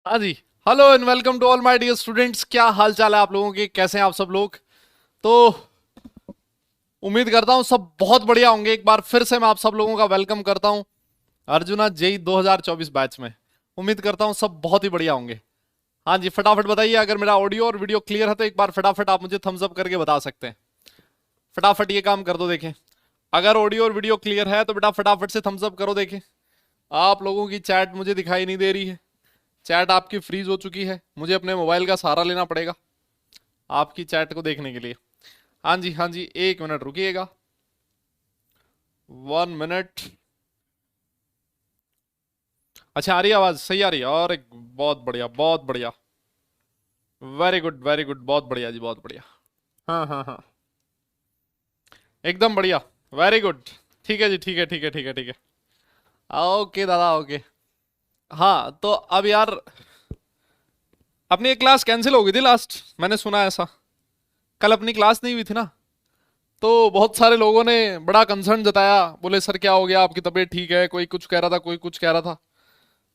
हाँ जी। Hello and welcome to all my dear students. क्या हाल चाल है आप लोगों के, कैसे हैं आप सब लोग? तो उम्मीद करता हूँ सब बहुत बढ़िया होंगे। एक बार फिर से मैं आप सब लोगों का वेलकम करता हूँ अर्जुना जेई 2024 बैच में। उम्मीद करता हूँ सब बहुत ही बढ़िया होंगे। हाँ जी, फटाफट बताइए अगर मेरा ऑडियो और वीडियो क्लियर है तो एक बार फटाफट आप मुझे थम्स अप करके बता सकते हैं। फटाफट ये काम कर दो, देखें। अगर ऑडियो और वीडियो क्लियर है तो बेटा फटाफट से थम्स अप करो, देखें। आप लोगों की चैट मुझे दिखाई नहीं दे रही है। चैट आपकी फ्रीज हो चुकी है, मुझे अपने मोबाइल का सहारा लेना पड़ेगा आपकी चैट को देखने के लिए। हाँ जी हाँ जी, एक मिनट रुकिएगा। 1 मिनट। अच्छा, आ रही है आवाज? सही आ रही है? और एक बहुत बढ़िया, बहुत बढ़िया। वेरी गुड वेरी गुड, बहुत बढ़िया जी, बहुत बढ़िया। हाँ हाँ हाँ, एकदम बढ़िया। Very good. ठीक है जी, ठीक है ठीक है ठीक है ठीक है। ओके दादा, ओके। हाँ तो अब यार, अपनी एक क्लास कैंसिल हो गई थी लास्ट, मैंने सुना ऐसा। कल अपनी क्लास नहीं हुई थी ना, तो बहुत सारे लोगों ने बड़ा कंसर्न जताया। बोले सर क्या हो गया, आपकी तबीयत ठीक है? कोई कुछ कह रहा था, कोई कुछ कह रहा था।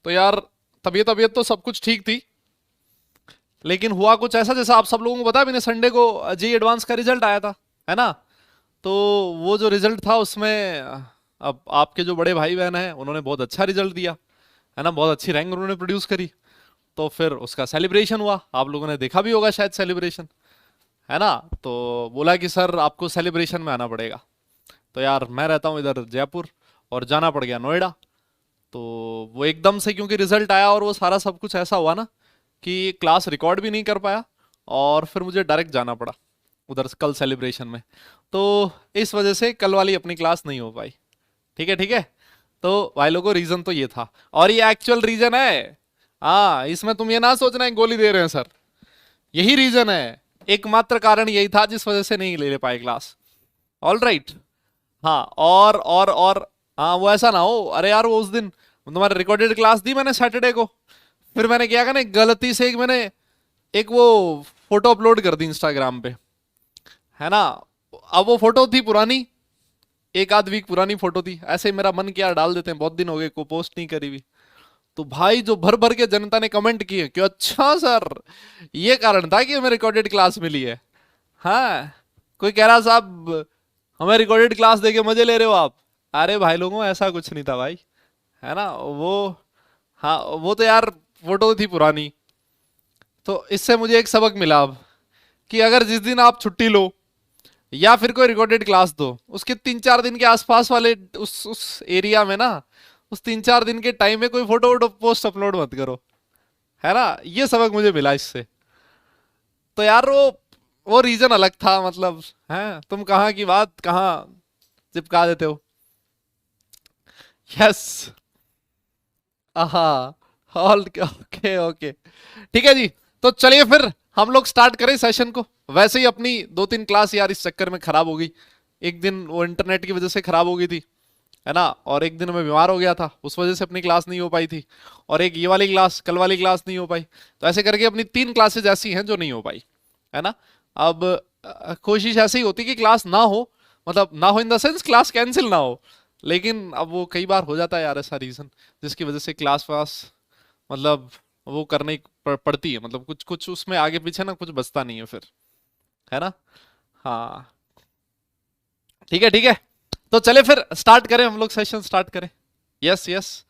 तो यार, तबीयत तबीयत तो सब कुछ ठीक थी, लेकिन हुआ कुछ ऐसा, जैसा आप सब लोगों को पता है, मैंने संडे को जेई एडवांस का रिजल्ट आया था, है ना? तो वो जो रिजल्ट था उसमें अब आपके जो बड़े भाई बहन हैं उन्होंने बहुत अच्छा रिजल्ट दिया, है ना? बहुत अच्छी रैंक उन्होंने प्रोड्यूस करी। तो फिर उसका सेलिब्रेशन हुआ, आप लोगों ने देखा भी होगा शायद सेलिब्रेशन, है ना? तो बोला कि सर आपको सेलिब्रेशन में आना पड़ेगा। तो यार मैं रहता हूँ इधर जयपुर, और जाना पड़ गया नोएडा। तो वो एकदम से क्योंकि रिजल्ट आया और वो सारा सब कुछ ऐसा हुआ ना कि क्लास रिकॉर्ड भी नहीं कर पाया, और फिर मुझे डायरेक्ट जाना पड़ा उधर कल सेलिब्रेशन में। तो इस वजह से कल वाली अपनी क्लास नहीं हो पाई। ठीक है ठीक है। तो भाई लोगों, रीजन तो ये था, और ये एक्चुअल रीजन है। हाँ, इसमें तुम ये ना सोचना है गोली दे रहे हैं सर। यही रीजन है, एकमात्र कारण यही था जिस वजह से नहीं ले पाए क्लास। All right. हाँ, और हाँ, वो ऐसा ना हो, अरे यार वो उस दिन तुम्हारे रिकॉर्डेड क्लास दी मैंने सैटरडे को, फिर मैंने क्या कहा ना, गलती से एक मैंने एक वो फोटो अपलोड कर दी इंस्टाग्राम पे, है ना? अब वो फोटो थी पुरानी, एक आध वीक पुरानी फोटो थी। ऐसे ही मेरा मन किया डाल देते हैं, बहुत दिन हो गए को पोस्ट नहीं करी हुई। तो भाई जो भर भर के जनता ने कमेंट किए कि अच्छा सर, ये कारण था कि हमें रिकॉर्डेड क्लास मिली है। हाँ, कोई कह रहा साहब हमें रिकॉर्डेड क्लास देके मजे ले रहे हो आप। अरे भाई लोगों, ऐसा कुछ नहीं था भाई, है ना वो? हाँ, वो तो यार फोटो थी पुरानी। तो इससे मुझे एक सबक मिला अब, कि अगर जिस दिन आप छुट्टी लो या फिर कोई रिकॉर्डेड क्लास दो, उसके 3-4 दिन के आसपास वाले उस एरिया में ना, उस 3-4 दिन के टाइम में कोई फोटो वोटो पोस्ट अपलोड मत करो, है ना? ये सबक मुझे मिला इससे। तो यार वो रीजन अलग था, मतलब है, तुम कहाँ की बात कहाँ चिपका देते हो। यस। हाँ, ऑल ओके ओके, ठीक है जी। तो चलिए फिर हम लोग स्टार्ट करें सेशन को। वैसे ही अपनी 2-3 क्लास यार इस चक्कर में खराब हो गई। एक दिन वो इंटरनेट की वजह से खराब हो गई थी, है ना? और एक दिन मैं बीमार हो गया था, उस वजह से अपनी क्लास नहीं हो पाई थी। और एक ये वाली क्लास, कल वाली क्लास नहीं हो पाई। तो ऐसे करके अपनी 3 क्लासेज ऐसी हैं जो नहीं हो पाई, है ना? अब कोशिश ऐसी ही होती कि क्लास ना हो, मतलब ना हो in the sense class cancel ना हो। लेकिन अब वो कई बार हो जाता है यार ऐसा रीजन, जिसकी वजह से क्लास वास, मतलब वो करनी पड़ती है, मतलब कुछ कुछ उसमें आगे पीछे ना कुछ बचता नहीं है फिर, है ना? हाँ, ठीक है ठीक है। तो चले फिर स्टार्ट करें, हम लोग सेशन स्टार्ट करें। Yes yes.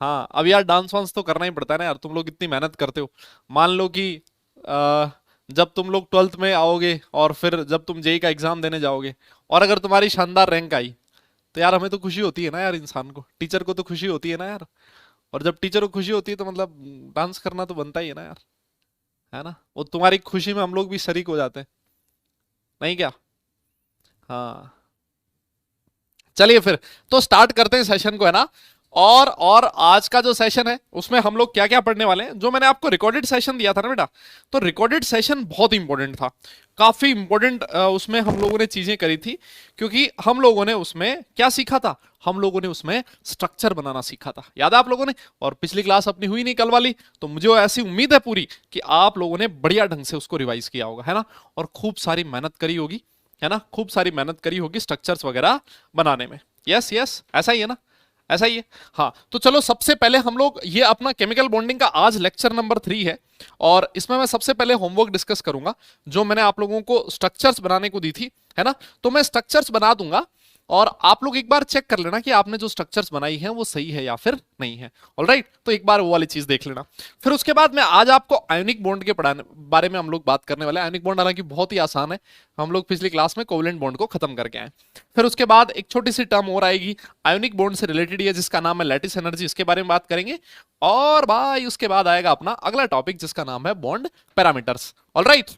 हाँ, अब यार डांस वांस तो करना ही पड़ता है ना यार, तुम लोग इतनी मेहनत करते हो। मान लो कि अ, जब तुम लोग 12th में आओगे और फिर जब तुम जेई का एग्जाम देने जाओगे, और अगर तुम्हारी शानदार रैंक आई, तो यार हमें तो खुशी होती है ना यार, इंसान को, टीचर को तो खुशी होती है ना यार। और जब टीचर को खुशी होती है तो मतलब डांस करना तो बनता ही है ना यार, है ना? वो तुम्हारी खुशी में हम लोग भी शरीक हो जाते हैं, नहीं क्या? हाँ, चलिए फिर तो स्टार्ट करते हैं सेशन को, है ना? और आज का जो सेशन है उसमें हम लोग क्या क्या पढ़ने वाले हैं, जो मैंने आपको रिकॉर्डेड सेशन दिया था ना बेटा, तो रिकॉर्डेड सेशन बहुत इंपॉर्टेंट था। काफी इंपॉर्टेंट उसमें हम लोगों ने चीजें करी थी, क्योंकि हम लोगों ने उसमें क्या सीखा था? हम लोगों ने उसमें स्ट्रक्चर बनाना सीखा था, याद है आप लोगों ने? और पिछली क्लास अपनी हुई नहीं कल वाली, तो मुझे ऐसी उम्मीद है पूरी कि आप लोगों ने बढ़िया ढंग से उसको रिवाइज किया होगा, है ना? और खूब सारी मेहनत करी होगी, है ना? खूब सारी मेहनत करी होगी स्ट्रक्चर्स वगैरह बनाने में। यस यस, ऐसा ही है ना? ऐसा ही है। हाँ, तो चलो सबसे पहले हम लोग ये अपना केमिकल बॉन्डिंग का आज लेक्चर नंबर 3 है, और इसमें मैं सबसे पहले होमवर्क डिस्कस करूंगा जो मैंने आप लोगों को स्ट्रक्चर्स बनाने को दी थी, है ना। तो मैं स्ट्रक्चर्स बना दूंगा और आप लोग एक बार चेक कर लेना कि आपने जो स्ट्रक्चर्स बनाई हैं वो सही है या फिर नहीं है। ऑलराइट, तो एक बार वो वाली चीज देख लेना। फिर उसके बाद में आज आपको आयोनिक बॉन्ड के पढ़ाने बारे में हम लोग बात करने वाले हैं। आयोनिक बॉन्ड हालांकि बहुत ही आसान है, हम लोग पिछली क्लास में कोवलेंट बॉन्ड को खत्म करके आए। फिर उसके बाद एक छोटी सी टर्म और आएगी आयोनिक बॉन्ड से रिलेटेड है जिसका नाम है लैटिस एनर्जी, इसके बारे में बात करेंगे। और भाई उसके बाद आएगा अपना अगला टॉपिक जिसका नाम है bond parameters. Alright,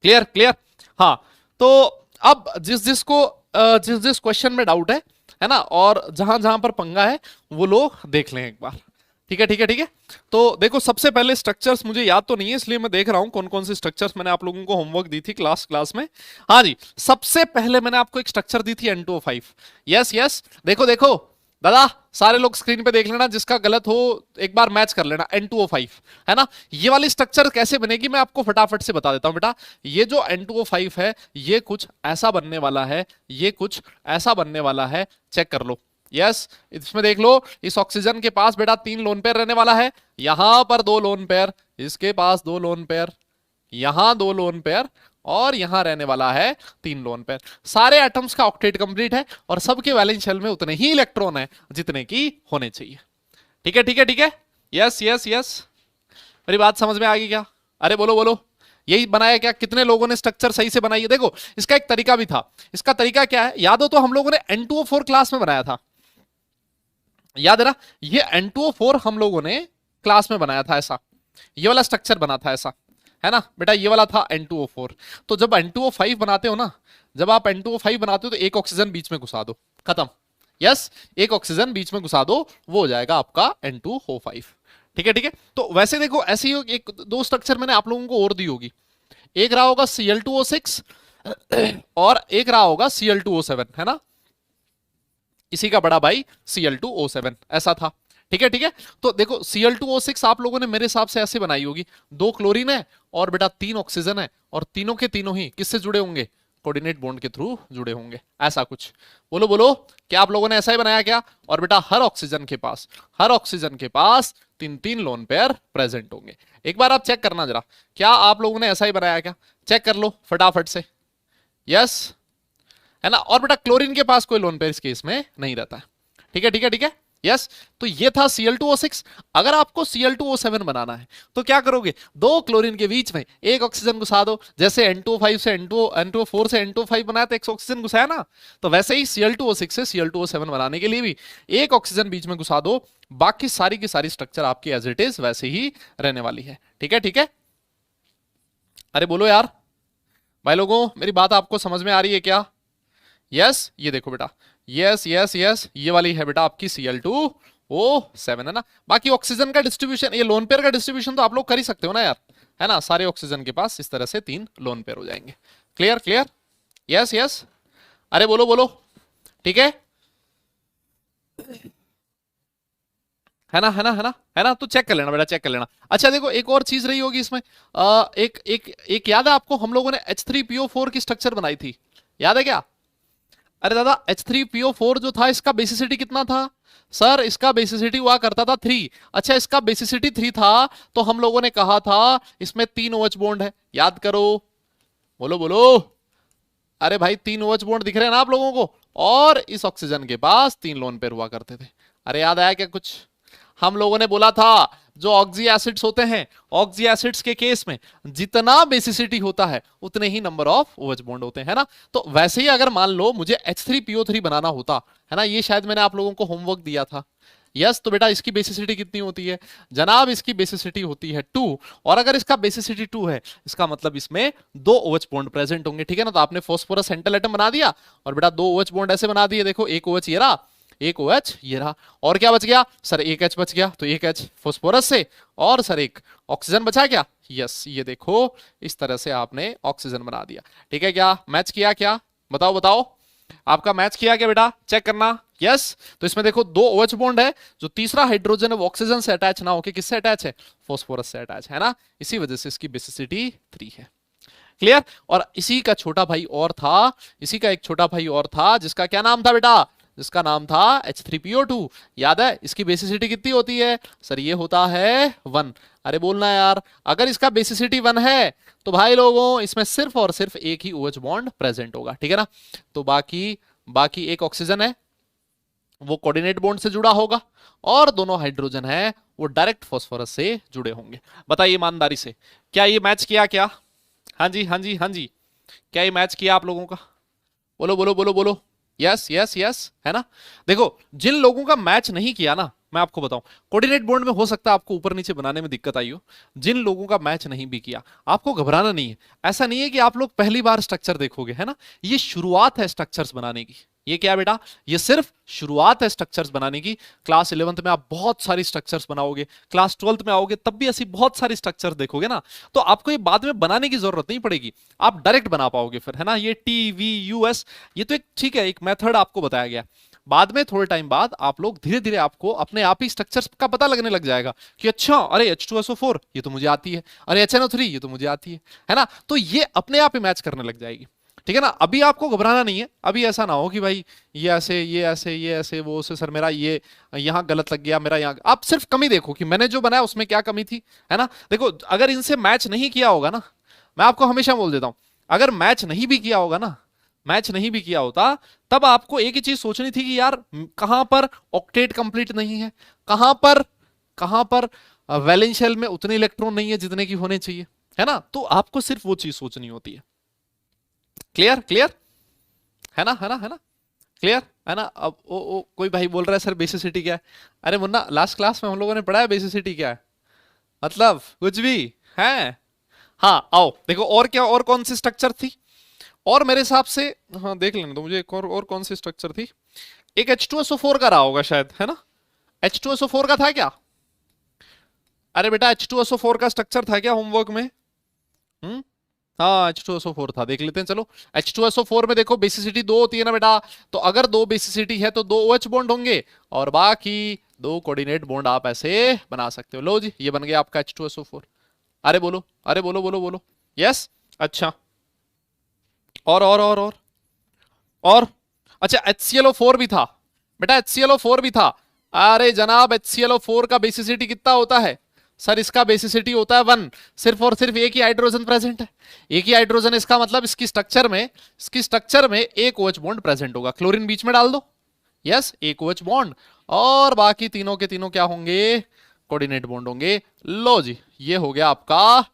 clear clear. हाँ, तो अब जिस जिस क्वेश्चन में डाउट है ना, और जहां जहां पर पंगा है वो लोग देख लें एक बार। ठीक है ठीक है ठीक है। तो देखो सबसे पहले स्ट्रक्चर्स मुझे याद तो नहीं है, इसलिए मैं देख रहा हूं कौन कौन से स्ट्रक्चर्स मैंने आप लोगों को होमवर्क दी थी क्लास में। हाँ जी, सबसे पहले मैंने आपको एक स्ट्रक्चर दी थी N2O5। यस यस, देखो देखो दादा, सारे लोग स्क्रीन पे देख लेना, जिसका गलत हो एक बार मैच कर लेना। N2O5 है ना, ये वाली स्ट्रक्चर कैसे बनेगी मैं आपको फटाफट से बता देता हूं बेटा। ये जो N2O5 है ये कुछ ऐसा बनने वाला है, ये कुछ ऐसा बनने वाला है, चेक कर लो। यस, इसमें देख लो, इस ऑक्सीजन के पास बेटा 3 लोन पेयर रहने वाला है, यहां पर 2 लोन पेयर, इसके पास 2 लोन पेयर, यहां 2 लोन पेयर, और यहां रहने वाला है 3 लोन पेयर। सारे एटम्स का ऑक्टेट कंप्लीट है और सबके वैलेंस शेल में उतने ही इलेक्ट्रॉन है जितने की होने चाहिए। ठीक है ठीक है ठीक है। यस यस यस, मेरी बात समझ में आ गई क्या? अरे बोलो बोलो, यही बनाया क्या? कितने लोगों ने स्ट्रक्चर सही से बनाई है? देखो इसका एक तरीका भी था। इसका तरीका क्या है याद हो तो, हम लोगों ने N2O4 क्लास में बनाया था, याद है ना। ये N2O4 हम लोगों ने क्लास में बनाया था, ऐसा ये वाला स्ट्रक्चर बना था, ऐसा है ना बेटा, ये वाला था N2O4। तो जब N2O5 बनाते हो ना, जब आप N2O5 बनाते हो तो एक ऑक्सीजन बीच में घुसा दो, खत्म। यस, एक ऑक्सीजन बीच में घुसा दो, वो हो जाएगा आपका N2O5। ठीक है ठीक है। तो वैसे देखो ऐसी एक दो स्ट्रक्चर मैंने आप लोगों को और दी होगी, एक रहा होगा Cl2O6 और एक रहा होगा Cl2O7, है ना, इसी का बड़ा भाई Cl2O7 ऐसा था। ठीक है ठीक है। तो देखो Cl2O6 आप लोगों ने मेरे हिसाब से ऐसे बनाई होगी, 2 क्लोरीन है और बेटा 3 ऑक्सीजन है, और तीनों के तीनों ही किससे जुड़े होंगे? कोऑर्डिनेट बॉन्ड के थ्रू जुड़े होंगे, ऐसा कुछ। बोलो बोलो, क्या आप लोगों ने ऐसा ही बनाया क्या? और बेटा हर ऑक्सीजन के पास 3-3 लोन पेयर प्रेजेंट होंगे। एक बार आप चेक करना जरा, क्या आप लोगों ने ऐसा ही बनाया क्या? चेक कर लो फटाफट से। यस, है ना। और बेटा क्लोरीन के पास कोई लोन पेयर इस केस में नहीं रहता है। ठीक है ठीक है ठीक है। यस, तो ये था Cl2O6। अगर आपको Cl2O7 बनाना है तो क्या करोगे? 2 क्लोरीन के बीच में एक ऑक्सीजन घुसा दो, जैसे N2O5 से N2O4 से N2O5 बनाया तो एक ऑक्सीजन घुसाया ना, तो वैसे ही Cl2O6 से Cl2O7 बनाने के लिए भी एक ऑक्सीजन बीच में घुसा दो, बाकी सारी की सारी स्ट्रक्चर आपकी एज इट इज वैसे ही रहने वाली है। ठीक है ठीक है। अरे बोलो यार भाई लोगों, मेरी बात आपको समझ में आ रही है क्या? यस, ये देखो बेटा, यस यस यस, ये वाली है बेटा आपकी Cl2O7, है ना। बाकी ऑक्सीजन का डिस्ट्रीब्यूशन, ये लोन पेयर का डिस्ट्रीब्यूशन तो आप लोग कर ही सकते हो ना यार, है ना। सारे ऑक्सीजन के पास इस तरह से 3 लोन पेयर हो जाएंगे। Clear clear. यस यस, अरे बोलो बोलो, ठीक है, है ना है ना है ना है ना। तो चेक कर लेना बेटा, चेक कर लेना। अच्छा देखो एक और चीज रही होगी इसमें, एक एक एक याद है आपको, हम लोगों ने H3PO4 की स्ट्रक्चर बनाई थी, याद है क्या? अरे दादा H3PO4 जो था इसका बेसिसिटी कितना था? सर इसका बेसिसिटी हुआ करता था 3। अच्छा इसका बेसिसिटी 3 था, तो हम लोगों ने कहा था इसमें 3 OH बॉन्ड है, याद करो, बोलो बोलो। अरे भाई 3 OH बॉन्ड दिख रहे हैं ना आप लोगों को, और इस ऑक्सीजन के पास 3 लोन पेयर हुआ करते थे। अरे याद आया क्या कुछ? हम लोगों ने बोला था जो ऑक्सी एसिड्स होते हैं, ऑक्सी एसिड्स के केस में जितना बेसिसिटी होता है उतने ही नंबर ऑफ OH बॉन्ड होते हैं, है ना। तो वैसे ही अगर मान लो मुझे H3PO3 बनाना होता, है ना, ये शायद मैंने आप लोगों को होमवर्क दिया था। यस, तो बेटा इसकी बेसिसिटी कितनी होती है जनाब? इसकी बेसिसिटी होती है 2, और अगर इसका बेसिसिटी 2 है इसका मतलब इसमें 2 OH बॉन्ड प्रेजेंट होंगे। ठीक है ना, तो आपने फास्फोरस सेंट्रल एटम बना दिया और बेटा 2 OH बॉन्ड ऐसे बना दिए, देखो एक OH ये रहा, एक OH ये रहा, और क्या बच गया सर? एक H बच गया, तो एक H फास्फोरस से, और सर एक ऑक्सीजन बचा क्या? यस, ये देखो इस तरह से आपने ऑक्सीजन बना दिया। ठीक है, क्या मैच किया? क्या बताओ बताओ, आपका मैच किया क्या बेटा? चेक करना। यस, तो इसमें देखो 2 OH बॉन्ड है, जो तीसरा हाइड्रोजन है वो ऑक्सीजन से अटैच ना होकर किससे अटैच है? फास्फोरस से अटैच है ना, इसी वजह से इसकी बेसिसिटी 3 है। क्लियर। और इसी का छोटा भाई और था, इसी का एक छोटा भाई और था जिसका क्या नाम था बेटा? जिसका नाम था H3PO2। याद है इसकी बेसिसिटी कितनी होती है सर, ये होता है 1। अरे बोलना यार, अगर इसका बेसिसिटी 1 है तो भाई लोगों इसमें सिर्फ और सिर्फ एक ही OH बॉन्ड प्रेजेंट होगा, ठीक है ना। तो बाकी बाकी एक ऑक्सीजन है वो कोऑर्डिनेट बॉन्ड से जुड़ा होगा, और दोनों हाइड्रोजन है वो डायरेक्ट फास्फोरस से जुड़े होंगे। बताइए ईमानदारी से, क्या ये मैच किया क्या? हाँ जी हाँ जी हाँ जी, क्या ये मैच किया आप लोगों का? बोलो बोलो बोलो बोलो, यस यस यस, है ना। देखो जिन लोगों का मैच नहीं किया ना, मैं आपको बताऊं, कोऑर्डिनेट बॉन्ड में हो सकता है आपको ऊपर नीचे बनाने में दिक्कत आई हो। जिन लोगों का मैच नहीं भी किया, आपको घबराना नहीं है। ऐसा नहीं है कि आप लोग पहली बार स्ट्रक्चर देखोगे, है ना। ये शुरुआत है स्ट्रक्चर्स बनाने की। ये क्या है बेटा, ये सिर्फ शुरुआत है स्ट्रक्चर्स बनाने की। क्लास 11th में आप बहुत सारी स्ट्रक्चर्स बनाओगे, क्लास 12th में आओगे तब भी ऐसी बहुत सारी स्ट्रक्चर्स देखोगे ना, तो आपको ये बाद में बनाने की जरूरत नहीं पड़ेगी, आप डायरेक्ट बना पाओगे फिर, है ना। ये TVUS, ये तो एक ठीक है, एक मेथड आपको बताया गया। बाद में थोड़े टाइम बाद आप लोग धीरे धीरे आपको अपने आप ही स्ट्रक्चर्स का पता लगने लग जाएगा कि अच्छा अरे H2SO4 ये तो मुझे आती है, अरे HNO3 ये तो मुझे आती है ना। तो ये अपने आप ही मैच करने लग जाएगी, ठीक है ना। अभी आपको घबराना नहीं है, अभी ऐसा ना हो कि भाई ये ऐसे ये ऐसे ये ऐसे वो से, सर मेरा ये यहाँ गलत लग गया, मेरा यहाँ। आप सिर्फ कमी देखो कि मैंने जो बनाया उसमें क्या कमी थी, है ना। देखो अगर इनसे मैच नहीं किया होगा ना, मैं आपको हमेशा बोल देता हूं, अगर मैच नहीं भी किया होगा ना, मैच नहीं भी किया होता, तब आपको एक ही चीज सोचनी थी कि यार कहां पर ऑक्टेट कंप्लीट नहीं है, कहां पर वैलेंस शेल में उतने इलेक्ट्रॉन नहीं है जितने की होने चाहिए, है ना। तो आपको सिर्फ वो चीज सोचनी होती है। क्लियर क्लियर, है ना है ना है ना, क्लियर है ना। अब कोई भाई बोल रहा है सर बेसिसिटी क्या है? अरे मुन्ना, लास्ट क्लास में हम लोगों ने पढ़ा है बेसिसिटी क्या है, मतलब कुछ भी है। हाँ आओ देखो, और क्या, और कौन सी स्ट्रक्चर थी, और मेरे हिसाब से, हाँ देख लेने तो मुझे, एक और कौन सी स्ट्रक्चर थी। एक H2SO4 का रहा होगा शायद, है ना। H2SO4 का था क्या? अरे बेटा H2SO4 का स्ट्रक्चर था क्या होमवर्क में? हम्म, हाँ H2SO4 था, देख लेते हैं चलो। H2SO4 में देखो बेसिसिटी 2 होती है ना बेटा, तो अगर 2 बेसिसिटी है तो 2 OH बॉन्ड होंगे, और बाकी 2 कोऑर्डिनेट बॉन्ड आप ऐसे बना सकते हो। लो जी, ये बन गया आपका H2SO4। अरे बोलो, अरे बोलो बोलो बोलो, यस। अच्छा, और और अच्छा HClO4 भी था बेटा, HClO4 भी था। अरे जनाब HClO4 का बेसिसिटी कितना होता है सर? इसका बेसिसिटी होता है 1। सिर्फ और सिर्फ एक ही हाइड्रोजन प्रेजेंट है, एक ही हाइड्रोजन। इसका मतलब इसकी स्ट्रक्चर में एक OH बॉन्ड प्रेजेंट होगा। क्लोरीन बीच में डाल दो, यस, एक OH बॉन्ड, और बाकी तीनों के तीनों क्या होंगे, कोऑर्डिनेट बॉन्ड होंगे। लो जी, ये हो गया आपका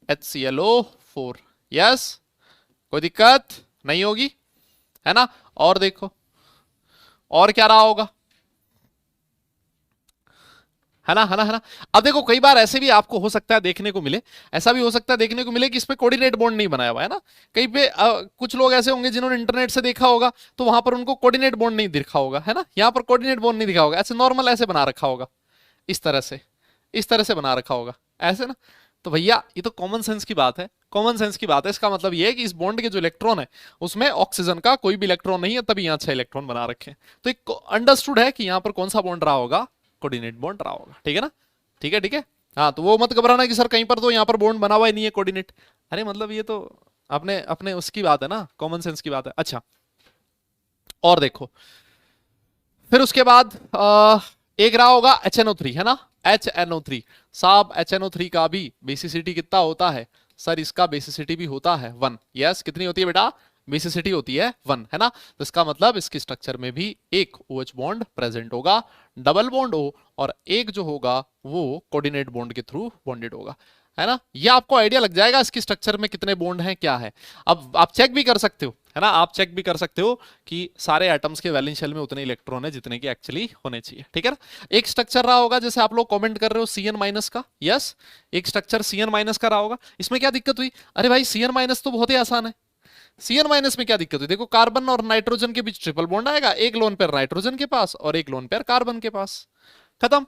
HClO4, यस। कोई दिक्कत नहीं होगी, है ना। और देखो और क्या रहा होगा, है ना है ना है ना। अब देखो कई बार ऐसे भी आपको हो सकता है देखने को मिले, ऐसा भी हो सकता है देखने को मिले कि इसमें कोऑर्डिनेट बॉन्ड नहीं बनाया हुआ है ना। कहीं पे कुछ लोग ऐसे होंगे जिन्होंने इंटरनेट से देखा होगा, तो वहां पर उनको कोऑर्डिनेट बॉन्ड नहीं दिखा होगा, है ना। यहाँ पर कोऑर्डिनेट बॉन्ड नहीं दिखा होगा, ऐसे नॉर्मल ऐसे बना रखा होगा, इस तरह से, इस तरह से बना रखा होगा, ऐसे ना। तो भैया ये तो कॉमन सेंस की बात है, कॉमन सेंस की बात है। इसका मतलब ये है कि इस बॉन्ड के जो इलेक्ट्रॉन है उसमें ऑक्सीजन का कोई भी इलेक्ट्रॉन नहीं है, तभी यहाँ 6 इलेक्ट्रॉन बना रखे हैं। तो एक अंडरस्टूड है कि यहाँ पर कौन सा बॉन्ड रहा होगा, कोऑर्डिनेट बॉन्ड रहा होगा, ठीक है ना। ठीक है ठीक है, हाँ। तो वो मत घबराना कि सर कहीं पर तो यहाँ पर बॉन्ड बना हुआ ही नहीं है कोऑर्डिनेट। अरे मतलब ये तो अपने अपने उसकी बात है ना, कॉमन सेंस की बात है। अच्छा, और देखो फिर उसके बाद एक रहा होगा HNO3, है ना। HNO3 साहब, HNO3 का भी बेसिसिटी कितना होता है सर? इसका बेसिसिटी भी होता है 1, यस। कितनी होती है बेटा? बेसिसिटी होती है 1, है ना। तो इसका मतलब इसके स्ट्रक्चर में भी एक OH बॉन्ड प्रेजेंट होगा, डबल बॉन्ड हो, और एक जो होगा वो कोऑर्डिनेट बॉन्ड के थ्रू बॉन्डेड होगा, है ना। ये आपको आइडिया लग जाएगा इसकी स्ट्रक्चर में कितने बॉन्ड हैं, क्या है। अब आप चेक भी कर सकते हो, है ना, आप चेक भी कर सकते हो कि सारे एटम्स के वैलेंस शेल में उतने इलेक्ट्रॉन है जितने की एक्चुअली होने चाहिए, ठीक है ना। एक स्ट्रक्चर रहा होगा जैसे आप लोग कमेंट कर रहे हो CN माइनस का, यस। एक स्ट्रक्चर CN माइनस का रहा होगा। इसमें क्या दिक्कत हुई? अरे भाई CN माइनस तो बहुत ही आसान है। CN माइनस में क्या दिक्कत हुई? देखो कार्बन और नाइट्रोजन के बीच ट्रिपल बॉन्ड आएगा, एक लोन पेयर नाइट्रोजन के पास और एक लोन पेयर कार्बन के पास, खत्म।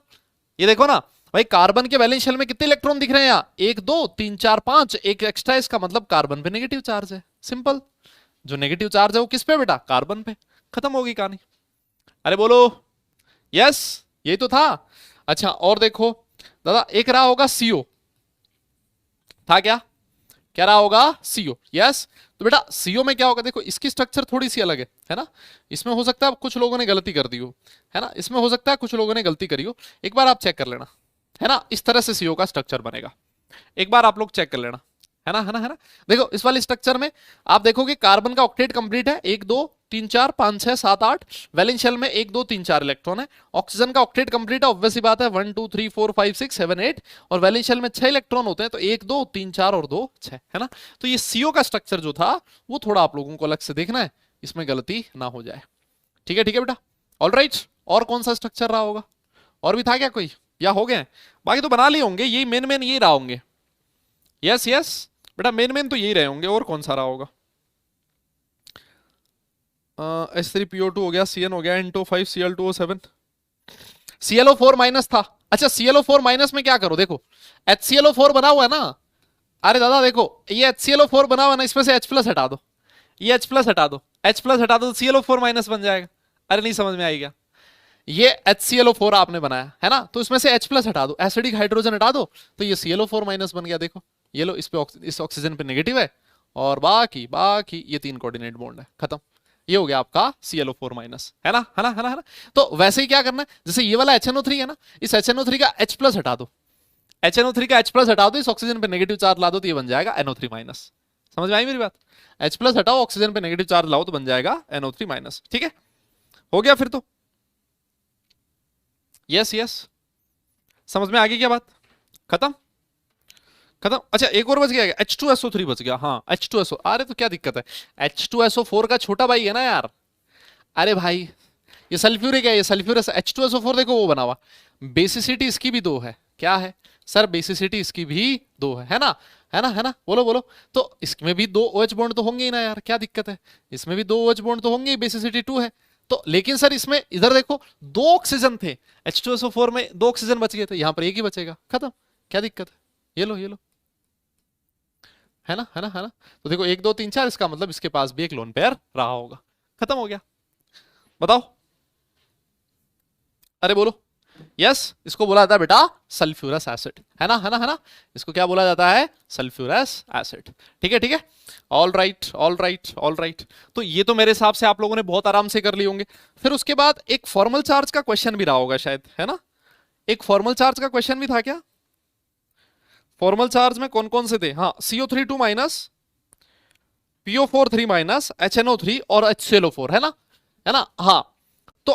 ये देखो ना भाई, कार्बन के वैलेंस शेल में कितने इलेक्ट्रॉन दिख रहे हैं यहाँ? 1 2 3 4 5, एक एक्स्ट्रा, इसका मतलब कार्बन पे नेगेटिव चार्ज है, सिंपल। जो नेगेटिव चार्ज है वो किस पे बेटा? कार्बन पे। खत्म होगी कहानी। अरे बोलो, यस, यही तो था। अच्छा, और देखो दादा, एक रहा होगा CO, था क्या? क्या रहा होगा? CO, yes. तो बेटा सीओ में क्या होगा, देखो इसकी स्ट्रक्चर थोड़ी सी अलग है ना। इसमें हो सकता है कुछ लोगों ने गलती कर दी हो, है ना, इसमें हो सकता है कुछ लोगों ने गलती करी हो, एक बार आप चेक कर लेना, है ना। इस तरह से सीओ का स्ट्रक्चर बनेगा, एक बार आप लोग चेक कर लेना, है ना, है ना, है ना। देखो इस वाले स्ट्रक्चर में आप देखोगे कार्बन का ऑक्टेट कंप्लीट है, 1 2 3 4 5 6 7 8, वैलेंस शेल में 1 2 3 4 इलेक्ट्रॉन है। ऑक्सीजन का ऑक्टेट कंप्लीट है, ऑब्वियस सी बात है, 1 2 3 4 5 6 7 8, और वैलेंस शेल में 6 इलेक्ट्रॉन होते हैं, तो 1 2 3 4 और 2 6, है ना। तो ये सीओ का स्ट्रक्चर जो था वो थोड़ा आप लोगों को अलग से देखना है, इसमें गलती ना हो जाए। ठीक है बेटा, ऑल राइट। और कौन सा स्ट्रक्चर रहा होगा, और भी था क्या कोई, या हो गए? बाकी तो बना लिए होंगे, यही मेन मेन यही रहा होंगे। यस यस बेटा, मेन मेन तो यही रहे होंगे, और कौन सा रहा होगा? H3PO2 हो गया, CN हो गया, N2O5 Cl2O7, ClO4 माइनस था। अच्छा ClO4 माइनस में क्या करो, देखो HClO4 बना हुआ है ना। अरे दादा देखो ये HClO4 बना हुआ है ना, इसमें से H प्लस हटा दो, ये H प्लस हटा दो, H प्लस हटा दो तो ClO4 माइनस बन जाएगा। अरे नहीं समझ में आएगा, ये HClO4 आपने बनाया है ना, तो इसमें से H प्लस हटा दो, एसिडिक हाइड्रोजन हटा दो, तो ये ClO4 माइनस बन गया। देखो ये लो, इस पे इस ऑक्सीजन पे नेगेटिव है, और बाकी बाकी ये 3 कोऑर्डिनेट बॉन्ड है, खत्म। ये हो गया आपका ClO4 माइनस, है ना, है ना, है ना, है ना। तो वैसे ही क्या करना है, जैसे ये वाला HNO3 है ना, इस HNO3 का H प्लस हटा दो, HNO3 का H प्लस हटा दो, इस ऑक्सीजन पे नेगेटिव चार्ज ला दो, तो ये बन जाएगा NO3 माइनस। समझ में आई मेरी बात? H प्लस हटाओ, ऑक्सीजन पे नेगेटिव चार्ज लाओ, तो बन जाएगा NO3 माइनस। ठीक है, हो गया फिर तो। यस यस, समझ में आ गई क्या बात? खत्म खत्म। अच्छा एक और बच गया, H2SO3 बच गया। हाँ H2SO, अरे तो क्या दिक्कत है, H2SO4 का छोटा भाई है ना यार। अरे भाई ये सल्फ्यूरिक है, ये सल्फ्यूरस। H2SO4 देखो वो बना हुआ, बेसिसिटी इसकी भी 2 है। क्या है सर? बेसिसिटी इसकी भी 2 है ना, है ना, है ना, बोलो बोलो। तो इसमें भी 2 OH बॉन्ड तो होंगे ही ना यार, क्या दिक्कत है? इसमें भी 2 OH बॉन्ड तो होंगे, बेसिसिटी 2 है। तो लेकिन सर इसमें इधर देखो 2 ऑक्सीजन थे, H2SO4 में 2 ऑक्सीजन बच गए, तो यहां पर एक ही बचेगा, खत्म। क्या दिक्कत है? ये लो ये लो, है ना, है ना, है ना। तो देखो 1 2 3 4, इसका मतलब इसके पास भी एक लोन पेयर रहा होगा, खत्म हो गया। बताओ, अरे बोलो। यस इसको बोला जाता है बेटा सल्फ्यूरस एसिड, है ना, है ना, है ना। इसको क्या बोला जाता है? Sulphurous acid. ठीक है ठीक है, all right all right all right. तो ये तो मेरे हिसाब से आप लोगों ने बहुत आराम से कर लिए होंगे। फिर उसके बाद एक फॉर्मल चार्ज का क्वेश्चन भी रहा होगा शायद, है ना। एक फॉर्मल चार्ज का क्वेश्चन भी था क्या? फॉर्मल चार्ज में कौन कौन से थे? हाँ CO3 2 minus, PO4 3 minus, HNO3 और HClO4, है ना, है ना। हाँ तो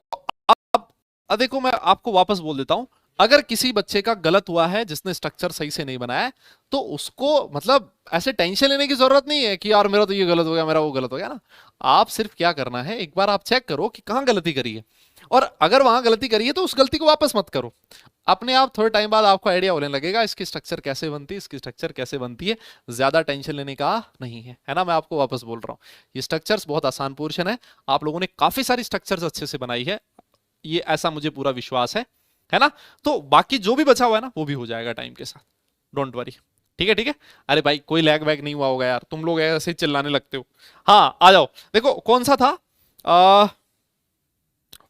अब देखो मैं आपको वापस बोल देता हूं, अगर किसी बच्चे का गलत हुआ है, जिसने स्ट्रक्चर सही से नहीं बनाया है, तो उसको मतलब ऐसे टेंशन लेने की जरूरत नहीं है कि यार मेरा तो ये गलत हो गया, मेरा वो गलत हो गया ना। आप सिर्फ क्या करना है, एक बार आप चेक करो कि कहां गलती करी है, और अगर वहां गलती करी है तो उस गलती को वापस मत करो। अपने आप थोड़े टाइम बाद आपको आइडिया होने लगेगा इसकी स्ट्रक्चर कैसे बनती है, इसकी स्ट्रक्चर कैसे बनती है। ज्यादा टेंशन लेने का नहीं है ना। मैं आपको वापस बोल रहा हूँ, ये स्ट्रक्चर्स बहुत आसान पोर्शन है, आप लोगों ने काफी सारी स्ट्रक्चर्स अच्छे से बनाई है, ये ऐसा मुझे पूरा विश्वास है ना। तो बाकी जो भी बचा हुआ है ना वो भी हो जाएगा टाइम के साथ, डोंट वरी। ठीक है ठीक है। अरे भाई कोई लैग वैग नहीं हुआ होगा यार, तुम लोग ऐसे ही चिल्लाने लगते हो। हाँ आ जाओ, देखो कौन सा था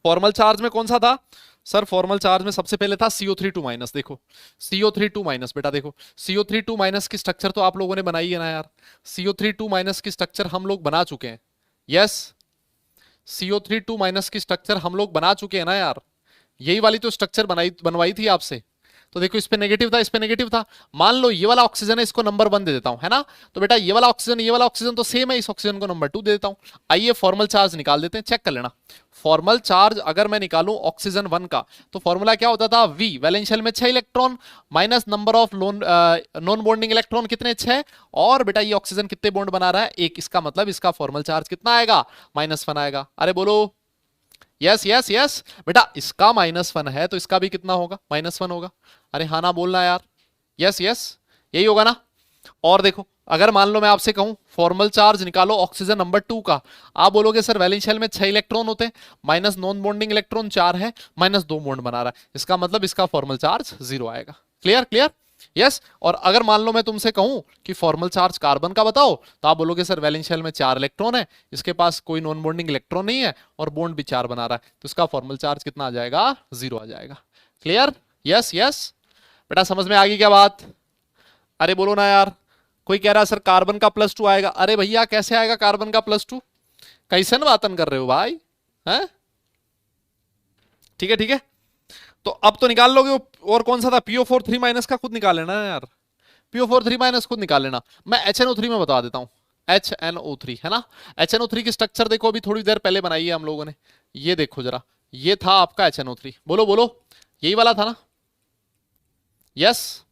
फॉर्मल चार्ज में, कौन सा था सर? फॉर्मल चार्ज में सबसे पहले था CO3 2 माइनस। देखो CO3 2 माइनस बेटा, देखो CO3 2 माइनस की स्ट्रक्चर तो आप लोगों ने बनाई है ना यार। CO3 2 माइनस की स्ट्रक्चर हम लोग बना चुके हैं। यस CO3 2 माइनस की स्ट्रक्चर हम लोग बना चुके हैं ना यार, यही वाली तो स्ट्रक्चर बनवाई थी आपसे। तो देखो इस पे नेगेटिव था, इस पे नेगेटिव था। मान लो ये वाला ऑक्सीजन है, इसको नंबर 1 दे देता हूं, है ना। तो बेटा ये वाला ऑक्सीजन, ये वाला ऑक्सीजन तो सेम है, इस ऑक्सीजन को नंबर 2 दे देता हूं। आइए फॉर्मल चार्ज निकाल देते हैं, चेक कर लेना। फॉर्मल चार्ज अगर मैं निकालूं ऑक्सीजन 1 का, तो फॉर्मूला क्या होता था? V वैलेंशियल में 6 electron minus number of non bonding electron कितने? 6। और बेटा ये ऑक्सीजन कितने बॉन्ड बना रहा है? 1। इसका मतलब इसका फॉर्मल चार्ज कितना आएगा? -1 आएगा। अरे बोलो यस यस यस बेटा, इसका -1 है तो इसका भी कितना होगा? -1 होगा। अरे हाँ ना बोलना यार, यस यस यही होगा ना। और देखो अगर मान लो मैं आपसे कहूं फॉर्मल चार्ज निकालो ऑक्सीजन नंबर 2 का, आप बोलोगे सर वैलेंस शेल में 6 इलेक्ट्रॉन होते हैं, माइनस नॉन बॉन्डिंग इलेक्ट्रॉन 4 है, -2 बॉन्ड बना रहा है, इसका मतलब इसका फॉर्मल चार्ज 0 आएगा। Clear clear, yes. और अगर मान लो मैं तुमसे कहूं कि फॉर्मल चार्ज कार्बन का बताओ, तो आप बोलोगे सर वैलेंस शेल में 4 इलेक्ट्रॉन है, इसके पास कोई नॉन बॉन्डिंग इलेक्ट्रॉन नहीं है, और बॉन्ड भी 4 बना रहा है, तो इसका फॉर्मल चार्ज कितना आ जाएगा? 0 आ जाएगा। क्लियर, यस यस बेटा, समझ में आ गई क्या बात? अरे बोलो ना यार, कोई कह रहा है सर कार्बन का +2 आएगा। अरे भैया कैसे आएगा कार्बन का +2? कैसे न बातन कर रहे हो भाई, हैं? ठीक है ठीक है। तो अब तो निकाल लोगे और कौन सा था, PO4 3- का खुद निकाल लेना यार, PO4 3- खुद निकाल लेना। मैं HNO3 में बता देता हूं, HNO3 है ना। HNO3 की स्ट्रक्चर देखो, अभी थोड़ी देर पहले बनाई है हम लोगों ने। ये देखो जरा, ये था आपका HNO3, बोलो बोलो, यही वाला था ना? यस,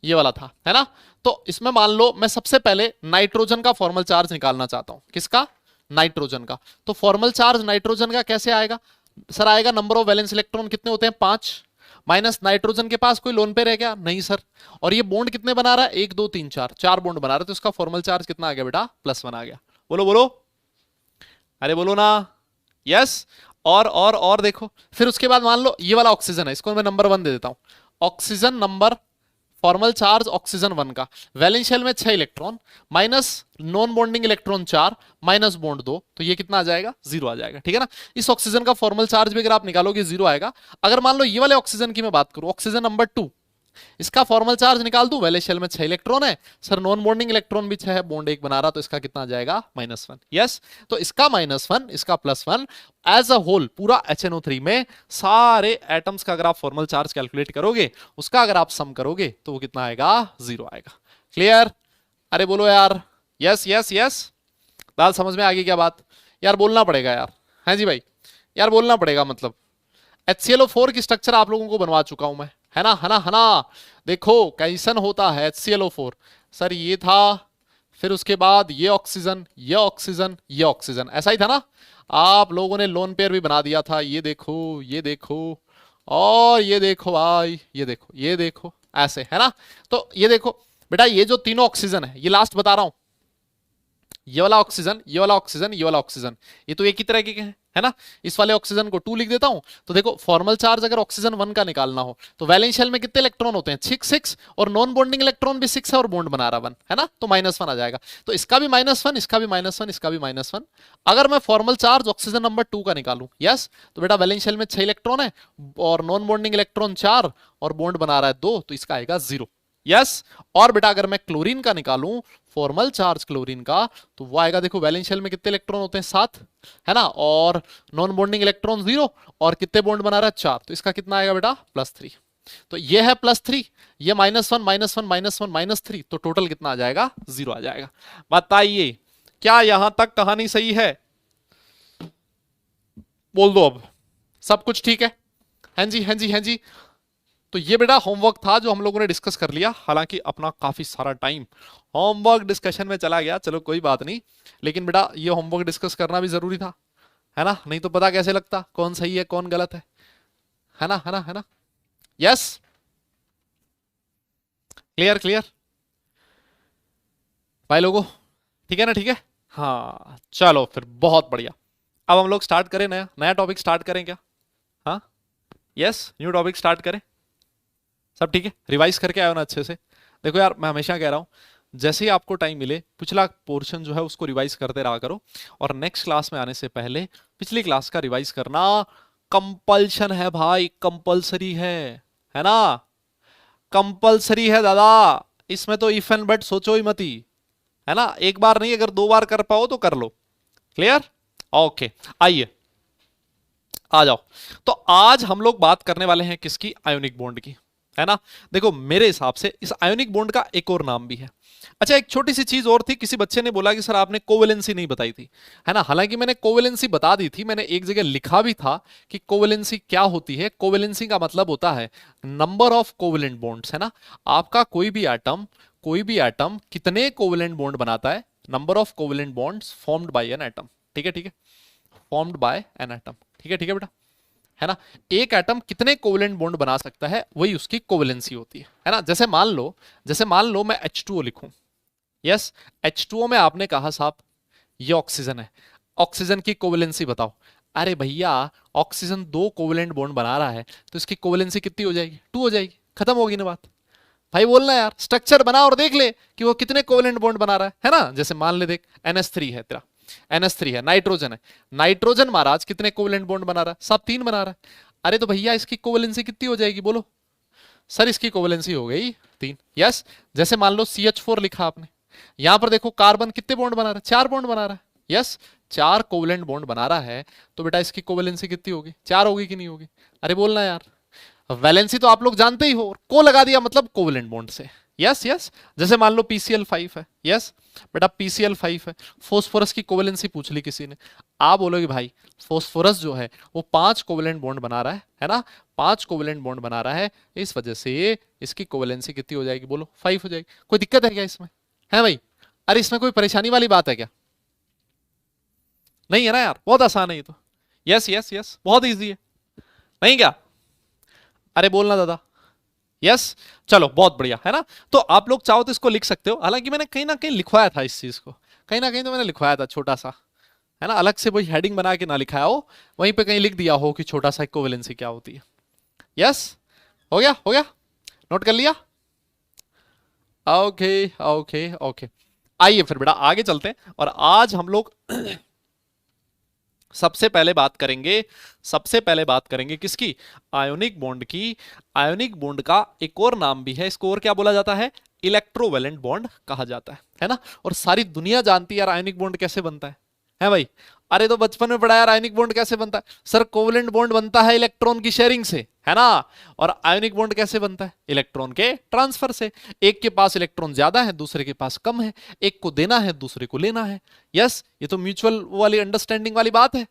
ये वाला था, है ना। तो इसमें मान लो मैं सबसे पहले नाइट्रोजन का फॉर्मल चार्ज निकालना चाहता हूं। किसका? नाइट्रोजन का। तो फॉर्मल चार्ज नाइट्रोजन का कैसे आएगा सर? आएगा नंबर ऑफ वैलेंस इलेक्ट्रॉन कितने होते हैं, 5, माइनस नाइट्रोजन के पास कोई लोन पे रह गया नहीं सर। और ये बॉन्ड कितने बना रहा है, 1 2 3 4, 4 बॉन्ड बना रहा है, तो इसका फॉर्मल चार्ज कितना आ गया बेटा, +1 आ गया। बोलो बोलो, अरे बोलो ना। यस। और देखो, फिर उसके बाद मान लो ये वाला ऑक्सीजन है, इसको मैं नंबर 1 दे देता हूं। Oxygen number, formal charge oxygen 1 का, वैलेंस शेल में 6 electron, minus non bonding electron 4, minus bond 2, तो ये कितना आ जाएगा, 0 आ जाएगा। ठीक है ना। इस ऑक्सीजन का फॉर्मल चार्ज भी अगर आप निकालोगे 0 आएगा। अगर मान लो ये वाले ऑक्सीजन की मैं बात करूं, ऑक्सीजन नंबर 2, इसका फॉर्मल चार्ज निकाल दूं, वैलेंस शेल में 6 इलेक्ट्रॉन है सर, नॉन बॉन्डिंग इलेक्ट्रॉन भी 6 है, बॉन्ड 1 बना रहा, तो इसका कितना आ जाएगा, -1। यस, तो इसका -1, इसका +1, एज अ होल पूरा HNO3 में सारे एटम्स का अगर आप फॉर्मल चार्ज कैलकुलेट करोगे, उसका अगर आप सम करोगे तो वो कितना आएगा, 0 आएगा। क्लियर? अरे बोलो यार, यस यस यस। दाल समझ में आ गई क्या बात? यार बोलना पड़ेगा यार, है जी भाई, यार बोलना पड़ेगा। मतलब HClO4 की स्ट्रक्चर आप लोगों को बनवा चुका हूं मैं, है ना, है ना, है ना। देखो कैसन होता है HClO4 सर, ये था, फिर उसके बाद ये ऑक्सीजन, ये ऑक्सीजन, ये ऑक्सीजन, ऐसा ही था ना। आप लोगों ने लोन पेयर भी बना दिया था, ये देखो, ये देखो, और ये देखो भाई, ये देखो, ये देखो, ऐसे, है ना। तो ये देखो बेटा, ये जो तीनों ऑक्सीजन है, ये लास्ट बता रहा हूं, ये वाला ऑक्सीजन, ये वाला ऑक्सीजन, ये वाला ऑक्सीजन, ये तो एक ही तरह के हैं, है ना। इस वाले ऑक्सीजन को 2 लिख देता हूं। तो देखो फॉर्मल चार्ज अगर ऑक्सीजन 1 का निकालना हो, तो वैलेंस शेल में कितने इलेक्ट्रॉन होते हैं, 6 और नॉन बॉन्डिंग इलेक्ट्रॉन भी 6 है और बॉन्ड बना रहा 1, है ना, तो -1 आ जाएगा। तो इसका भी -1, इसका भी -1, इसका भी -1। अगर मैं फॉर्मल चार्ज ऑक्सीजन नंबर 2 का निकालूं, यस, तो बेटा वैलेंस शेल में 6 इलेक्ट्रॉन है और नॉन बॉन्डिंग इलेक्ट्रॉन 4 और बॉन्ड बना रहा है 2, तो इसका आएगा 0। यस। और बेटा अगर मैं क्लोरीन का निकालूं, फॉर्मल चार्ज क्लोरीन का, तो वो आएगा, देखो वैलेंस शेल में कितने इलेक्ट्रॉन होते हैं, 7, है ना, और नॉन बॉन्डिंग इलेक्ट्रॉन 0, और कितने बॉन्ड बना रहा है, 4, तो इसका कितना आएगा बेटा, +3। तो ये है +3, ये -1 -1 -1 -3, तो टोटल कितना आ जाएगा, 0 आ जाएगा। बताइए क्या यहां तक कहानी सही है? बोल दो अब, सब कुछ ठीक है? हैं जी, हैं जी, हैं जी। तो ये बेटा होमवर्क था जो हम लोगों ने डिस्कस कर लिया, हालांकि अपना काफी सारा टाइम होमवर्क डिस्कशन में चला गया, चलो कोई बात नहीं, लेकिन बेटा ये होमवर्क डिस्कस करना भी जरूरी था, है ना, नहीं तो पता कैसे लगता कौन सही है कौन गलत है ना, है ना, है ना। यस, क्लियर क्लियर भाई लोगों, ठीक है ना, ठीक है। हाँ चलो फिर, बहुत बढ़िया। अब हम लोग स्टार्ट करें, नया नया टॉपिक स्टार्ट करें क्या? हाँ, यस, न्यू टॉपिक स्टार्ट करें। सब ठीक है, रिवाइज करके आयो ना अच्छे से। देखो यार मैं हमेशा कह रहा हूं, जैसे ही आपको टाइम मिले पिछला पोर्शन जो है उसको रिवाइज करते रहा करो, और नेक्स्ट क्लास में आने से पहले पिछली क्लास का रिवाइज करना कंपल्शन है भाई, कंपल्सरी है ना, कंपल्सरी है दादा। इसमें तो इफ एंड बट सोचो ही मती, है ना, एक बार नहीं, अगर 2 बार कर पाओ तो कर लो। क्लियर? ओके, आइए आ जाओ। तो आज हम लोग बात करने वाले हैं किसकी, आयोनिक बॉन्ड की, है ना। देखो मेरे हिसाब से इस आयोनिक बॉन्ड का एक और नाम भी है। अच्छा एक छोटी सी चीज और थी, किसी बच्चे ने बोला कि सर आपने कोवेलेंसी नहीं बताई थी, है ना। हालांकि मैंने कोवेलेंसी बता दी थी, मैंने एक जगह लिखा भी था कि कोवेलेंसी क्या होती है। कोवेलेंसी का मतलब होता है नंबर ऑफ कोवेलेंट बॉन्ड्स, है ना। आपका कोई भी एटम कितने कोवेलेंट बॉन्ड बनाता है, number of covalent bonds formed by an atom, ठीक है ठीक है, फॉर्म्ड बाय एन एटम, ठीक है बेटा, है ना। एक एटम कितने कोवेलेंट बॉन्ड बना सकता है, वही उसकी कोवेलेंसी होती है ना। जैसे मान लो मैं H2O लिखूं, यस, H2O में आपने कहा साहब ये ऑक्सीजन है, ऑक्सीजन की कोवेलेंसी बताओ। अरे भैया ऑक्सीजन 2 कोवेलेंट बॉन्ड बना रहा है, तो इसकी कोवेलेंसी कितनी हो जाएगी, 2 हो जाएगी, खत्म होगी ना बात। भाई बोलना यार, स्ट्रक्चर बना और देख ले कि वो कितने कोवेलेंट बॉन्ड बना रहा है ना। जैसे मान ले, देख NH3 है तेरा, NH3 है, नाइट्रोजन है, नाइट्रोजन महाराज कितने कोवेलेंट बॉन्ड बना रहा है, सब 3 बना रहा है। अरे तो भैया इसकी कोवेलेंसी कितनी हो जाएगी बोलो, सर इसकी कोवेलेंसी हो गई 3। यस, जैसे मान लो CH4 लिखा आपने, यहां पर देखो कार्बन कितने बॉन्ड बना रहा है, 4 बॉन्ड बना रहा है। यस, 4 कोवेलेंट बॉन्ड बना रहा है, तो बेटा इसकी कोवेलेंसी कितनी होगी, 4 होगी कि नहीं होगी? अरे बोलना यार, वैलेंसी तो आप लोग जानते ही हो, को लगा दिया मतलब कोवेलेंट बॉन्ड से। यस यस, जैसे मान लो PCl5 है। यस बेटा PCl5 है, फोस्फोरस की कोवेलेंसी पूछ ली किसी ने, आप बोलोगे भाई फोस्फोरस जो है वो 5 कोवेलेंट बॉन्ड बना रहा है ना, 5 कोवेलेंट बॉन्ड बना रहा है, इस वजह से इसकी कोवेलेंसी कितनी हो जाएगी, बोलो 5 हो जाएगी। कोई दिक्कत है क्या इसमें, है भाई? अरे इसमें कोई परेशानी वाली बात है क्या? नहीं है ना यार, बहुत आसान है ये तो। यस यस यस, बहुत इजी है, नहीं क्या? अरे बोलना दादा। यस, चलो बहुत बढ़िया है ना। तो आप लोग चाहो तो इसको लिख सकते हो, हालांकि मैंने कहीं ना कहीं लिखवाया था इस चीज को, कहीं ना कहीं तो मैंने लिखवाया था छोटा सा, है ना, अलग से वही हेडिंग बना के ना लिखाया हो, वहीं पे कहीं लिख दिया हो कि छोटा सा इक्विवेलेंसी क्या होती है। यस, हो गया हो गया, नोट कर लिया? ओके ओके ओके, आइए फिर बेटा आगे चलते हैं, और आज हम लोग सबसे पहले बात करेंगे, सबसे पहले बात करेंगे किसकी, आयोनिक बॉन्ड की। आयोनिक बॉन्ड का एक और नाम भी है, इसको और क्या बोला जाता है, इलेक्ट्रोवैलेंट बॉन्ड कहा जाता है ना। और सारी दुनिया जानती है यार आयोनिक बॉन्ड कैसे बनता है भाई? अरे तो बचपन में पढ़ा यार आयोनिक बॉन्ड कैसे बनता है, सर कोवलेंट बॉन्ड बनता है इलेक्ट्रॉन की शेयरिंग से, है ना। और आयोनिक बॉन्ड कैसे बनता है, इलेक्ट्रॉन के ट्रांसफर से। एक के पास इलेक्ट्रॉन ज्यादा है, दूसरे के पास कम है, एक को देना है, दूसरे को लेना है। यस, ये तो म्यूचुअल वाली अंडरस्टैंडिंग वाली बात है,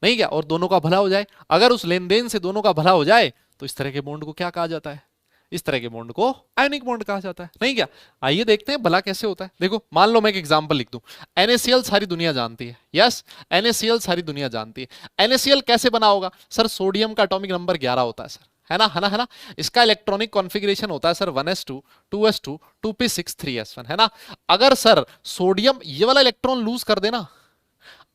नहीं क्या? और दोनों का भला हो जाए, अगर उस लेन देन से दोनों का भला हो जाए तो इस तरह के बॉन्ड को क्या कहा जाता है, इस तरह के बॉन्ड को आयोनिक बॉन्ड कहा जाता है, नहीं क्या? आइए देखते हैं भला कैसे होता है। देखो मान लो मैं एक एग्जांपल लिख दूं, NaCl सारी दुनिया जानती है। यस, NaCl सारी दुनिया जानती है। NaCl कैसे बना होगा सर, सोडियम का एटॉमिक नंबर 11 होता है सर, है ना, है ना, है ना। इसका इलेक्ट्रॉनिक कॉन्फ़िगरेशन होता है sir 1s2 2s2 2p6 3s1, है ना। अगर सर सोडियम ये वाला इलेक्ट्रॉन लूज कर देना,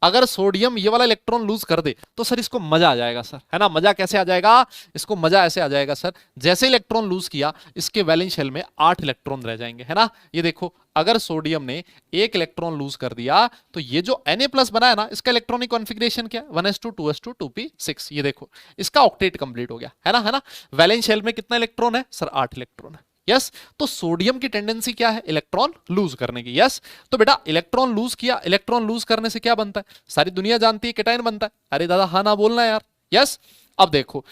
अगर सोडियम ये वाला इलेक्ट्रॉन लूज कर दे तो सर इसको मजा आ जाएगा सर, है ना। मजा कैसे आ जाएगा, इसको मजा ऐसे आ जाएगा सर, जैसे इलेक्ट्रॉन लूज किया इसके वैलेंस शेल में 8 इलेक्ट्रॉन रह जाएंगे, है ना। ये देखो अगर सोडियम ने 1 इलेक्ट्रॉन लूज कर दिया तो ये जो Na+ बना है ना, इसका इलेक्ट्रॉनिक कॉन्फ़िगरेशन क्या है, 1s2 2s2 2p6। ये देखो इसका ऑक्टेट कंप्लीट हो गया, है ना, है ना। वैलेंस शेल में कितना इलेक्ट्रॉन है सर, 8 इलेक्ट्रॉन है। यस, तो सोडियम की टेंडेंसी क्या है, इलेक्ट्रॉन लूज करने की। यस, तो बेटा इलेक्ट्रॉन लूज किया, इलेक्ट्रॉन लूज करने से क्या बनता है, सारी दुनिया जानती है केटायन बनता है। अरे दादा हाँ ना बोलना यार। यस, अब देखो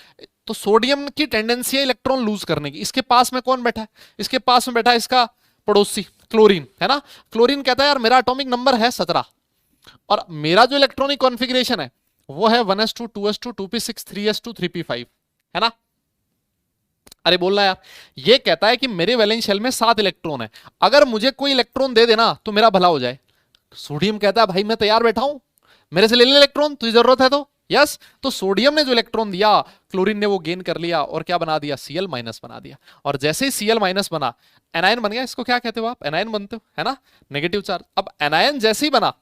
तो सोडियम की टेंडेंसी है इलेक्ट्रॉन लूज करने की, इसके पास में कौन बैठा है, इसके पास में बैठा है इसका पड़ोसी क्लोरीन, है ना। क्लोरीन कहता है यार मेरा एटॉमिक नंबर है 17 और मेरा जो इलेक्ट्रॉनिक कॉन्फ़िगरेशन है वो है 1s2 2s2 2p6 3s2 3p5, है ना। अरे बोलना यार, ये कहता है कि मेरे वैलेंस शेल में 7 इलेक्ट्रॉन है, अगर मुझे कोई इलेक्ट्रॉन दे देना तो मेरा भला हो जाए। सोडियम कहता है भाई मैं तैयार बैठा हूं, मेरे से ले ले इलेक्ट्रॉन, तुझे जरूरत है तो। यस, तो सोडियम ने जो इलेक्ट्रॉन दिया क्लोरीन ने वो गेन कर लिया और क्या बना दिया, Cl- बना दिया। और जैसे ही Cl- बना, एनायन बन गया। इसको क्या कहते हो आप, एनायन बनते हो, है ना, नेगेटिव चार्ज। अब एनायन जैसे ही बना,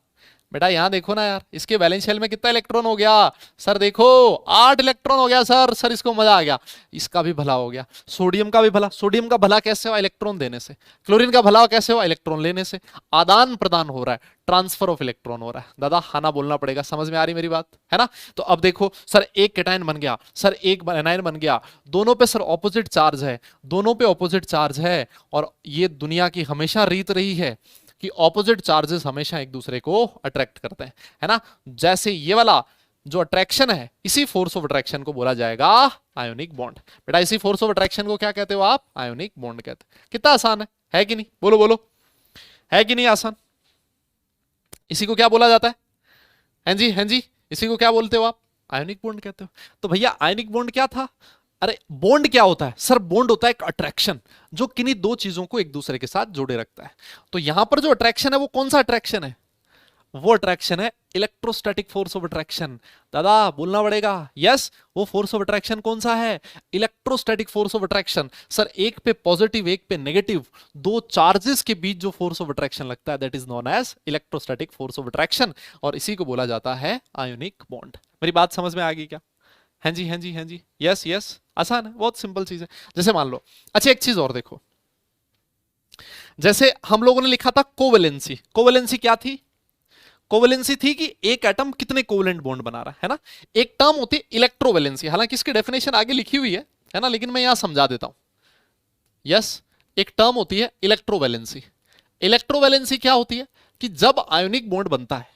बेटा यहां देखो ना यार, इसके वैलेंस शेल में कितना इलेक्ट्रॉन हो गया सर, देखो 8 इलेक्ट्रॉन हो गया सर। सर इसको मजा आ गया, इसका भी भला हो गया, सोडियम का भी भला। सोडियम का भला कैसे हुआ, इलेक्ट्रॉन देने से। क्लोरीन का भला कैसे हुआ, इलेक्ट्रॉन लेने से। आदान प्रदान हो रहा है, ट्रांसफर ऑफ इलेक्ट्रॉन हो रहा है। दादा खाना बोलना पड़ेगा, समझ में आ रही मेरी बात, है ना। तो अब देखो सर एक केटायन बन गया सर, एक एनायन बन गया, दोनों पे सर ऑपोजिट चार्ज है, दोनों पे ऑपोजिट चार्ज है। और ये दुनिया की हमेशा रीत रही है कि ऑपोजिट चार्जेस हमेशा एक दूसरे को अट्रैक्ट करते हैं, है ना। जैसे ये वाला जो अट्रैक्शन है, इसी फोर्स ऑफ अट्रैक्शन को बोला जाएगा आयोनिक बॉन्ड। बेटा इसी फोर्स ऑफ अट्रैक्शन को क्या कहते हो आप, आयोनिक बॉन्ड कहते हैं। कितना आसान है कि नहीं, बोलो बोलो, है कि नहीं आसान। इसी को क्या बोला जाता है, हैं जी, हैं जी, इसी को क्या बोलते हो आप, आयोनिक बॉन्ड कहते हो। तो भैया आयोनिक बॉन्ड क्या था, अरे बॉन्ड क्या होता है सर, बॉन्ड होता है एक अट्रैक्शन जो किन्हीं दो चीजों को एक दूसरे के साथ जोड़े रखता है। तो यहां पर जो अट्रैक्शन है वो कौन सा अट्रैक्शन है, वो अट्रैक्शन है इलेक्ट्रोस्टैटिक फोर्स ऑफ अट्रैक्शन। दादा बोलना पड़ेगा, यस, वो फोर्स ऑफ अट्रैक्शन कौन सा है, electrostatic force of attraction. Sir एक पे पॉजिटिव एक पे नेगेटिव, दो चार्जेस के बीच जो फोर्स ऑफ अट्रैक्शन लगता है that is known as electrostatic force of attraction, और इसी को बोला जाता है आयोनिक बॉन्ड। मेरी बात समझ में आ गई क्या, हैं जी, हैं जी, हैं जी, यस यस, आसान है, बहुत सिंपल चीज है। जैसे मान लो, अच्छा एक चीज और देखो, जैसे हम लोगों ने लिखा था कोवेलेंसी। कोवेलेंसी क्या थी, कोवेलेंसी थी कि एक एटम कितने कोवेलेंट बॉन्ड बना रहा है ना। एक टर्म होती है इलेक्ट्रोवेलेंसी, हालांकि इसकी डेफिनेशन आगे लिखी हुई है ना, लेकिन मैं यहां समझा देता हूं। यस, एक टर्म होती है इलेक्ट्रोवैलेंसी। इलेक्ट्रोवैलेंसी क्या होती है कि जब आयोनिक बॉन्ड बनता है,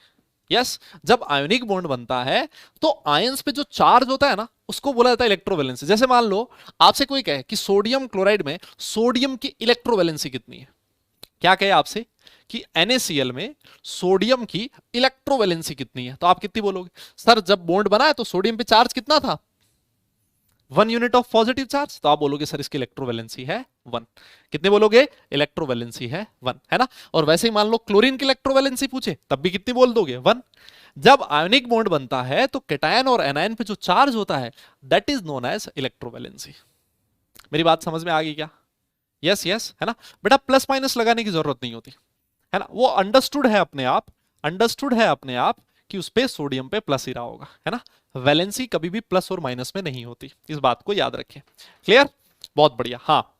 यस, जब आयोनिक बॉन्ड बनता है तो आयंस पे जो चार्ज होता है ना उसको बोला जाता है इलेक्ट्रोवैलेंसी। जैसे मान लो आपसे कोई कहे कि सोडियम क्लोराइड में सोडियम की इलेक्ट्रोवैलेंसी कितनी है, क्या कहे आपसे कि NaCl में सोडियम की इलेक्ट्रोवैलेंसी कितनी है, तो आप कितनी बोलोगे? सर जब बॉन्ड बना है तो सोडियम पे चार्ज कितना था? 1 यूनिट ऑफ पॉजिटिव चार्ज, तो आप बोलोगे सर इसकी इलेक्ट्रोवैलेंसी है 1। कितने बोलोगे? इलेक्ट्रोवैलेंसी है 1, है ना। और वैसे ही मान लो क्लोरीन की इलेक्ट्रोवैलेंसी पूछे तब भी कितनी बोल दोगे? 1। जब आयोनिक बॉन्ड बनता है तो कैटायन और एनायन पे जो चार्ज होता है that is known as electrovalency. मेरी बात समझ में आ गई क्या? यस यस, है ना बेटा, प्लस माइनस लगाने की जरूरत नहीं होती, है ना, वो अंडरस्टूड है अपने आप, अंडरस्टूड है अपने आप कि उस पे सोडियम पे प्लस ही रहा होगा, है ना। वैलेंसी कभी भी प्लस और माइनस में नहीं होती, इस बात को याद रखें। क्लियर? बहुत बढ़िया। हाँ,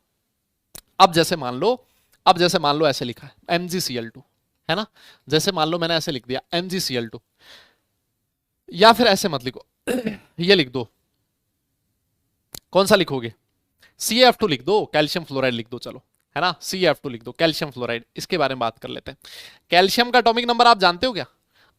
अब जैसे मान लो, अब जैसे मान लो ऐसे लिखा है MgCl2, है ना। जैसे मान लो मैंने ऐसे लिख दिया MgCl2, या फिर ऐसे मत लिखो ये लिख दो, कौन सा लिखोगे? CaF2 लिख दो, कैल्शियम फ्लोराइड लिख दो, चलो, है ना, CaF2 लिख दो, कैल्शियम फ्लोराइड। इसके बारे में बात कर लेते हैं। कैल्शियम का एटॉमिक नंबर आप जानते हो क्या?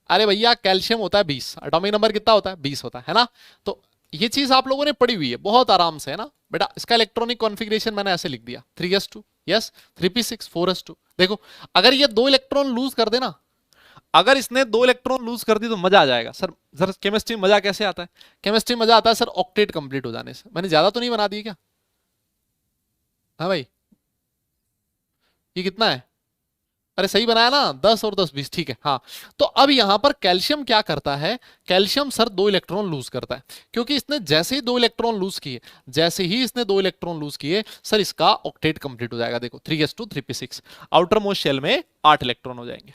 अरे भैया कैल्शियम होता है 20, एटॉमिक नंबर कितना होता है? 20 होता है ना। तो ये चीज आप लोगों ने पढ़ी हुई है बहुत आराम से, है ना बेटा। इसका इलेक्ट्रॉनिक कॉन्फ़िगरेशन मैंने ऐसे लिख दिया 3s2, यस, 3p6 4s2। देखो अगर ये 2 इलेक्ट्रॉन लूज कर देना, अगर इसने 2 इलेक्ट्रॉन लूज कर दी तो मजा आ जाएगा सर। सर केमिस्ट्री में मजा कैसे आता है? केमिस्ट्री में मजा आता है सर ऑक्टेट कंप्लीट हो जाने से। मैंने ज्यादा तो नहीं बना दिए क्या? हाँ भाई, ये कितना है? अरे सही बनाया ना, 10 और 10 20, ठीक है। हाँ, तो अब यहां पर कैल्शियम क्या करता है? कैल्शियम सर 2 इलेक्ट्रॉन लूज करता है, क्योंकि इसने जैसे ही 2 इलेक्ट्रॉन लूज किए, जैसे ही इसने 2 इलेक्ट्रॉन लूज किए सर इसका ऑक्टेट कंप्लीट हो जाएगा। देखो 3s2 3p6, outer most shell में 8 इलेक्ट्रॉन हो जाएंगे।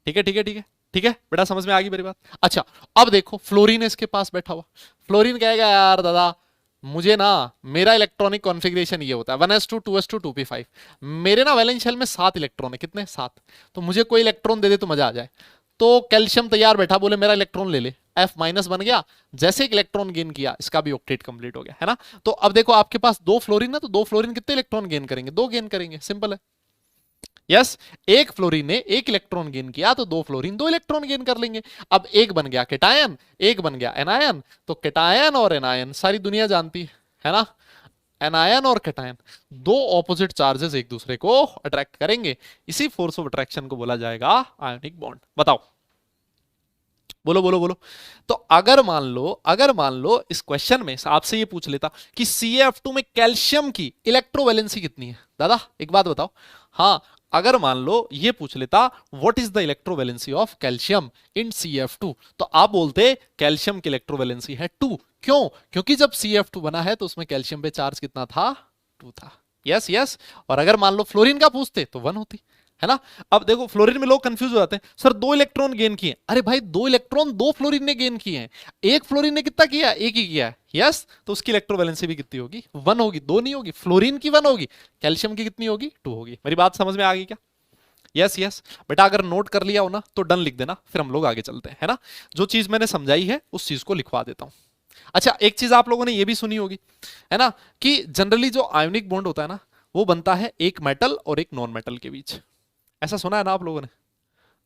ठीक है ठीक है ठीक है ठीक है बेटा, समझ में आ गई मेरी बात? अच्छा, अब देखो फ्लोरीन इसके पास बैठा हुआ। फ्लोरीन कहेगा यार दादा मुझे ना, मेरा इलेक्ट्रॉनिक कॉन्फ़िगरेशन ये होता है 1s2 2s2 2p5, मेरे ना वैलेंस शेल में 7 इलेक्ट्रॉन है। कितने? 7। तो मुझे कोई इलेक्ट्रॉन दे दे तो मजा आ जाए। तो कैल्शियम तैयार बैठा, बोले मेरा इलेक्ट्रॉन ले ले, F माइनस बन गया। जैसे एक इलेक्ट्रॉन गेन किया इसका भी ऑक्टेट कंप्लीट हो गया, है ना। तो अब देखो आपके पास 2 फ्लोरीन है, तो 2 फ्लोरीन कितने इलेक्ट्रॉन गेन करेंगे? 2 गेन करेंगे, सिंपल है। यस, एक फ्लोरीन ने 1 इलेक्ट्रॉन गेन किया तो 2 फ्लोरीन 2 इलेक्ट्रॉन गेन कर लेंगे। अब एक बन गया केटायन, एक बन गया एनायन। तो केटायन और एनायन सारी दुनिया जानती है ना, एनायन और कैटायन, दो ऑपोजिट चार्जेस एक दूसरे को अट्रैक्ट करेंगे। इसी फोर्स ऑफ अट्रैक्शन को बोला जाएगा आयोनिक बॉन्ड। बताओ, बोलो बोलो बोलो। तो अगर मान लो इस क्वेश्चन में आपसे ये पूछ लेता कि CaF2 में कैल्शियम की इलेक्ट्रोवैलेंसी कितनी है, दादा एक बात बताओ। हाँ, अगर मान लो ये पूछ लेता what is the electrovalency of calcium in CaF2, तो आप बोलते कैल्शियम की इलेक्ट्रोवैलेंसी है 2। क्यों? क्योंकि जब CaF2 बना है तो उसमें कैल्शियम पे चार्ज कितना था? 2 था। Yes yes. और अगर मान लो फ्लोरीन का पूछते तो 1 होती, है ना। अब देखो फ्लोरीन में लोग कंफ्यूज हो जाते हैं, सर 2 इलेक्ट्रॉन गेन किए। अरे भाई 2 इलेक्ट्रॉन 2 फ्लोरीन ने गेन किए हैं, एक फ्लोरीन ने कितना किया? एक ही किया है। यस, तो उसकी इलेक्ट्रोवैलेंसी भी कितनी होगी? 1 होगी, 2 नहीं होगी। फ्लोरीन की 1 होगी, कैल्शियम की कितनी होगी? 2 होगी। मेरी बात समझ में आ गई क्या? यस यस बेटा, अगर नोट कर लिया हो ना तो डन लिख देना, फिर हम लोग आगे चलते हैं, है ना। जो चीज मैंने समझाई है उस चीज को लिखवा देता हूं। अच्छा, एक चीज आप लोगों ने ये भी सुनी होगी, है ना, कि जनरली जो आयोनिक बॉन्ड होता है ना वो बनता है एक मेटल और एक नॉन मेटल के बीच। ऐसा सुना है ना आप लोगों ने?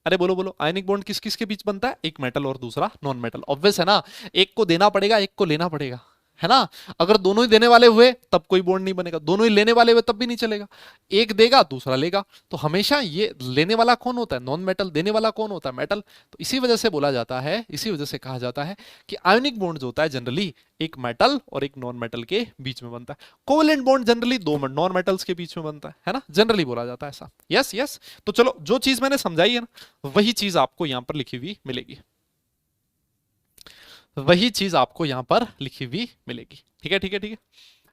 अरे बोलो बोलो, आयनिक बॉन्ड किस किस के बीच बनता है? एक मेटल और दूसरा नॉन मेटल। ऑब्वियस है ना, एक को देना पड़ेगा एक को लेना पड़ेगा, है ना। अगर दोनों ही देने वाले हुए तब कोई बॉन्ड नहीं बनेगा, दोनों ही लेने वाले हुए तब भी नहीं चलेगा। एक देगा दूसरा लेगा, तो हमेशा ये लेने वाला कौन होता है? Non metal. देने वाला कौन होता है? मेटल। तो इसी वजह से बोला जाता है, इसी वजह से कहा जाता है कि आयोनिक बॉन्ड जो होता है जनरली एक मेटल और एक नॉन मेटल के बीच में बनता है। कोवेलेंट बॉन्ड जनरली दो नॉन मेटल्स के बीच में बनता है ना, जनरली बोला जाता है ऐसा। Yes yes. तो चलो, जो चीज मैंने समझाई है ना वही चीज आपको यहां पर लिखी हुई मिलेगी, वही चीज आपको यहां पर लिखी हुई मिलेगी। ठीक है ठीक है ठीक है,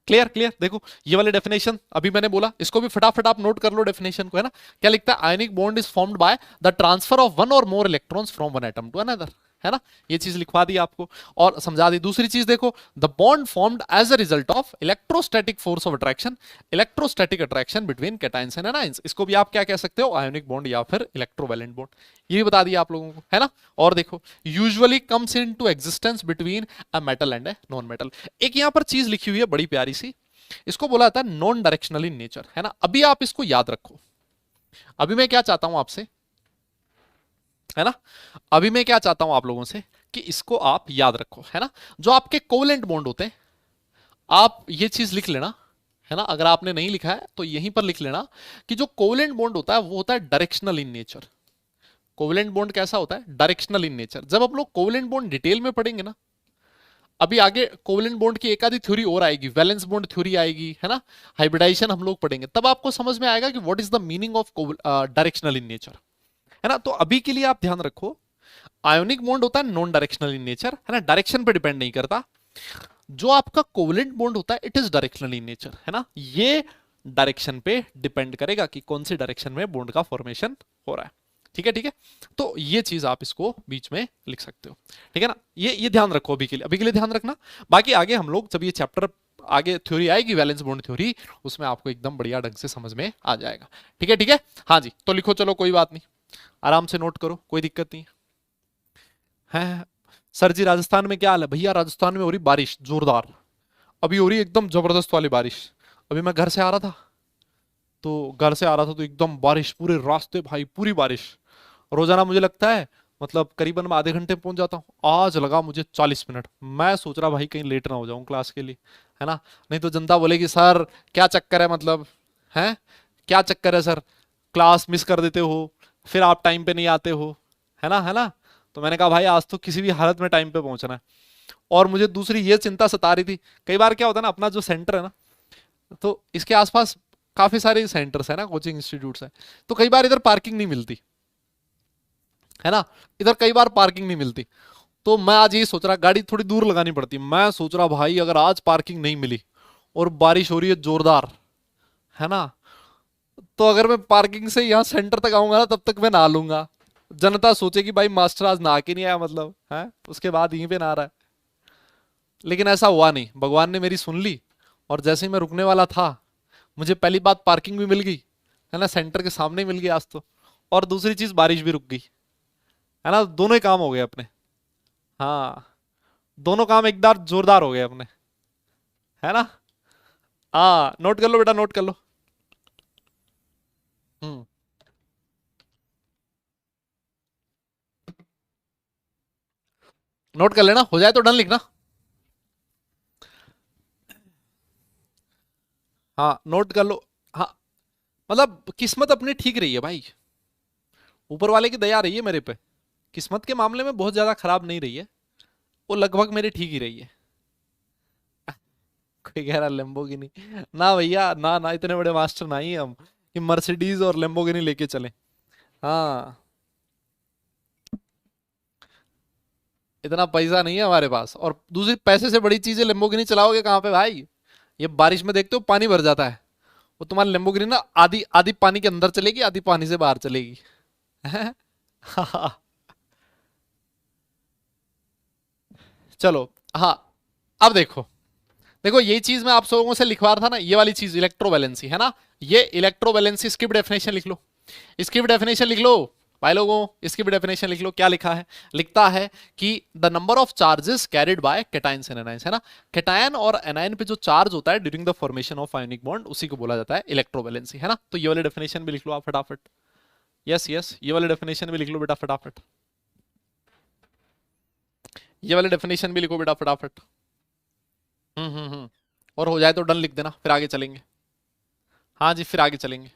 क्लियर क्लियर। देखो ये वाले डेफिनेशन अभी मैंने बोला, इसको भी फटाफट आप नोट कर लो डेफिनेशन को, है ना। क्या लिखता है? Ionic bond is formed by the transfer of one और more electrons from one atom to another, है ना। ये चीज लिखवा दी आपको और समझा दी। दूसरी चीज देखो, the bond formed as a result of electrostatic force of attraction, electrostatic attraction between cations and anions. इसको भी आप क्या कह सकते हो? आयोनिक बॉन्ड या फिर इलेक्ट्रोवैलेंट बॉन्ड। ये भी बता दिया आप लोगों को, है ना। और देखो, usually comes into existence between a metal and a non metal. एक यहां पर चीज लिखी हुई है बड़ी प्यारी सी, इसको बोला जाता है नॉन डायरेक्शनल इन नेचर, है ना। अभी आप इसको याद रखो। अभी मैं क्या चाहता हूं आपसे, है ना, अभी मैं क्या चाहता हूं आप लोगों से कि इसको आप याद रखो, है ना। जो आपके कोवेलेंट बॉन्ड होते हैं, आप ये चीज लिख लेना, है ना। अगर आपने नहीं लिखा है तो यहीं पर लिख लेना कि जो कोवेलेंट बॉन्ड होता है वो होता है directional in nature. Covalent bond कैसा होता है, डायरेक्शनल इन नेचर। जब हम लोग कोवेलेंट बॉन्ड डिटेल में पढ़ेंगे ना, अभी आगे कोवेलेंट बॉन्ड की एक आधी थ्योरी और आएगी, वैलेंस बॉन्ड थ्योरी आएगी, है ना, हाइब्रिडाइजेशन हम लोग पढ़ेंगे, तब आपको समझ में आएगा कि what is the meaning of directional in nature, है ना। तो अभी के लिए आप ध्यान रखो, आयोनिक बॉन्ड होता है नॉन डायरेक्शनल इन नेचर, है ना, डायरेक्शन पे डिपेंड नहीं करता। जो आपका कोवेलेंट बॉन्ड होता है it is directional in nature, है ना, ये डायरेक्शन पे डिपेंड करेगा कि कौन सी डायरेक्शन में बॉन्ड का फॉर्मेशन हो रहा है। ठीक है, ठीक है। तो ये चीज आप इसको बीच में लिख सकते हो, ठीक है ना। ये ध्यान रखो अभी के लिए, अभी के लिए ध्यान रखना। बाकी आगे हम लोग जब ये चैप्टर आगे थ्योरी आएगी वैलेंस बॉन्ड थ्योरी, उसमें आपको एकदम बढ़िया ढंग से समझ में आ जाएगा। ठीक है, ठीक है। हाँ जी, तो लिखो, चलो कोई बात नहीं, आराम से नोट करो, कोई दिक्कत नहीं है। सर जी राजस्थान में क्या हाल है? भैया राजस्थान में हो रही बारिश जोरदार, अभी हो रही एकदम जबरदस्त वाली बारिश। अभी मैं घर से आ रहा था, तो घर से आ रहा था तो एकदम बारिश पूरे रास्ते भाई, पूरी बारिश। रोजाना मुझे लगता है मतलब करीबन मैं आधे घंटे में पहुंच जाता हूँ, आज लगा मुझे 40 मिनट। मैं सोच रहा भाई कहीं लेट ना हो जाऊं क्लास के लिए, है ना, नहीं तो जनता बोलेगी सर क्या चक्कर है, मतलब है क्या चक्कर है सर, क्लास मिस कर देते हो, फिर आप टाइम पे नहीं आते हो, है ना, है ना। तो मैंने कहा भाई आज तो किसी भी हालत में टाइम पे पहुंचना है। और मुझे दूसरी ये चिंता सता रही थी, कई बार क्या होता है ना, अपना जो सेंटर है ना, तो इसके आसपास काफी सारे सेंटर्स है ना, कोचिंग इंस्टीट्यूट्स है, तो कई बार इधर पार्किंग नहीं मिलती, है ना, इधर कई बार पार्किंग नहीं मिलती। तो मैं आज ये सोच रहा गाड़ी थोड़ी दूर लगानी पड़ती, मैं सोच रहा भाई अगर आज पार्किंग नहीं मिली और बारिश हो रही है जोरदार, है ना, तो अगर मैं पार्किंग से यहाँ सेंटर तक आऊंगा ना, तब तक मैं नहा लूंगा। जनता सोचेगी भाई मास्टर आज नहा के नहीं आया, मतलब है उसके बाद यहीं पे नहा रहा है। लेकिन ऐसा हुआ नहीं, भगवान ने मेरी सुन ली, और जैसे ही मैं रुकने वाला था, मुझे पहली बात पार्किंग भी मिल गई, है ना, सेंटर के सामने ही मिल गई आज तो, और दूसरी चीज बारिश भी रुक गई, है ना, दोनों ही काम हो गए अपने। हाँ, दोनों काम एक बार जोरदार हो गए अपने, है ना। हाँ, नोट कर लो बेटा, नोट कर लो। हम्म, नोट कर लेना, हो जाए तो डन लिखना। हाँ, नोट कर लो। हाँ, मतलब किस्मत अपनी ठीक रही है भाई, ऊपर वाले की दया रही है मेरे पे, किस्मत के मामले में बहुत ज्यादा खराब नहीं रही है, वो लगभग मेरी ठीक ही रही है। कोई कह रहा लेम्बोगिनी, ना भैया ना ना, इतने बड़े मास्टर ना ही हम कि मर्सिडीज और लेम्बोगिनी लेके चले। हाँ, इतना पैसा नहीं है हमारे पास, और दूसरी पैसे से बड़ी चीजें लेम्बोगिनी चलाओगे कहाँ पे भाई। ये बारिश में देखते हो पानी भर जाता है, वो तुम्हारी लेम्बोगिनी ना आधी आधी पानी के अंदर चलेगी, आधी पानी से बाहर चलेगी। चलो, हाँ, अब देखो, देखो ये चीज मैं आप लोगों से लिखवा रहा था ना, ये वाली चीज इलेक्ट्रोवैलेंसी, है ना, ये इलेक्ट्रोवैलेंसी इसकी भी डेफिनेशन लिख लो, इसकी भी डेफिनेशन लिख लो भाई लोगों, इसकी भी डेफिनेशन लिख लो। क्या लिखा है, लिखता है कि the number of charges carried by cations and anions, है ना, कैटायन और एनायन पे जो चार्ज होता है during the formation of ionic bond, उसी को बोला जाता है इलेक्ट्रोवैलेंसी, है ना। तो ये वाली डेफिनेशन भी लिख लो आप फटाफट। यस यस, ये वाली डेफिनेशन भी लिख लो बेटा फटाफट, ये वाली डेफिनेशन भी लिखो बेटा फटाफट। हम्म, और हो जाए तो डन लिख देना, फिर आगे चलेंगे। हाँ जी, फिर आगे चलेंगे।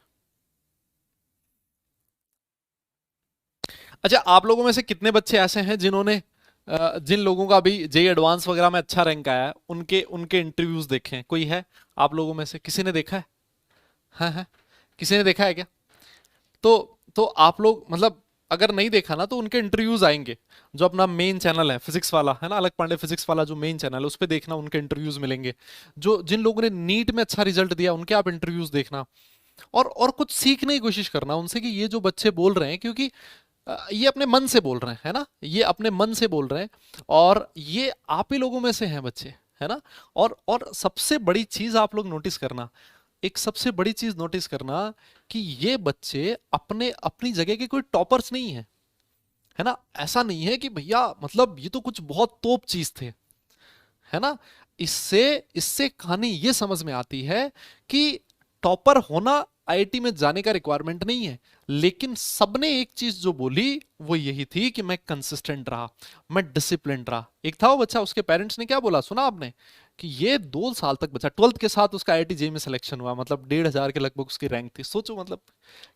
अच्छा, आप लोगों में से कितने बच्चे ऐसे हैं जिन्होंने जिन लोगों का अभी जेई एडवांस वगैरह में अच्छा रैंक आया है, उनके उनके इंटरव्यूज देखे हैं? कोई है आप लोगों में से, किसी ने देखा है? हाँ हाँ, किसी ने देखा है क्या? तो आप लोग मतलब अगर नहीं देखा ना, तो उनके इंटरव्यूज आएंगे, जो अपना मेन चैनल है फिजिक्स वाला, है ना, अलग पांडे फिजिक्स वाला जो मेन चैनल है, उस पर देखना, उनके इंटरव्यूज मिलेंगे। जो जिन लोगों ने नीट में अच्छा रिजल्ट दिया उनके आप इंटरव्यूज देखना, और कुछ सीखने की कोशिश करना उनसे कि ये जो बच्चे बोल रहे हैं, क्योंकि ये अपने मन से बोल रहे हैं, है ना, ये अपने मन से बोल रहे हैं, और ये आप ही लोगों में से हैं बच्चे, है ना। और सबसे बड़ी चीज आप लोग नोटिस करना, एक सबसे बड़ी चीज नोटिस करना कि ये बच्चे अपने अपनी जगह के कोई टॉपर्स नहीं है, है ना। ऐसा नहीं है कि भैया मतलब ये तो कुछ बहुत तोप चीज थे, है ना। इससे इससे कहानी ये समझ में आती है कि टॉपर होना आईआईटी में जाने का रिक्वायरमेंट नहीं है, लेकिन सबने एक चीज जो बोली वो यही थी कि मैं कंसिस्टेंट रहा, मैं डिसिप्लिन रहा। एक था वो बच्चा, उसके पेरेंट्स ने क्या बोला सुना आपने, कि ये 2 साल तक बच्चा 12th के साथ उसका आईआईटी जेई में सिलेक्शन हुआ, मतलब 1,500 के लगभग उसकी रैंक थी। सोचो मतलब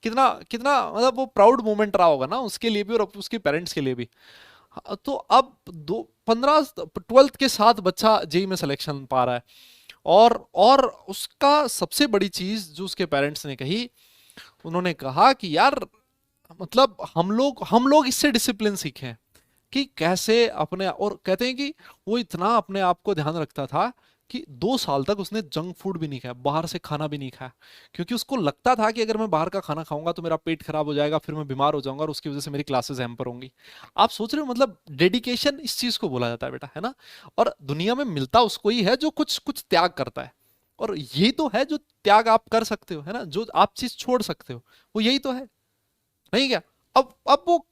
कितना कितना मतलब वो प्राउड मोमेंट रहा होगा ना उसके लिए भी और उसके पेरेंट्स के लिए भी। हाँ, तो अब दो 12th के साथ बच्चा जेई में सिलेक्शन पा रहा है। और उसका सबसे बड़ी चीज जो उसके पेरेंट्स ने कही, उन्होंने कहा कि यार मतलब हम लोग इससे डिसिप्लिन सीखे हैं कि कैसे अपने, और कहते हैं कि वो इतना अपने आप को ध्यान रखता था कि 2 साल तक उसने जंक फूड भी नहीं खाया, बाहर से खाना भी नहीं खाया, क्योंकि उसको लगता था कि अगर मैं बाहर का खाना खाऊंगा तो मेरा पेट खराब हो जाएगा, फिर मैं बीमार हो जाऊंगा और उसकी वजह से मेरी क्लासेस हैम्पर होंगी। आप सोच रहे हो मतलब डेडिकेशन इस चीज को बोला जाता है बेटा, है ना। और दुनिया में मिलता उसको ही है जो कुछ कुछ त्याग करता है, और यही तो है जो त्याग आप कर सकते हो, है ना, जो आप चीज छोड़ सकते हो वो यही तो है, नहीं क्या। अब वो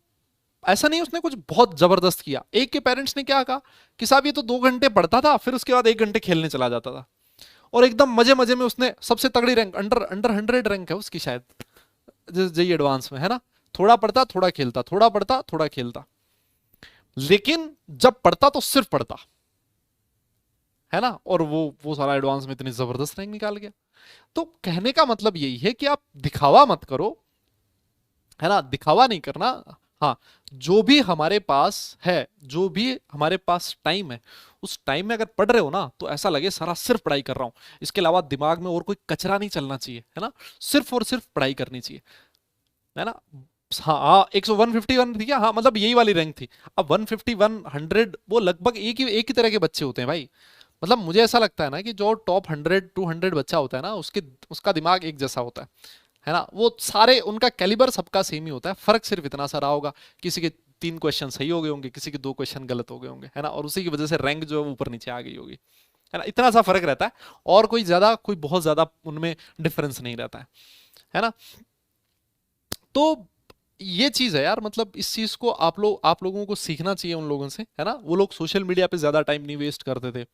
ऐसा नहीं उसने कुछ बहुत जबरदस्त किया। एक के पेरेंट्स ने क्या कहा कि साहब ये तो 2 घंटे पढ़ता था, फिर उसके बाद 1 घंटे खेलने चला जाता था, और एकदम मजे मजे में उसने सबसे तगड़ी रैंक, अंडर अंडर 100 रैंक है उसकी शायद जेई एडवांस में, है ना। थोड़ा पढ़ता थोड़ा खेलता, थोड़ा पढ़ता थोड़ा खेलता, लेकिन जब पढ़ता तो सिर्फ पढ़ता, है ना। और वो सारा एडवांस में इतनी जबरदस्त रैंक निकाल गया। तो कहने का मतलब यही है कि आप दिखावा मत करो, है ना, दिखावा नहीं करना। हाँ, जो भी हमारे पास है, जो भी हमारे पास टाइम है, उस टाइम में अगर पढ़ रहे हो ना तो ऐसा लगे सारा सिर्फ पढ़ाई कर रहा हूं, इसके अलावा दिमाग में और कोई कचरा नहीं चलना चाहिए, है ना। सिर्फ और सिर्फ पढ़ाई करनी चाहिए, है ना। हाँ हाँ, 151 थी क्या, हाँ मतलब यही वाली रैंक थी। अब 151 100 वो लगभग एक ही तरह के बच्चे होते हैं भाई। मतलब मुझे ऐसा लगता है ना कि जो टॉप 100 200 बच्चा होता है ना, उसका दिमाग एक जैसा होता है ना। वो सारे उनका कैलिबर सबका सेम ही होता है, फर्क सिर्फ इतना सा रहा होगा, किसी के 3 क्वेश्चन सही हो गए होंगे, किसी के 2 क्वेश्चन गलत हो गए होंगे, है ना, और उसी की वजह से रैंक जो है वो ऊपर नीचे आ गई होगी, है ना। इतना सा फर्क रहता है, और कोई बहुत ज्यादा उनमें डिफरेंस नहीं रहता है ना। तो ये चीज है यार, मतलब इस चीज को आप लोगों को सीखना चाहिए उन लोगों से, है ना। वो लोग सोशल मीडिया पे ज्यादा टाइम नहीं वेस्ट करते थे,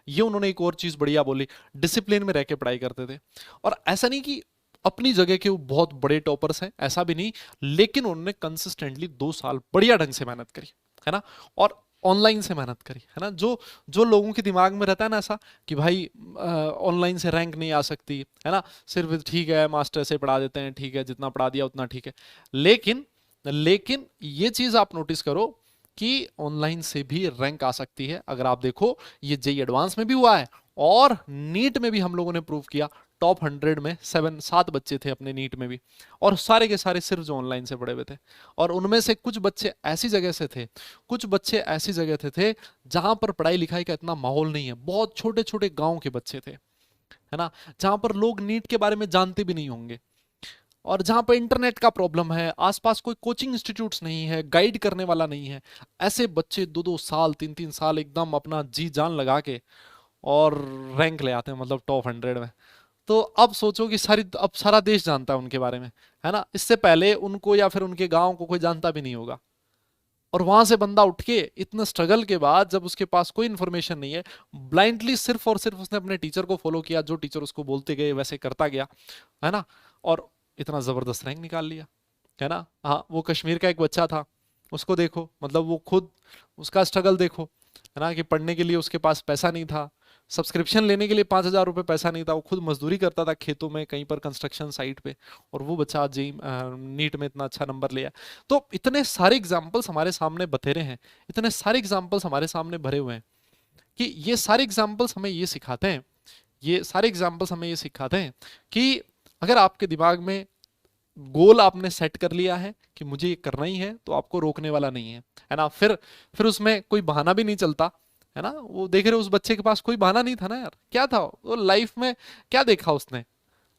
ये उन्होंने एक और चीज बढ़िया बोली, डिसिप्लिन में रह के पढ़ाई करते थे। और ऐसा नहीं कि अपनी जगह के वो बहुत बड़े टॉपर्स हैं, ऐसा भी नहीं, लेकिन उन्होंने कंसिस्टेंटली 2 साल बढ़िया ढंग से मेहनत करी, है ना। और ऑनलाइन से मेहनत करी, है ना। जो जो लोगों के दिमाग में रहता है ना ऐसा कि भाई ऑनलाइन से रैंक नहीं आ सकती, है ना, सिर्फ ठीक है मास्टर से पढ़ा देते हैं, ठीक है जितना पढ़ा दिया उतना ठीक है। लेकिन लेकिन ये चीज आप नोटिस करो कि ऑनलाइन से भी रैंक आ सकती है। अगर आप देखो ये जेई एडवांस में भी हुआ है, और नीट में भी हम लोगों ने प्रूव किया। टॉप 100 में 7 बच्चे थे अपने नीट में भी, और सारे के सारे सिर्फ जो ऑनलाइन से पढ़े हुए थे। और उनमें से कुछ बच्चे ऐसी जगह से थे, कुछ बच्चे ऐसी जगह थे जहां पर पढ़ाई लिखाई का इतना माहौल नहीं है, बहुत छोटे छोटे गांव के बच्चे थे, है ना, जहां पर लोग नीट के बारे में जानते भी नहीं होंगे, और जहां पर इंटरनेट का प्रॉब्लम है, आसपास कोई कोचिंग इंस्टीट्यूट्स नहीं है, गाइड करने वाला नहीं है। ऐसे बच्चे 2 2 साल 3 3 साल एकदम अपना जी जान लगा के और रैंक ले आते हैं, मतलब टॉप 100 में। तो अब सोचो कि अब सारा देश जानता है उनके बारे में, है ना। इससे पहले उनको या फिर उनके गांव को कोई जानता भी नहीं होगा। और वहां से बंदा उठ के इतना स्ट्रगल के बाद, जब उसके पास कोई इन्फॉर्मेशन नहीं है, ब्लाइंडली सिर्फ और सिर्फ उसने अपने टीचर को फॉलो किया, जो टीचर उसको बोलते गए वैसे करता गया, है ना। और इतना जबरदस्त रैंक निकाल लिया, है ना। हाँ, वो कश्मीर का एक बच्चा था, उसको देखो, मतलब वो खुद उसका स्ट्रगल देखो, है ना, कि पढ़ने के लिए उसके पास पैसा नहीं था, सब्सक्रिप्शन लेने के लिए 5,000 रुपये पैसा नहीं था, वो खुद मजदूरी करता था खेतों में कहीं पर कंस्ट्रक्शन साइट पे, और वो बच्चा आज जेई नीट में इतना अच्छा नंबर लिया। तो इतने सारे एग्जाम्पल्स हमारे सामने बतेरे हैं, इतने सारे एग्जाम्पल्स हमारे सामने भरे हुए हैं, कि ये सारे एग्जाम्पल्स हमें ये सिखाते हैं, ये सारे एग्जाम्पल्स हमें ये सिखाते हैं कि अगर आपके दिमाग में गोल आपने सेट कर लिया है कि मुझे ये करना ही है, तो आपको रोकने वाला नहीं है ना। फिर उसमें कोई बहाना भी नहीं चलता, है ना। वो देख रहे हो, उस बच्चे के पास कोई बहाना नहीं था ना यार, क्या था वो लाइफ में, क्या देखा उसने,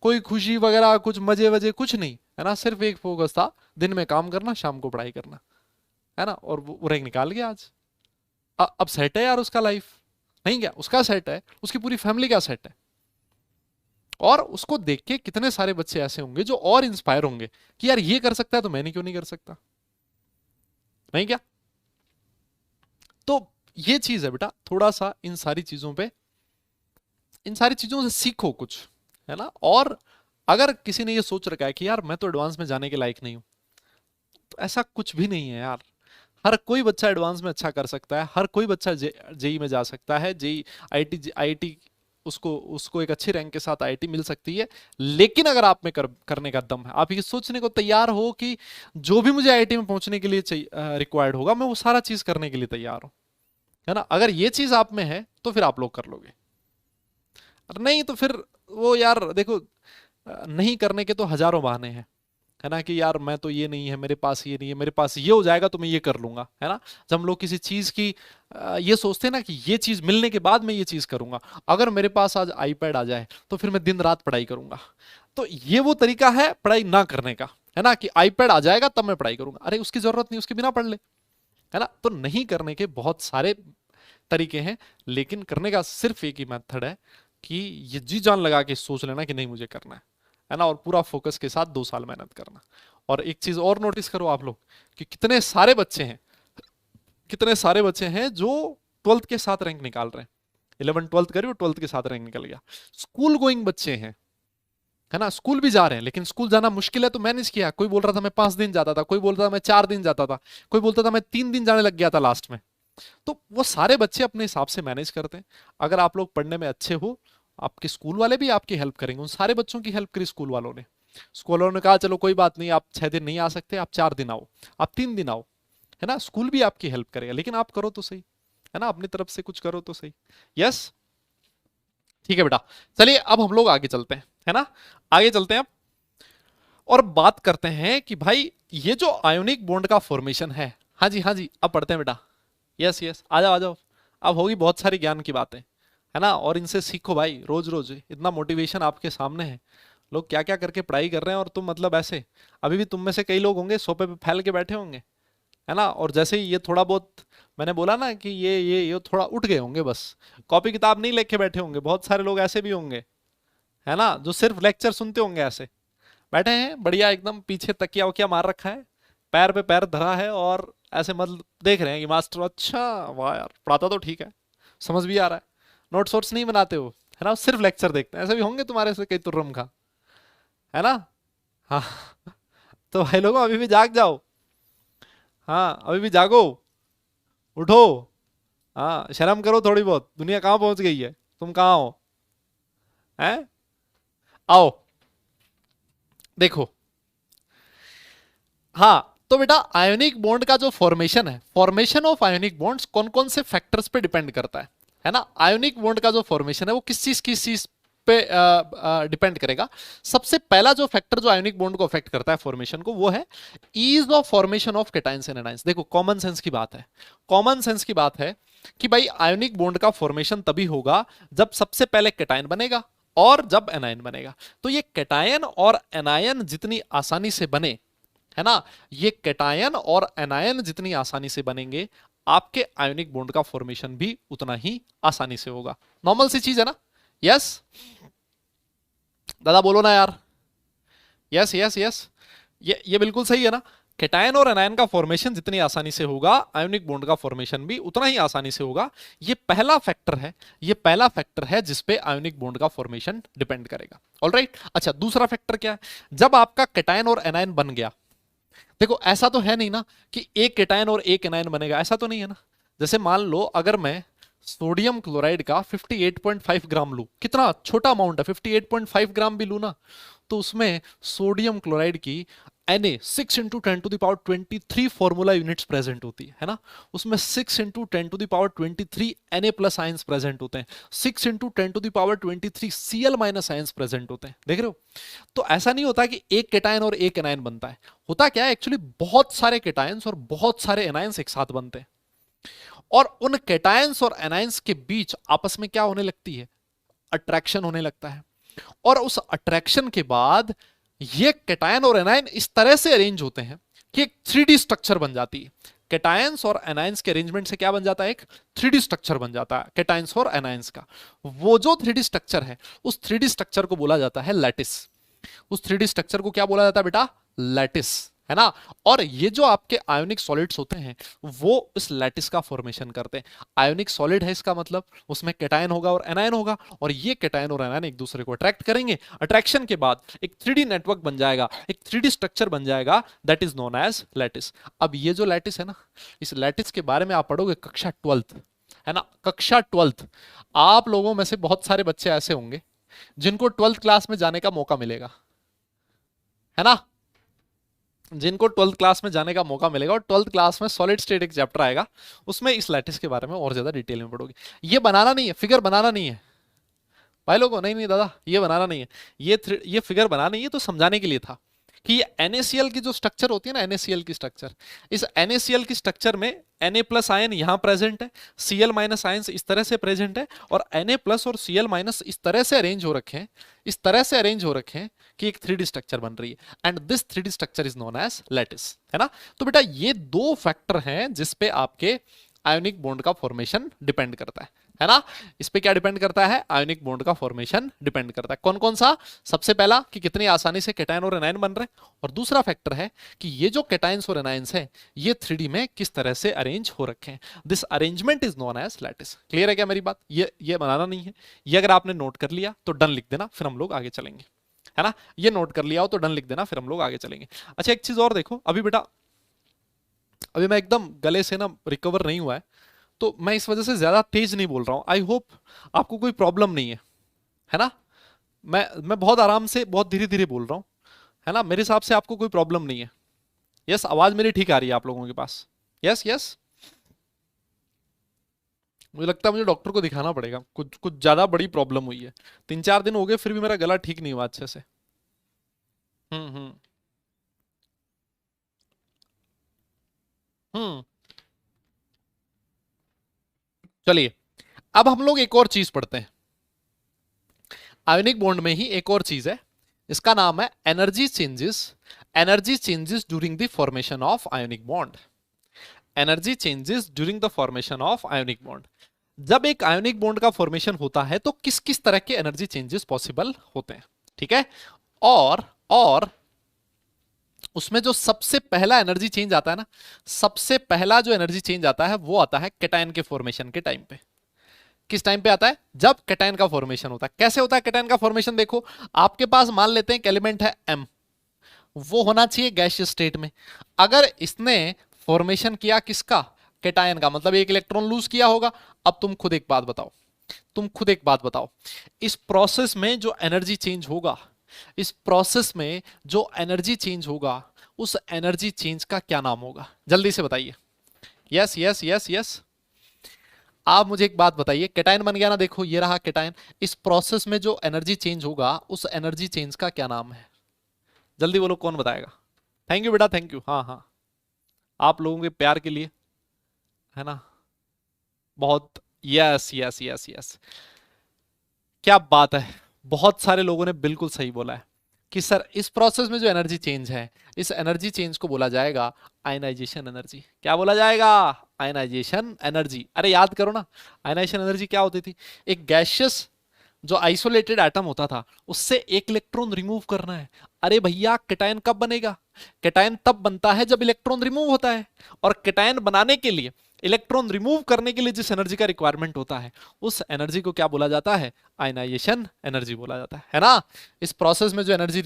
कोई खुशी वगैरह कुछ मजे वजे कुछ नहीं, है ना। सिर्फ एक फोकस था, दिन में काम करना शाम को पढ़ाई करना, है ना। और वो रैंक निकाल गया आज। अब सेट है यार उसका लाइफ, नहीं क्या उसका सेट है, उसकी पूरी फैमिली का सेट है। और उसको देख के कितने सारे बच्चे ऐसे होंगे जो और इंस्पायर होंगे कि यार ये कर सकता है तो मैंने क्यों नहीं कर सकता, नहीं क्या। तो ये चीज है बेटा, थोड़ा सा इन सारी चीजों पे इन सारी चीजों से सीखो कुछ, है ना। और अगर किसी ने ये सोच रखा है कि यार मैं तो एडवांस में जाने के लायक नहीं हूं, तो ऐसा कुछ भी नहीं है यार। हर कोई बच्चा एडवांस में अच्छा कर सकता है, हर कोई बच्चा जेई में जा सकता है, जेई आईटी आईटी उसको उसको एक अच्छी रैंक के साथ आईटी मिल सकती है। लेकिन अगर आप में करने का दम है, आप ये सोचने को तैयार हो कि जो भी मुझे आईटी में पहुंचने के लिए चाहिए रिक्वायर्ड होगा, मैं वो सारा चीज करने के लिए तैयार हूं, है ना। अगर ये चीज आप में है तो फिर आप लोग कर लोगे, और नहीं तो फिर वो यार देखो, नहीं करने के तो हजारों बहाने हैं, है ना। कि यार मैं तो ये नहीं है, मेरे पास ये नहीं है, मेरे पास ये हो जाएगा तो मैं ये कर लूंगा, है ना। जब हम लोग किसी चीज की ये सोचते हैं ना कि ये चीज मिलने के बाद मैं ये चीज करूंगा, अगर मेरे पास आज आईपैड आ जाए तो फिर मैं दिन रात पढ़ाई करूंगा, तो ये वो तरीका है पढ़ाई ना करने का, है ना। कि आईपैड आ जाएगा तब मैं पढ़ाई करूंगा, अरे उसकी जरूरत नहीं, उसके बिना पढ़ ले, है ना। तो नहीं करने के बहुत सारे तरीके हैं, लेकिन करने का सिर्फ एक ही मेथड है कि ये जी जान लगा के सोच लेना कि नहीं मुझे करना है ना। और पूरा फोकस के साथ 2 साल मेहनत करना। और एक चीज और नोटिस करो आप लोग कि कितने सारे बच्चे हैं, कितने सारे बच्चे हैं जो 12th के साथ रैंक निकाल रहे हैं। 11 12th करी और 12th के साथ रैंक निकल गया। स्कूल गोइंग बच्चे हैं, है ना, स्कूल भी जा रहे हैं, लेकिन स्कूल जाना मुश्किल है तो मैनेज किया। कोई बोल रहा था मैं 5 दिन जाता था, कोई बोलता था मैं 4 दिन जाता था, कोई बोलता था मैं 3 दिन जाने लग गया था लास्ट में। तो वो सारे बच्चे अपने हिसाब से मैनेज करते हैं। अगर आप लोग पढ़ने में अच्छे हो, आपके स्कूल वाले भी आपकी हेल्प करेंगे। उन सारे बच्चों की हेल्प करी स्कूल वालों ने। स्कूल वालों ने कहा चलो कोई बात नहीं, आप 6 दिन नहीं आ सकते, आप 4 दिन आओ, आप 3 दिन आओ, है ना। स्कूल भी आपकी हेल्प करेगा, लेकिन आप करो तो सही, है ना, अपनी तरफ से कुछ करो तो सही। यस, ठीक है बेटा। चलिए अब हम लोग आगे चलते हैं, है ना, आगे चलते हैं अब और बात करते हैं कि भाई ये जो आयोनिक बॉन्ड का फॉर्मेशन है, हाँ जी हाँ जी, अब पढ़ते हैं बेटा। यस यस, आ जाओ आ जाओ। अब होगी बहुत सारी ज्ञान की बातें, है ना, और इनसे सीखो भाई। रोज रोज इतना मोटिवेशन आपके सामने है, लोग क्या क्या करके पढ़ाई कर रहे हैं और तुम मतलब ऐसे। अभी भी तुम में से कई लोग होंगे सोफे पे फैल के बैठे होंगे, है ना। और जैसे ही ये थोड़ा बहुत मैंने बोला ना कि ये थोड़ा उठ गए होंगे, बस कॉपी किताब नहीं लेके बैठे होंगे। बहुत सारे लोग ऐसे भी होंगे, है ना, जो सिर्फ लेक्चर सुनते होंगे, ऐसे बैठे हैं बढ़िया एकदम, पीछे तकिया वकिया मार रखा है, पैर पे पैर धरा है, और ऐसे मतलब देख रहे हैं कि मास्टर अच्छा, वाह यार पढ़ाता तो ठीक है, समझ भी आ रहा है। नोट्स वोट्स नहीं बनाते हो, है ना, सिर्फ लेक्चर देखते हैं। ऐसे भी होंगे तुम्हारे से कई तुर्रम खा, है ना। हाँ तो भाई लोगों अभी भी जाग जाओ, हाँ अभी भी जागो, उठो, हाँ शर्म करो थोड़ी बहुत, दुनिया कहाँ पहुंच गई है, तुम कहाँ हो, हैं। आओ देखो, हाँ तो बेटा आयोनिक बॉन्ड का जो फॉर्मेशन है, फॉर्मेशन ऑफ आयोनिक बॉन्ड्स कौन कौन से फैक्टर्स पे डिपेंड करता है ना। आयोनिक बॉन्ड का जो फॉर्मेशन है वो किस चीज पे डिपेंड करेगा। सबसे पहला जो फैक्टर जो आयोनिक बॉन्ड को अफेक्ट करता है फॉर्मेशन को, वो है ease of formation of cations and anions. देखो कॉमन सेंस की बात है, कॉमन सेंस की बात है कि भाई आयोनिक बॉन्ड का फॉर्मेशन तभी होगा जब सबसे पहले केटाइन बनेगा और जब एनायन बनेगा। तो ये केटायन और एनायन जितनी आसानी से बने, है ना, ये कैटायन और एनायन जितनी आसानी से बनेंगे, आपके आयोनिक बॉन्ड का फॉर्मेशन भी उतना ही आसानी से होगा। नॉर्मल सी चीज है ना। यस दादा बोलो ना यार। यस यस यस, ये बिल्कुल सही है ना। कैटायन और एनायन का फॉर्मेशन जितनी आसानी से होगा, आयोनिक बॉन्ड का फॉर्मेशन भी उतना ही आसानी से होगा। ये पहला फैक्टर है, ये पहला फैक्टर है जिसपे आयोनिक बॉन्ड का फॉर्मेशन डिपेंड करेगा। ऑलराइट, अच्छा दूसरा फैक्टर क्या है, जब आपका कैटायन और एनायन बन गया, देखो ऐसा तो है नहीं ना कि एक केटायन और एक एनायन बनेगा, ऐसा तो नहीं है ना। जैसे मान लो अगर मैं सोडियम क्लोराइड का 58.5 ग्राम लूं, कितना छोटा अमाउंट है, 58.5 ग्राम भी लूं ना, तो उसमें सोडियम क्लोराइड की Na 6 into 10 to the power 23 formula units present होती है ना। उसमें 6 into 10 to the power 23 Na plus ions present होते हैं, 6 into 10 to the power 23 Cl minus ions present होते हैं। देख रहे हो, तो ऐसा नहीं होता कि एक केटायन और एक एनायन बनता है। होता क्या है एक्चुअली, बहुत सारे केटायंस और बहुत सारे एनायंस एक साथ बनते हैं, और उन केटायंस और एनायंस के बीच आपस में क्या होने लगती है, अट्रैक्शन होने लगता है। और उस अट्रैक्शन के बाद ये केटायन और एनायन इस तरह से अरेंज होते हैं कि एक 3D स्ट्रक्चर बन जाती है। केटायंस और एनायंस के अरेंजमेंट से क्या बन जाता है, एक 3D स्ट्रक्चर बन जाता है केटायंस और एनायंस का। वो जो 3D स्ट्रक्चर है, उस 3D स्ट्रक्चर को बोला जाता है लैटिस। उस 3D स्ट्रक्चर को क्या बोला जाता है बेटा, लैटिस, है ना। और ये जो आपके आयोनिक सॉलिड्स होते हैं वो इस लैटिस का फॉर्मेशन करते हैं। आयोनिक सॉलिड है इसका मतलब उसमें कैटायन होगा और एनायन होगा, और ये कैटायन और एनायन एक दूसरे को अट्रैक्ट करेंगे। अट्रैक्शन के बाद एक 3D नेटवर्क बन जाएगा, एक 3D स्ट्रक्चर बन जाएगा, that is known as lattice. अब ये जो लैटिस है ना, इस लैटिस के बारे में आप पढ़ोगे कक्षा 12th, है ना, कक्षा 12th। आप लोगों में से बहुत सारे बच्चे ऐसे होंगे जिनको 12th क्लास में जाने का मौका मिलेगा, है ना, जिनको 12th क्लास में जाने का मौका मिलेगा, और 12th क्लास में सॉलिड स्टेट एक चैप्टर आएगा, उसमें इस लैटिस के बारे में और ज्यादा डिटेल में पढ़ोगे। ये बनाना नहीं है, फिगर बनाना नहीं है भाई लोगों, नहीं नहीं दादा, ये बनाना नहीं है, ये फिगर बनाना नहीं है, तो समझाने के लिए था कि ये NaCl की जो स्ट्रक्चर होती है ना, NaCl की स्ट्रक्चर, इस NaCl की स्ट्रक्चर में Na प्लस आयन यहां प्रेजेंट है, Cl माइनस आयन इस तरह से प्रेजेंट है, और Na प्लस और Cl माइनस इस तरह से अरेंज हो रखे हैं, इस तरह से अरेंज हो रखे हैं कि एक 3D स्ट्रक्चर बन रही है, and this 3D structure is known as lattice, है ना। तो बेटा ये दो फैक्टर हैं जिसपे आपके आयोनिक बॉन्ड का फॉर्मेशन डिपेंड करता है ना। इस पे क्या डिपेंड करता है, आयोनिक बॉन्ड का फॉर्मेशन डिपेंड करता है। कौन कौन सा, सबसे पहला कि कितनी आसानी से कैटायन और एनायन बन रहे हैं, और दूसरा फैक्टर है कि ये जो कैटायंस और एनायंस हैं ये 3D में किस तरह से अरेंज हो रखे हैं। This arrangement is known as lattice. Clear है क्या मेरी बात, ये बनाना नहीं है, ये अगर आपने नोट कर लिया तो डन लिख देना, फिर हम लोग आगे चलेंगे, है ना। ये नोट कर लिया हो तो डन लिख देना, फिर हम लोग आगे चलेंगे। अच्छा एक चीज और देखो, अभी बेटा अभी मैं एकदम गले से ना रिकवर नहीं हुआ है, तो मैं इस वजह से ज्यादा तेज नहीं बोल रहा हूं। आई होप आपको कोई प्रॉब्लम नहीं है ना। मैं बहुत आराम से बहुत धीरे धीरे बोल रहा हूं, है ना, मेरे हिसाब से आपको कोई प्रॉब्लम नहीं है। यस, आवाज मेरी ठीक आ रही है आप लोगों के पास, यस यस। मुझे लगता है मुझे डॉक्टर को दिखाना पड़ेगा, कुछ कुछ ज्यादा बड़ी प्रॉब्लम हुई है। 3-4 दिन हो गए फिर भी मेरा गला ठीक नहीं हुआ अच्छे से। हम्म। हम्म। चलिए, अब हम लोग एक और चीज पढ़ते हैं। आयोनिक बॉन्ड में ही एक और चीज है, इसका नाम है energy changes. Energy changes during the formation of ionic bond. Energy changes during the formation of ionic bond. जब एक आयोनिक बॉन्ड का फॉर्मेशन होता है तो किस किस तरह के एनर्जी चेंजेस पॉसिबल होते हैं, ठीक है। और उसमें जो सबसे पहला एनर्जी चेंज आता है ना, सबसे पहला जो एनर्जी चेंज आता है वो आता है कैटायन के फॉर्मेशन के टाइम पे। किस टाइम पे आता है, जब कैटायन का फॉर्मेशन होता है। कैसे होता है कैटायन का फॉर्मेशन, देखो आपके पास मान लेते हैं एक एलिमेंट है M, वो होना चाहिए गैसियस स्टेट में। अगर इसने फॉर्मेशन किया किसका, कैटायन का, मतलब एक इलेक्ट्रॉन लूज किया होगा। अब तुम खुद एक बात बताओ, तुम खुद एक बात बताओ, इस प्रोसेस में जो एनर्जी चेंज होगा, इस प्रोसेस में जो एनर्जी चेंज होगा, उस एनर्जी चेंज का क्या नाम होगा, जल्दी से बताइए। यस यस यस यस, आप मुझे एक बात बताइए, कैटायन बन गया ना, देखो ये रहा कैटायन। इस प्रोसेस में जो एनर्जी चेंज होगा उस एनर्जी चेंज का क्या नाम है, जल्दी बोलो कौन बताएगा। थैंक यू बेटा, थैंक यू, हाँ हाँ, आप लोगों के प्यार के लिए, है ना, बहुत। यस यस यस यस, क्या बात है, बहुत सारे लोगों ने बिल्कुल सही बोला है कि सर इस प्रोसेस में जो एनर्जी चेंज है, इस एनर्जी चेंज को बोला जाएगा आयनाइजेशन एनर्जी। क्या बोला जाएगा, आयनाइजेशन एनर्जी। अरे याद करो ना, आयनाइजेशन एनर्जी क्या होती थी, एक गैसियस जो आइसोलेटेड एटम होता था उससे एक इलेक्ट्रॉन रिमूव करना है। अरे भैया कैटायन कब बनेगा, कैटायन तब बनता है जब इलेक्ट्रॉन रिमूव होता है, और कैटायन बनाने के लिए, इलेक्ट्रॉन रिमूव करने के लिए जिस एनर्जी का रिक्वायरमेंट होता है उस एनर्जी को क्या बोला जाता है, आयनाइजेशन एनर्जी बोला जाता है ना। इस प्रोसेस में जो एनर्जी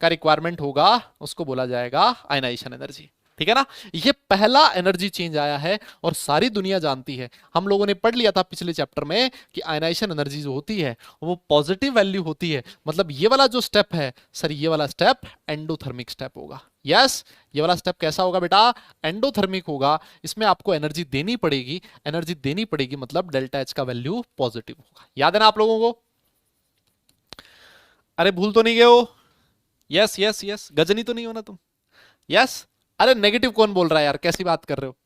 का रिक्वायरमेंट होगा उसको बोला जाएगा आयनाइजेशन एनर्जी, ठीक है ना। ये पहला एनर्जी चेंज आया है और सारी दुनिया जानती है। हम लोगों ने पढ़ लिया था पिछले चैप्टर में कि आयनाइजेशन एनर्जी जो होती है वो पॉजिटिव वैल्यू होती है। मतलब ये वाला जो स्टेप है सर, ये वाला स्टेप एंडोथर्मिक स्टेप होगा। यस, ये वाला स्टेप कैसा होगा बेटा, एंडोथर्मिक होगा। इसमें आपको एनर्जी देनी पड़ेगी, एनर्जी देनी पड़ेगी, मतलब डेल्टा एच का वैल्यू पॉजिटिव होगा। याद है ना आप लोगों को, अरे भूल तो नहीं गए हो। यस यस यस, गजनी तो नहीं हो ना तुम। यस, अरे नेगेटिव कौन बोल रहा है यार, कैसी बात कर रहे हो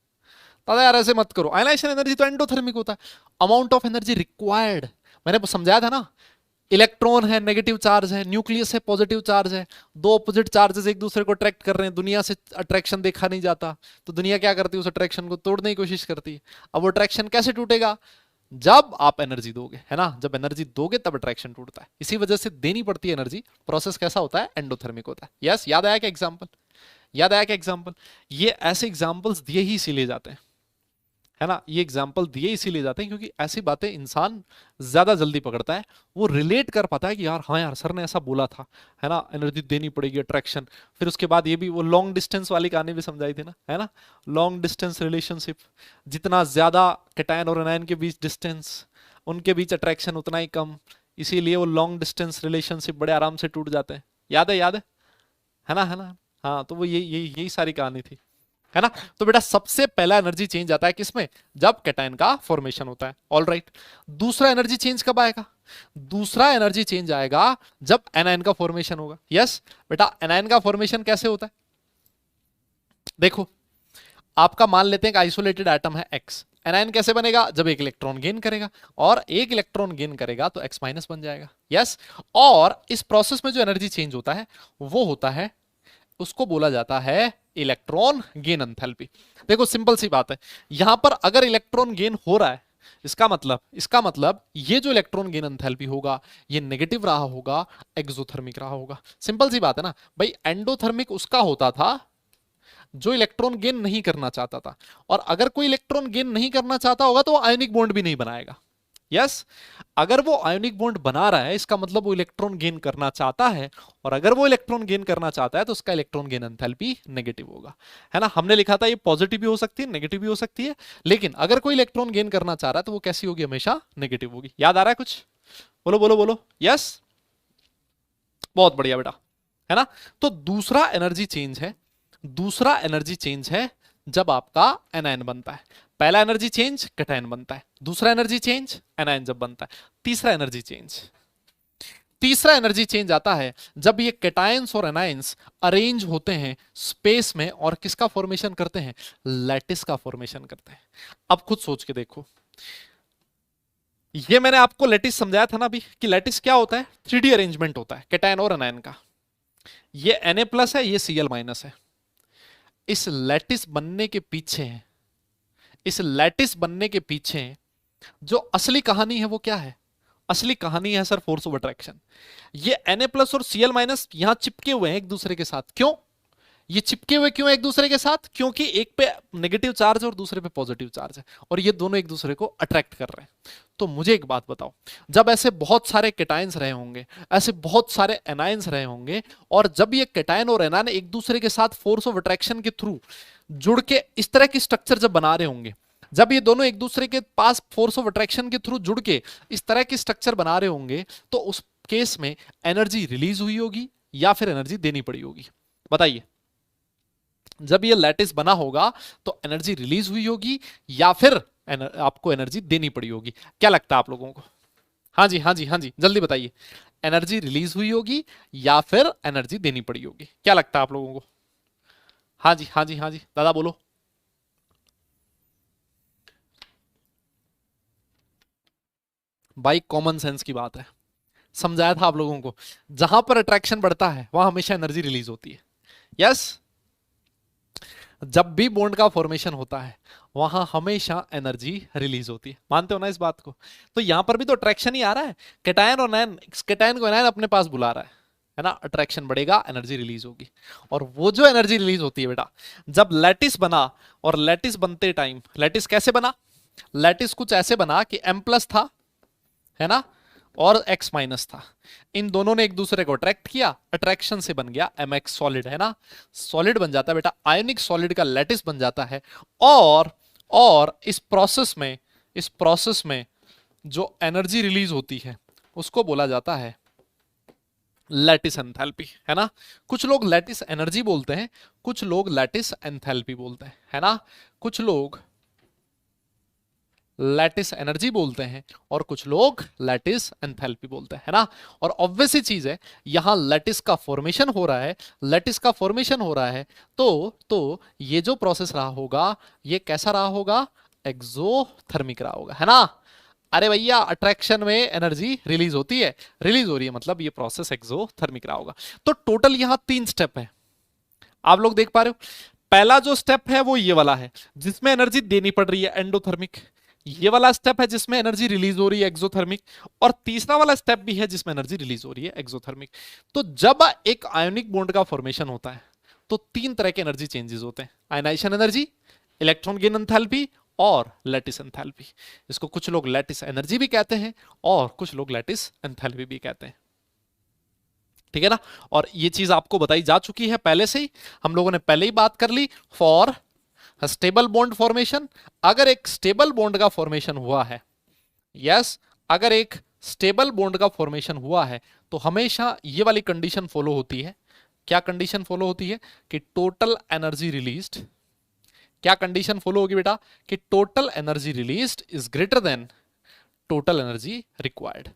दादा, यार ऐसे मत करो। आयनाइजेशन एनर्जी तो एंडोथर्मिक होता है। अमाउंट ऑफ एनर्जी रिक्वायर्ड, मैंने समझाया था ना, इलेक्ट्रॉन है नेगेटिव चार्ज है, न्यूक्लियस है पॉजिटिव चार्ज है, दो ऑपोजिट चार्जेस एक दूसरे को अट्रैक्ट कर रहे हैं। दुनिया से अट्रैक्शन देखा नहीं जाता, तो दुनिया क्या करती है, उस अट्रैक्शन को तोड़ने की कोशिश करती है। अब वो अट्रैक्शन कैसे टूटेगा, जब आप एनर्जी दोगे, है ना, जब एनर्जी दोगे तब अट्रैक्शन टूटता है। इसी वजह से देनी पड़ती है एनर्जी। प्रोसेस कैसा होता है, एंडोथर्मिक होता है। यस, याद आया क्या एग्जांपल, याद आया क्या एग्जाम्पल? ये ऐसे एग्जाम्पल्स दिए ही इसीलिए जाते हैं, है ना, ये एग्जाम्पल दिए इसीलिए जाते हैं क्योंकि ऐसी बातें इंसान ज्यादा जल्दी पकड़ता है, वो रिलेट कर पाता है कि यार हाँ यार सर ने ऐसा बोला था, है ना, एनर्जी देनी पड़ेगी, अट्रैक्शन। फिर उसके बाद ये भी वो लॉन्ग डिस्टेंस वाली कहानी भी समझाई थी ना, है ना, लॉन्ग डिस्टेंस रिलेशनशिप, जितना ज्यादा कैटायन और एनायन के बीच डिस्टेंस, उनके बीच अट्रैक्शन उतना ही कम, इसीलिए वो लॉन्ग डिस्टेंस रिलेशनशिप बड़े आराम से टूट जाते हैं। याद है, याद है ना, है ना। हाँ तो वो यही सारी कहानी थी, है ना। तो बेटा सबसे पहला एनर्जी चेंज आता है किसमें? जब कैटायन का फॉर्मेशन होता है। ऑल राइट, दूसरा एनर्जी चेंज कब आएगा? दूसरा एनर्जी चेंज आएगा जब एनायन का फॉर्मेशन होगा। यस बेटा, एनायन का फॉर्मेशन कैसे होता है? देखो, आपका मान लेते हैं कि आइसोलेटेड एटम है एक्स, एनायन कैसे बनेगा? जब एक इलेक्ट्रॉन गेन करेगा, और एक इलेक्ट्रॉन गेन करेगा तो एक्स माइनस बन जाएगा। यस, और इस प्रोसेस में जो एनर्जी चेंज होता है वो होता है, उसको बोला जाता है इलेक्ट्रॉन गेन एंथैल्पी। देखो सिंपल सी बात है, यहां पर अगर इलेक्ट्रॉन गेन हो रहा है, इसका मतलब ये जो इलेक्ट्रॉन गेन एंथैल्पी होगा ये नेगेटिव रहा होगा, एक्सोथर्मिक रहा होगा। सिंपल सी बात है ना भाई, एंडोथर्मिक उसका होता था जो इलेक्ट्रॉन गेन नहीं करना चाहता था, और अगर कोई इलेक्ट्रॉन गेन नहीं करना चाहता होगा तो वो आयोनिक बॉन्ड भी नहीं बनाएगा। यस, अगर वो आयोनिक बॉन्ड बना रहा है इसका मतलब वो इलेक्ट्रॉन गेन करना चाहता है, और अगर वो इलेक्ट्रॉन गेन करना चाहता है तो उसका इलेक्ट्रॉन गेन एंथैल्पी नेगेटिव होगा, है ना। हमने लिखा था ये पॉजिटिव भी हो सकती है, नेगेटिव भी हो सकती है, लेकिन अगर कोई इलेक्ट्रॉन गेन करना चाह रहा है तो वो कैसी होगी? हमेशा नेगेटिव होगी। याद आ रहा है कुछ? बोलो बोलो बोलो। यस, बहुत बढ़िया बेटा, है ना। तो दूसरा एनर्जी चेंज है, दूसरा एनर्जी चेंज है जब आपका एनायन बनता है। पहला एनर्जी चेंज कैटायन बनता है, दूसरा एनर्जी चेंज एनायन जब बनता है। तीसरा एनर्जी चेंज आता है जब ये कैटायंस और एनायंस अरेंज होते हैं स्पेस में और किसका फॉर्मेशन करते हैं? लैटिस का फॉर्मेशन करते हैं। अब खुद सोच के देखो, ये मैंने आपको लैटिस समझाया था ना अभी कि लैटिस क्या होता है? 3D अरेंजमेंट होता है कैटायन और एनायन का। ये Na प्लस है, ये Cl माइनस है। इस लैटिस बनने के पीछे, इस लैटिस बनने के पीछे जो असली कहानी है वो क्या है? असली कहानी है सर फोर्स ऑफ अट्रैक्शन। ये Na प्लस और Cl माइनस यहां चिपके हुए हैं एक दूसरे के साथ। क्यों ये चिपके हुए, क्यों एक दूसरे के साथ? क्योंकि एक पे नेगेटिव चार्ज है और दूसरे पे पॉजिटिव चार्ज है, और ये दोनों एक दूसरे को अट्रैक्ट कर रहे हैं। तो मुझे एक बात बताओ, जब ऐसे बहुत सारे कैटायंस रहे होंगे, ऐसे बहुत सारे एनायंस रहे होंगे, और जब ये कैटायन और एनायन एक दूसरे के साथ फोर्स ऑफ अट्रैक्शन के थ्रू जुड़ के इस तरह की स्ट्रक्चर जब बना रहे होंगे, जब ये दोनों एक दूसरे के पास फोर्स ऑफ अट्रैक्शन के थ्रू जुड़ के इस तरह की स्ट्रक्चर बना रहे होंगे, तो उस केस में एनर्जी रिलीज हुई होगी या फिर एनर्जी देनी पड़ी होगी? बताइए, जब ये लैटिस बना होगा तो एनर्जी रिलीज हुई होगी या फिर आपको एनर्जी देनी पड़ी होगी? क्या लगता है आप लोगों को? हाँ जी, हाँ जी, हाँ जी, जल्दी बताइए। एनर्जी रिलीज हुई होगी या फिर एनर्जी देनी पड़ी होगी? क्या लगता है आप लोगों को? हाँ जी, हाँ जी, हाँ जी, दादा बोलो। भाई कॉमन सेंस की बात है, समझाया था आप लोगों को, जहां पर अट्रैक्शन बढ़ता है वहां हमेशा एनर्जी रिलीज होती है। यस, जब भी बॉन्ड का फॉर्मेशन होता है वहां हमेशा एनर्जी रिलीज होती है। मानते हो ना इस बात को? तो यहां पर भी तो अट्रैक्शन ही आ रहा है, कैटायन और एनायन, कैटायन को एनायन अपने पास बुला रहा है ना, अट्रैक्शन बढ़ेगा, एनर्जी रिलीज होगी। और वो जो एनर्जी रिलीज होती है बेटा, जब लैटिस बना, और लैटिस बनते टाइम, लैटिस कैसे बना? लैटिस कुछ ऐसे बना कि M प्लस था, है ना, और X माइनस था। इन दोनों ने एक दूसरे को अट्रैक्ट किया, अट्रैक्शन से बन गया MX सॉलिड, है ना, सॉलिड बन जाता है बेटा, आयनिक सॉलिड का लैटिस बन जाता है। और इस प्रोसेस में जो एनर्जी रिलीज होती है उसको बोला जाता है लैटिस एंथैल्पी, है ना। कुछ लोग लैटिस एनर्जी बोलते हैं, कुछ लोग लैटिस एंथैल्पी बोलते हैं, है ना। कुछ लोग लैटिस एनर्जी बोलते हैं और कुछ लोग लैटिस एंथैल्पी बोलते हैं, है ना। और ऑब्वियस ही चीज है, यहां लैटिस का फॉर्मेशन हो रहा है, लैटिस का फॉर्मेशन हो रहा है, तो ये जो प्रोसेस रहा होगा ये कैसा रहा होगा? एक्सोथर्मिक रहा होगा, है ना। अरे भैया, अट्रैक्शन में एनर्जी रिलीज होती है, रिलीज हो रही है, मतलब ये प्रोसेस एक्सोथर्मिक रहा होगा। तो टोटल यहां 3 स्टेप है, आप लोग देख पा रहे हो। पहला जो स्टेप है वो ये वाला है जिसमें एनर्जी देनी पड़ रही है, एंडोथर्मिक। ये वाला स्टेप है जिसमें एनर्जी रिलीज हो रही है, एक्सोथर्मिक। और तीसरा वाला स्टेप भी है जिसमें एनर्जी रिलीज हो रही है, एक्सोथर्मिक। तो जब एक आयोनिक बॉन्ड का फॉर्मेशन होता है तो तीन तरह के एनर्जी चेंजेस होते हैं, ionisation energy, electron gain enthalpy और लैटिस एंथैल्पी। इसको कुछ लोग लैटिस एनर्जी भी कहते हैं और कुछ लोग लैटिस एंथैल्पी भी कहते हैं, ठीक है ना। और ये चीज आपको बताई जा चुकी है पहले से ही, हम लोगों ने पहले ही बात कर ली। फॉर स्टेबल बॉन्ड फॉर्मेशन, अगर एक स्टेबल बॉन्ड का फॉर्मेशन हुआ है, यस, अगर एक स्टेबल बॉन्ड का फॉर्मेशन हुआ है तो हमेशा ये वाली कंडीशन फॉलो होती है। क्या कंडीशन फॉलो होती है? कि टोटल एनर्जी रिलीज्ड, क्या कंडीशन फॉलो होगी बेटा? कि total energy released is greater than total energy required,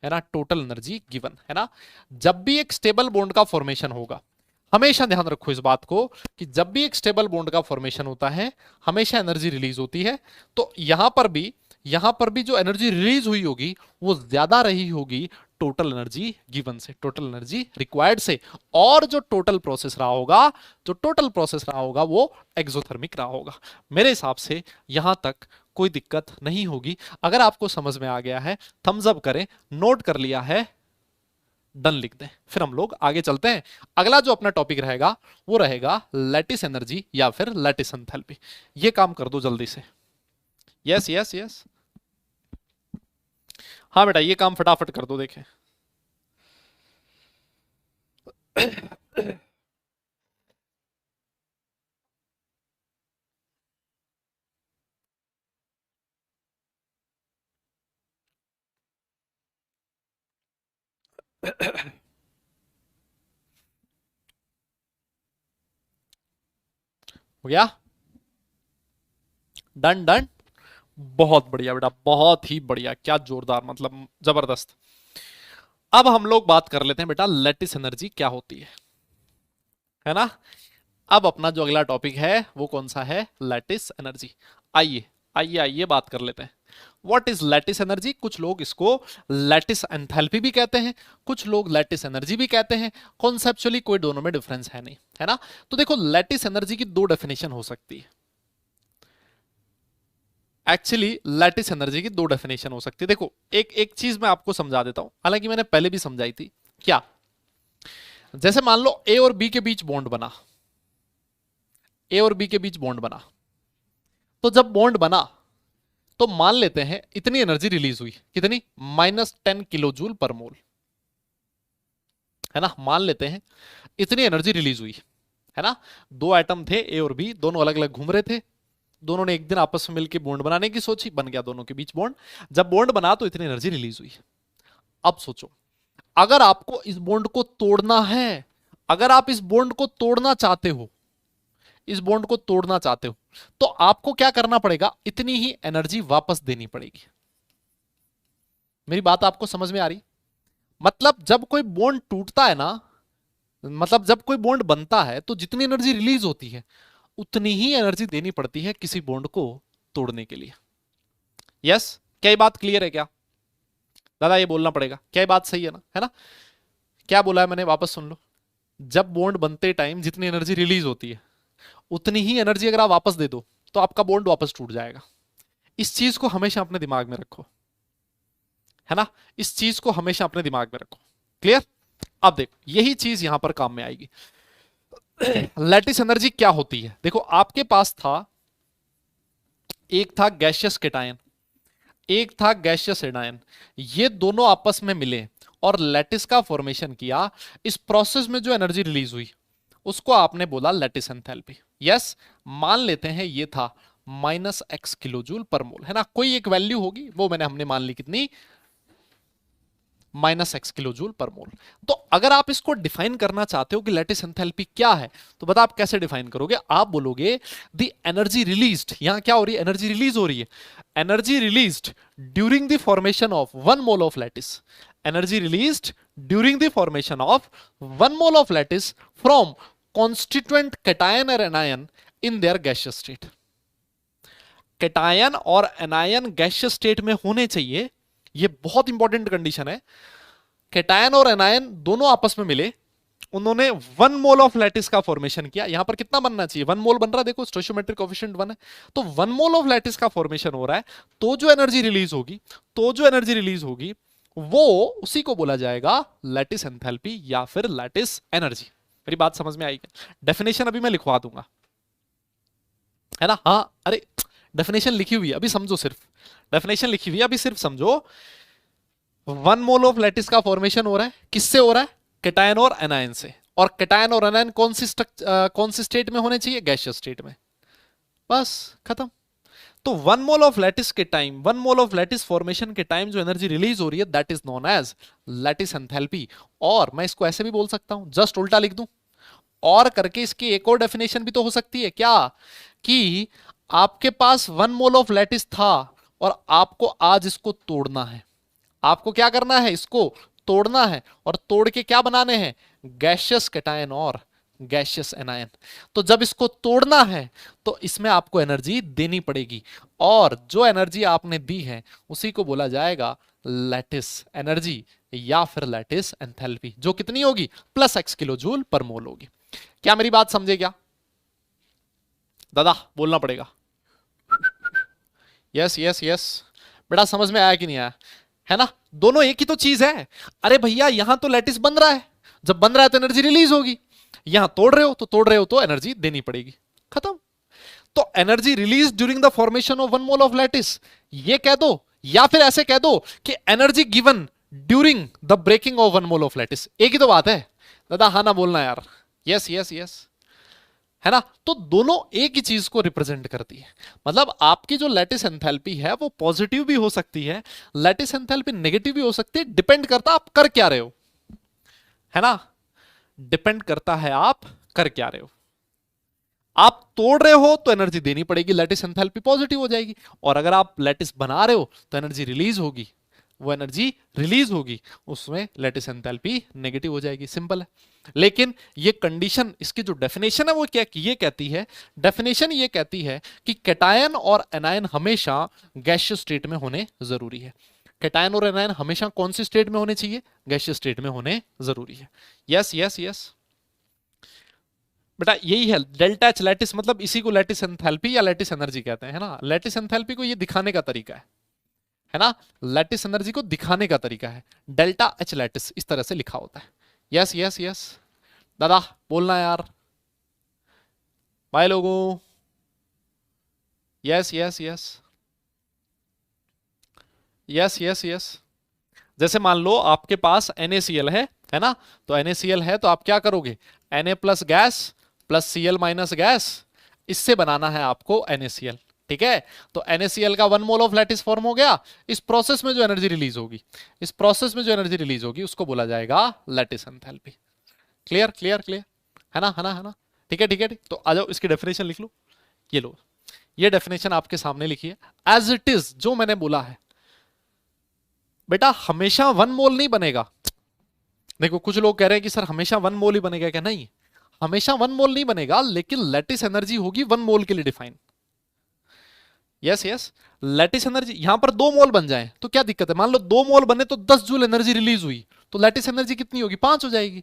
है ना, टोटल एनर्जी गिवन, है ना। जब भी एक स्टेबल बॉन्ड का फॉर्मेशन होगा, हमेशा ध्यान रखो इस बात को कि जब भी एक स्टेबल बॉन्ड का फॉर्मेशन होता है हमेशा एनर्जी रिलीज होती है। तो यहां पर भी जो एनर्जी रिलीज हुई होगी वो ज्यादा रही होगी टोटल एनर्जी गिवन से, टोटल एनर्जी रिक्वायर्ड से। और जो टोटल प्रोसेस रहा होगा वो एक्सोथर्मिक रहा होगा। मेरे हिसाब से यहां तक कोई दिक्कत नहीं होगी। अगर आपको समझ में आ गया है थम्स अप करें, नोट कर लिया है डन लिख दें, फिर हम लोग आगे चलते हैं। अगला जो अपना टॉपिक रहेगा वो रहेगा लैटिस एनर्जी या फिर लैटिस एंथैल्पी। ये काम कर दो जल्दी से। यस यस यस, हाँ बेटा ये काम फटाफट कर दो। देखें हो गया, डन डन, बहुत बढ़िया बेटा, बहुत ही बढ़िया, क्या जोरदार, मतलब जबरदस्त। अब हम लोग बात कर लेते हैं बेटा लैटिस एनर्जी क्या होती है ना। अब अपना जो अगला टॉपिक है वो कौन सा है? Lattice energy. आइए आइए आइए बात कर लेते हैं। What is lattice energy? कुछ लोग इसको लैटिस एंथैल्पी भी कहते हैं, कुछ लोग लैटिस एनर्जी भी कहते हैं। कॉन्सेप्चुअली कोई दोनों में डिफरेंस है नहीं, है ना। तो देखो लैटिस एनर्जी की दो डेफिनेशन हो सकती है। एक्चुअली लैटिस एनर्जी की दो डेफिनेशन हो सकती है। देखो एक एक चीज मैं आपको समझा देता हूं, हालांकि मैंने पहले भी समझाई थी। क्या? जैसे मान लो ए और बी के बीच बॉन्ड बना, ए और बी के बीच बॉन्ड बना, तो जब बॉन्ड बना तो मान लेते हैं इतनी एनर्जी रिलीज हुई, कितनी? -10 किलो जूल पर मोल, है ना। मान लेते हैं इतनी एनर्जी रिलीज हुई, है ना। दो एटम थे ए और बी, दोनों अलग अलग घूम रहे थे, दोनों ने एक दिन आपस में मिलकर बॉन्ड बनाने की सोची, बन गया दोनों के बीच बॉन्ड। जब बॉन्ड बना तो इतनी एनर्जी रिलीज हुई। अब सोचो अगर आपको इस बॉन्ड को तोड़ना है, अगर आप इस बॉन्ड को तोड़ना चाहते हो, इस बॉन्ड को तोड़ना चाहते हो, तो आपको क्या करना पड़ेगा? इतनी ही एनर्जी वापस देनी पड़ेगी। मेरी बात आपको समझ में आ रही? मतलब जब कोई बॉन्ड टूटता है ना, मतलब जब कोई बॉन्ड बनता है तो जितनी एनर्जी रिलीज होती है उतनी ही एनर्जी देनी पड़ती है किसी बॉन्ड को तोड़ने के लिए। यस, क्या ये बात क्लियर है क्या? दादा ये बोलना पड़ेगा, क्या ये बात सही है ना, है ना। क्या बोला है मैंने, वापस सुन लो। जब बॉन्ड बनते टाइम जितनी एनर्जी रिलीज होती है उतनी ही एनर्जी अगर आप वापस दे दो तो आपका बॉन्ड वापस टूट जाएगा। इस चीज को हमेशा अपने दिमाग में रखो, है ना। इस चीज को हमेशा अपने दिमाग में रखो। क्लियर? अब देखो यही चीज यहां पर काम में आएगी। लैटिस एनर्जी क्या होती है? देखो आपके पास था, एक था गैसियस केटायन, एक था गैसियस एनायन, ये दोनों आपस में मिले और लैटिस का फॉर्मेशन किया। इस प्रोसेस में जो एनर्जी रिलीज हुई उसको आपने बोला लैटिस एंथैल्पी। यस, मान लेते हैं ये था -x किलो जूल पर मोल, है ना। कोई एक वैल्यू होगी, वो हमने मान ली कितनी? -x किलो जूल पर मोल। तो अगर आप इसको डिफाइन करना चाहते हो कि लैटिस एंथैल्पी क्या है, तो बता आप कैसे डिफाइन करोगे? आप बोलोगे द एनर्जी रिलीज्ड, यहां क्या हो रही है? एनर्जी रिलीज हो रही है। Energy released during the formation of 1 mole of lattice, energy released during the formation of 1 mole of lattice from constituent cation और anion in their gaseous state. Cation और एनायन गैसियस स्टेट में होने चाहिए, ये बहुत इंपॉर्टेंट कंडीशन है। Cation और anion दोनों आपस में मिले, उन्होंने 1 मोल ऑफ लैटिस का फॉर्मेशन किया। यहां पर कितना बनना चाहिए? 1 मोल बन रहा है, देखो स्टोइचियोमेट्रिक कोएफिशिएंट 1 है, तो 1 मोल ऑफ लैटिस का फॉर्मेशन हो रहा है। तो जो एनर्जी रिलीज होगी वो उसी को बोला जाएगा लैटिस एंथैल्पी या फिर लैटिस एनर्जी। मेरी बात समझ में आई क्या? डेफिनेशन अभी मैं लिखवा दूंगा, है ना? हाँ, अरे डेफिनेशन लिखी हुई है, अभी समझो, सिर्फ डेफिनेशन लिखी हुई है, अभी सिर्फ समझो। 1 मोल ऑफ लैटिस का फॉर्मेशन हो रहा है, किससे हो रहा है? केटायन और एनायन से। और केटायन और एनायन कौन सी स्टेट में होने चाहिए? गैसियस स्टेट में। बस, खत्म। तो 1 मोल ऑफ लैटिस के time, 1 mole of lattice formation के टाइम जो एनर्जी रिलीज हो रही है, that is known as lattice enthalpy. और मैं इसको ऐसे भी बोल सकता हूं, जस्ट उल्टा लिख दूं और करके इसकी एक और डेफिनेशन भी तो हो सकती है क्या, कि आपके पास 1 मोल ऑफ लैटिस था और आपको आज इसको तोड़ना है। आपको क्या करना है? इसको तोड़ना है, और तोड़ के क्या बनाने हैं? गैशियस कैटायन और गैशियस एनायन। तो जब इसको तोड़ना है तो इसमें आपको एनर्जी देनी पड़ेगी, और जो एनर्जी आपने दी है उसी को बोला जाएगा लैटिस एनर्जी या फिर लैटिस एंथैल्पी, जो कितनी होगी? +x किलो जूल पर मोल होगी। क्या मेरी बात समझे क्या? दादा बोलना पड़ेगा। Yes yes yes. बेटा समझ में आया कि नहीं आया? है ना? दोनों एक ही तो चीज है। अरे भैया यहां तो लैटिस बन रहा है, जब बन रहा है तो एनर्जी रिलीज होगी। यहां तोड़ रहे हो तो एनर्जी देनी पड़ेगी। खत्म। तो energy release during the formation of 1 mole of lattice, ये कह दो, या फिर ऐसे कह दो कि energy given during the breaking of 1 mole of lattice. एक ही तो बात है। दादा हाँ ना बोलना यार। यस यस यस, है ना? तो दोनों एक ही चीज को रिप्रेजेंट करती है। मतलब आपकी जो लैटिस एंथैल्पी है वो पॉजिटिव भी हो सकती है, लैटिस एंथैल्पी नेगेटिव भी हो सकती है, डिपेंड करता आप कर क्या रहे हो, है ना? डिपेंड करता है आप कर क्या रहे हो। आप तोड़ रहे हो तो एनर्जी देनी पड़ेगी, लैटिस एंथैल्पी पॉजिटिव हो जाएगी। और अगर आप लैटिस बना रहे हो तो एनर्जी रिलीज होगी, वो एनर्जी रिलीज होगी, उसमें लैटिस एंथैल्पी नेगेटिव हो जाएगी। सिंपल है। लेकिन ये कंडीशन, इसकी जो डेफिनेशन है वो क्या ये कहती है? डेफिनेशन ये कहती है कि कैटायन और एनायन हमेशा गैसियस स्टेट में होने जरूरी है। कैटायन और एनायन हमेशा कौन सी स्टेट में होने चाहिए? गैसियस स्टेट में होने जरूरी है। Yes yes yes. बेटा यही है डेल्टा एच लैटिस, मतलब इसी को लैटिस एंथैल्पी या लैटिस एनर्जी कहते हैं, है ना? लैटिस एंथैल्पी को ये दिखाने का तरीका है ना? लैटिस एनर्जी को दिखाने का तरीका है। डेल्टा एच लैटिस इस तरह से लिखा होता है। Yes yes yes. दादा बोलना यार, भाई लोगों। Yes yes yes yes yes yes. जैसे मान लो आपके पास NaCl है ना? तो NaCl है तो आप क्या करोगे? Na plus gas plus Cl minus gas, इससे बनाना है आपको NaCl। ठीक है? तो NaCl का 1 मोल ऑफ लैटिस फॉर्म हो गया। इस प्रोसेस में जो एनर्जी रिलीज होगी, इस प्रोसेस में जो एनर्जी रिलीज होगी उसको बोला जाएगा lattice enthalpy. Clear clear clear, है ना? है ना? है ना? ठीक है ठीक है ठीक। तो आ जाओ इसकी डेफिनेशन लिख लो। ये लो, ये डेफिनेशन आपके सामने लिखी है एज इट इज, जो मैंने बोला है। बेटा हमेशा 1 मोल नहीं बनेगा। देखो कुछ लोग कह रहे हैं कि सर हमेशा 1 मोल ही बनेगा क्या? नहीं, हमेशा 1 मोल नहीं बनेगा, लेकिन लैटिस एनर्जी होगी 1 मोल के लिए define. Yes yes. Lattice energy यहां पर 2 मोल बन जाए तो क्या दिक्कत है? मान लो 2 मोल बने तो 10 जूल एनर्जी रिलीज हुई, तो लैटिस एनर्जी कितनी होगी? 5 हो जाएगी।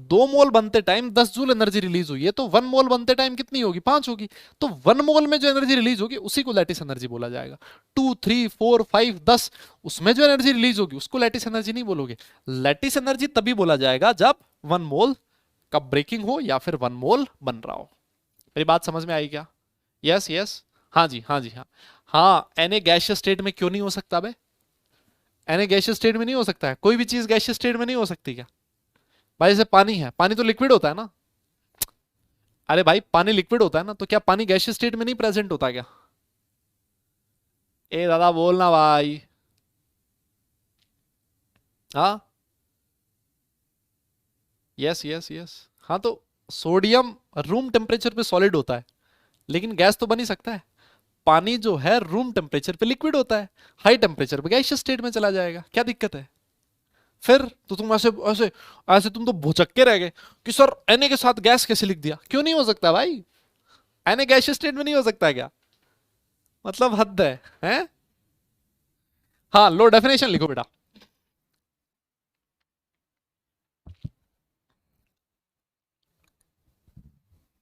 2 मोल बनते टाइम 10 जूल एनर्जी रिलीज हुई है, तो 1 मोल बनते टाइम कितनी होगी? 5 होगी। तो 1 मोल में जो एनर्जी रिलीज होगी उसी को लैटिस एनर्जी बोला जाएगा। 2 3 4 5 10, उसमें जो एनर्जी रिलीज होगी उसको लैटिस एनर्जी नहीं बोलोगे। लैटिस एनर्जी तभी बोला जाएगा जब 1 मोल का ब्रेकिंग हो या फिर 1 मोल बन रहा हो। मेरी बात समझ में आई क्या? Yes yes. हाँ जी हाँ जी हाँ। हाँ, Na गैसियस स्टेट में क्यों नहीं हो सकता बे? Na गैसियस स्टेट में नहीं हो सकता है? कोई भी चीज गैसियस स्टेट में नहीं हो सकती क्या? भाई जैसे पानी है, पानी तो लिक्विड होता है ना? अरे भाई पानी लिक्विड होता है ना, तो क्या पानी गैसियस स्टेट में नहीं प्रेजेंट होता क्या? ए दादा बोलना भाई। हाँ यस यस यस। हाँ तो सोडियम रूम टेम्परेचर पे सॉलिड होता है, लेकिन गैस तो बन ही सकता है। पानी जो है रूम टेम्परेचर पे लिक्विड होता है, हाई टेम्परेचर पे गैसियस स्टेट में चला जाएगा। क्या दिक्कत है? फिर तो तुम ऐसे ऐसे ऐसे तुम तो भुचक्के रह गए कि सर Na के साथ गैस कैसे लिख दिया? क्यों नहीं हो सकता भाई? Na गैसियस स्टेट में नहीं हो सकता क्या? मतलब हद है, हैं? हाँ लो डेफिनेशन लिखो बेटा।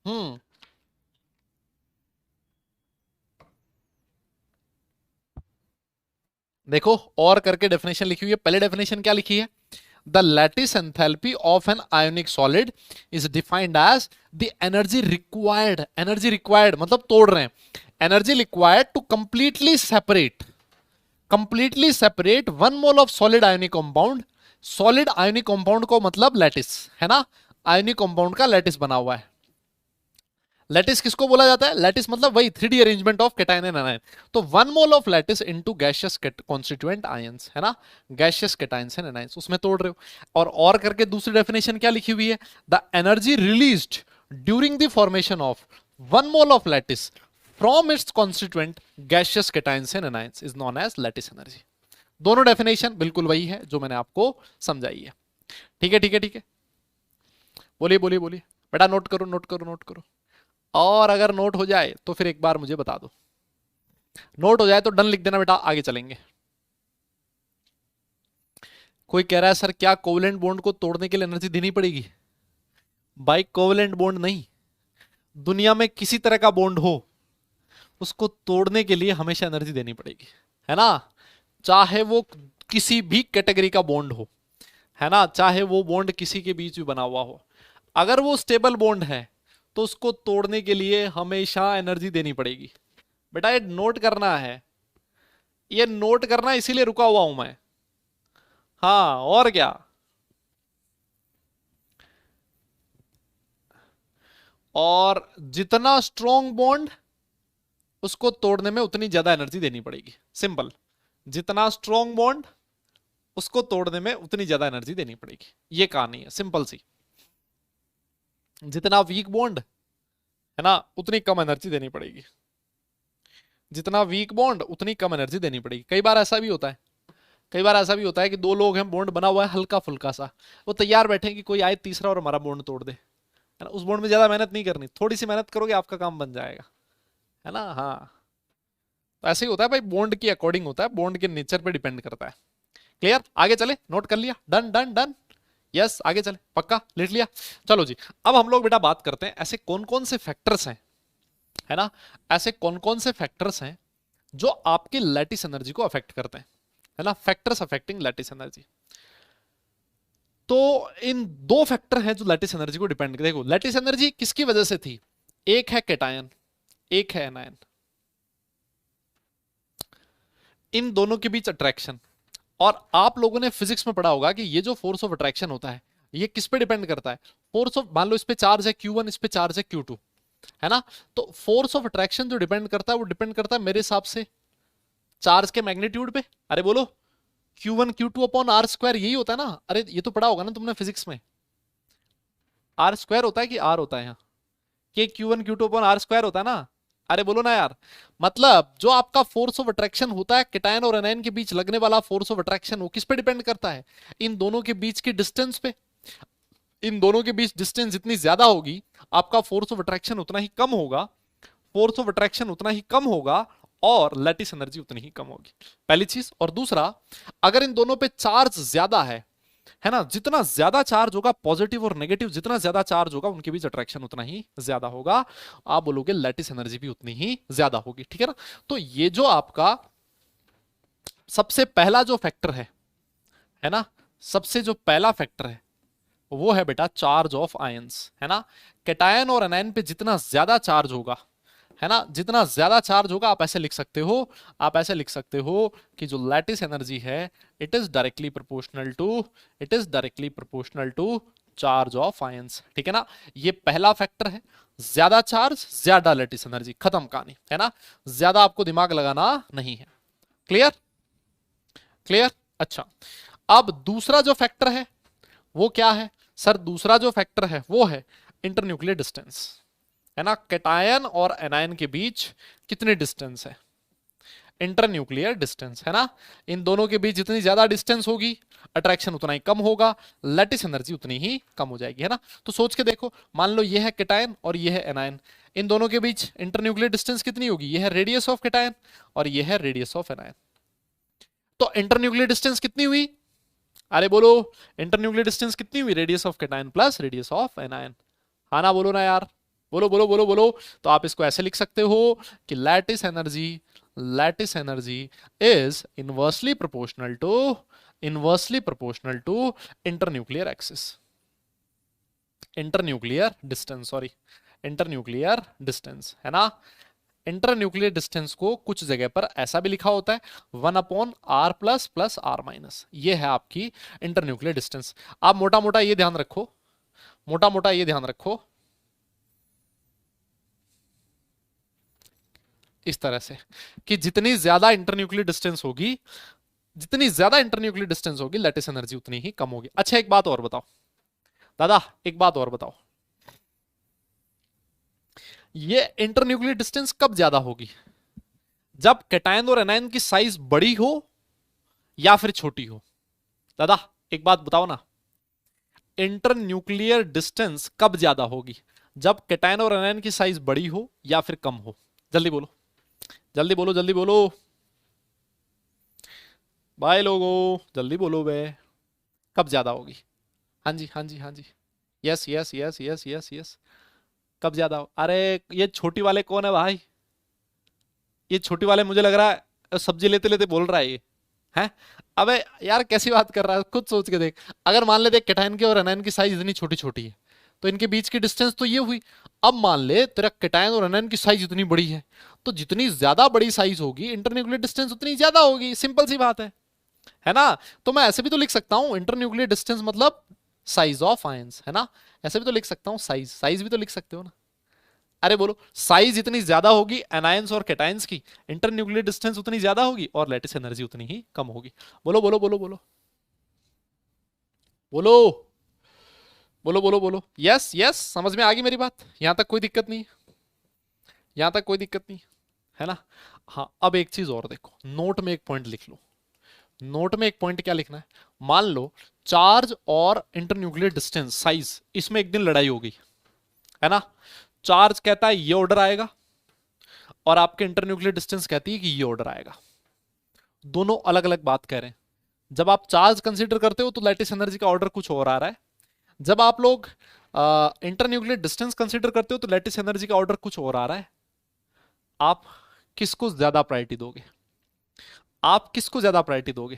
हम्म। देखो और करके डेफिनेशन लिखी हुई है। पहले डेफिनेशन क्या लिखी है? The lattice enthalpy of an ionic solid is defined as the energy required मतलब तोड़ रहे हैं, energy required to completely separate 1 mole of solid ionic compound. Solid ionic compound को मतलब लैटिस है ना, आयोनिक कंपाउंड का लैटिस बना हुआ है। लैटिस किसको बोला जाता है? लैटिस मतलब वही 3D arrangement of cation and anion. तो 1 mole of lattice into gaseous constituent ions है ना, गैसियस कैटायंस एंड एनायंस उसमें तोड़ रहे हो। और करके दूसरी डेफिनेशन क्या लिखी हुई है? The energy released during the formation of 1 mole of lattice from its constituent gaseous cations and anions is known as lattice energy. दोनों डेफिनेशन बिल्कुल वही है जो मैंने आपको समझाई है। ठीक है ठीक है ठीक है, बोलिए बोलिए बोलिए बेटा, नोट करो नोट करो नोट करो। और अगर नोट हो जाए तो फिर एक बार मुझे बता दो, नोट हो जाए तो डन लिख देना बेटा, आगे चलेंगे। कोई कह रहा है सर क्या कोवलेंट बॉन्ड को तोड़ने के लिए एनर्जी देनी पड़ेगी? भाई कोवलेंट बॉन्ड नहीं, दुनिया में किसी तरह का बॉन्ड हो उसको तोड़ने के लिए हमेशा एनर्जी देनी पड़ेगी, है ना, चाहे वो किसी भी कैटेगरी का बॉन्ड हो, है ना, चाहे वो बॉन्ड किसी के बीच भी बना हुआ हो, अगर वो स्टेबल बॉन्ड है तो उसको तोड़ने के लिए हमेशा एनर्जी देनी पड़ेगी। बेटा ये नोट करना है, ये नोट करना, इसीलिए रुका हुआ हूं मैं। हाँ और क्या, और जितना स्ट्रॉन्ग बॉन्ड उसको तोड़ने में उतनी ज्यादा एनर्जी देनी पड़ेगी, सिंपल। जितना स्ट्रॉन्ग बॉन्ड उसको तोड़ने में उतनी ज्यादा एनर्जी देनी पड़ेगी, ये कहानी है सिंपल सी। जितना वीक बॉन्ड है ना उतनी कम एनर्जी देनी पड़ेगी, जितना वीक बॉन्ड उतनी कम एनर्जी देनी पड़ेगी। कई बार ऐसा भी होता है, कई बार ऐसा भी होता है कि दो लोग हैं, बॉन्ड बना हुआ है हल्का फुल्का सा, वो तैयार बैठे हैं कि कोई आए तीसरा और हमारा बॉन्ड तोड़ दे, है ना। उस बॉन्ड में ज्यादा मेहनत नहीं करनी, थोड़ी सी मेहनत करोगे आपका काम बन जाएगा, है ना। हाँ तो ऐसे ही होता है भाई, बॉन्ड की अकॉर्डिंग होता है, बॉन्ड के नेचर पे डिपेंड करता है। क्लियर, आगे चले, नोट कर लिया, डन डन डन, यस आगे चले, पक्का लिख लिया। चलो जी, अब हम लोग बेटा बात करते हैं ऐसे कौन कौन से फैक्टर्स हैं, है ना, ऐसे कौन कौन से फैक्टर्स हैं जो आपकी लैटिस एनर्जी को अफेक्ट करते हैं, है ना, फैक्टर्स अफेक्टिंग लैटिस एनर्जी। तो इन दो फैक्टर हैं जो लैटिस एनर्जी को डिपेंड करते। देखो लैटिस एनर्जी किसकी वजह से थी, एक है कैटायन, एक है एनायन, इन दोनों के बीच अट्रैक्शन। और आप लोगों ने फिजिक्स में पढ़ा होगा कि ये जो फोर्स ऑफ अट्रैक्शन होता है ये किस पे डिपेंड करता है, फोर्स ऑफ, मान लो इस पे चार्ज है Q1, इस पे चार्ज है Q2, है ना, तो फोर्स ऑफ अट्रैक्शन जो डिपेंड करता है वो डिपेंड करता है मेरे हिसाब से चार्ज के मैग्नीट्यूड पे। अरे बोलो, Q1 Q2 upon are square, यही होता है ना। अरे ये तो पढ़ा होगा ना तुमने फिजिक्स में, आर स्क्वायर होता है कि आर होता है यहाँ, कि Q1 Q2 upon are square होता है ना। अरे बोलो ना यार, मतलब जो आपका फोर्स ऑफ अट्रैक्शन होता है कैटायन और एनायन के बीच लगने वाला फोर्स ऑफ अट्रैक्शन, वो किस पे डिपेंड करता है, इन दोनों के बीच की डिस्टेंस पे। इन दोनों के बीच डिस्टेंस जितनी ज्यादा होगी आपका फोर्स ऑफ अट्रैक्शन उतना ही कम होगा, फोर्स ऑफ अट्रैक्शन उतना ही कम होगा और लैटिस एनर्जी उतनी ही कम होगी, पहली चीज। और दूसरा, अगर इन दोनों पे चार्ज ज्यादा है ना, जितना ज्यादा चार्ज होगा पॉजिटिव और नेगेटिव, जितना ज्यादा चार्ज होगा उनके बीच अट्रैक्शन उतना ही ज्यादा होगा, आप बोलोगे लैटिस एनर्जी भी उतनी ही ज्यादा होगी, ठीक है ना। तो ये जो आपका सबसे पहला जो फैक्टर है ना, सबसे जो पहला फैक्टर है वो है बेटा चार्ज ऑफ आयंस, है ना। कैटायन और एनायन पे जितना ज्यादा चार्ज होगा, है ना, जितना ज्यादा चार्ज होगा, आप ऐसे लिख सकते हो, आप ऐसे लिख सकते हो कि जो लैटिस एनर्जी है it is directly proportional to, it is directly proportional to charge of ions, ठीक है ना। ये पहला फैक्टर है, ज्यादा चार्ज ज्यादा लैटिस एनर्जी, खत्म कहानी, है ना, ज्यादा आपको दिमाग लगाना नहीं है। क्लियर, क्लियर, अच्छा। अब दूसरा जो फैक्टर है वो क्या है सर, दूसरा जो फैक्टर है वो है इंटरन्यूक्लियर डिस्टेंस, है ना। कैटायन और एनायन के बीच कितनी डिस्टेंस है, इंटरन्यूक्लियर डिस्टेंस, है ना। इन दोनों के बीच जितनी ज्यादा डिस्टेंस होगी अट्रैक्शन उतना ही कम होगा, लैटिस एनर्जी उतनी ही कम हो जाएगी, है ना। तो सोच के देखो, मान लो ये है कैटायन और ये है एनायन, इन दोनों के बीच इंटरन्यूक्लियर डिस्टेंस कितनी होगी, ये है रेडियस ऑफ कैटायन और ये है रेडियस ऑफ एनायन। तो इंटरन्यूक्लियर डिस्टेंस कितनी हुई, अरे बोलो, इंटरन्यूक्लियर डिस्टेंस कितनी हुई, radius of cation plus radius of anion, हाँ ना, बोलो ना यार, बोलो बोलो बोलो बोलो। तो आप इसको ऐसे लिख सकते हो कि lattice energy is inversely proportional to, inversely proportional to internuclear axis, internuclear distance, sorry, internuclear distance है ना। इंटरन्यूक्लियर डिस्टेंस को कुछ जगह पर ऐसा भी लिखा होता है 1/r+ प्लस r-, ये है आपकी इंटरन्यूक्लियर डिस्टेंस। आप मोटा मोटा ये ध्यान रखो, मोटा मोटा ये ध्यान रखो इस तरह से कि जितनी ज्यादा इंटरन्यूक्लियर डिस्टेंस होगी, जितनी ज्यादा इंटरन्यूक्लियर डिस्टेंस होगी लैटिस एनर्जी उतनी ही कम होगी। अच्छा एक बात और बताओ दादा, एक बात और बताओ, ये इंटरन्यूक्लियर डिस्टेंस कब ज्यादा होगी? जब कैटायन और एनायन की साइज बड़ी हो या फिर छोटी हो? दादा एक बात बताओ ना, इंटरन्यूक्लियर डिस्टेंस कब ज्यादा होगी? जब कैटायन और एनायन की साइज बड़ी हो या फिर कम हो? जल्दी बोलो, जल्दी बोलो, जल्दी बोलो भाई लोगो, जल्दी बोलो बे, कब ज्यादा होगी? हाँ जी, हाँ जी, हाँ जी, yes yes yes yes yes yes, कब ज्यादा हो? अरे ये छोटी वाले कौन है भाई? ये छोटी वाले मुझे लग रहा है सब्जी लेते लेते बोल रहा है ये, हैं? अबे यार कैसी बात कर रहा है, खुद सोच के देख। अगर मान ले देख कैटायन की और एनायन की साइज इतनी छोटी छोटी है तो इनके बीच की डिस्टेंस तो ये हुई। अब मान ले तेरा कैटायन और एनायन की साइज इतनी बड़ी है, तो जितनी ज्यादा बड़ी साइज होगी इंटरन्यूक्लियर डिस्टेंस उतनी ज्यादा होगी, सिंपल सी बात है ना। तो मैं ऐसे भी तो लिख सकता हूं इंटरन्यूक्लियर डिस्टेंस मतलब साइज ऑफ आयंस, है ना। ऐसे भी तो लिख सकता हूं, साइज, साइज भी तो लिख सकते हो ना। अरे बोलो, साइज जितनी ज्यादा होगी एनायंस और कैटायंस की, इंटरन्यूक्लियर डिस्टेंस उतनी ज्यादा होगी और लैटिस एनर्जी उतनी ही कम होगी। बोलो बोलो बोलो बोलो बोलो बोलो बोलो बोलो, यस यस, समझ में आ गई मेरी बात? यहां तक कोई दिक्कत नहीं, यहां तक कोई दिक्कत नहीं, है ना। हाँ अब एक चीज और देखो, नोट में एक पॉइंट लिख लो। नोट में एक पॉइंट क्या लिखना है? मान लो चार्ज और इंटरन्यूक्लियर डिस्टेंस साइज, इसमें एक दिन लड़ाई हो गई, है ना। चार्ज कहता है ये ऑर्डर आएगा और आपके इंटरन्यूक्लियर डिस्टेंस कहती है कि ये ऑर्डर आएगा। दोनों अलग अलग बात कह रहे हैं। जब आप चार्ज कंसीडर करते हो तो लैटिस एनर्जी का ऑर्डर कुछ और आ रहा है, जब आप लोग इंटरन्यूक्लियर डिस्टेंस कंसीडर करते हो तो लैटिस एनर्जी का ऑर्डर कुछ और आ रहा है। आप किसको ज्यादा प्रायोरिटी दोगे? आप किसको ज्यादा प्रायोरिटी दोगे?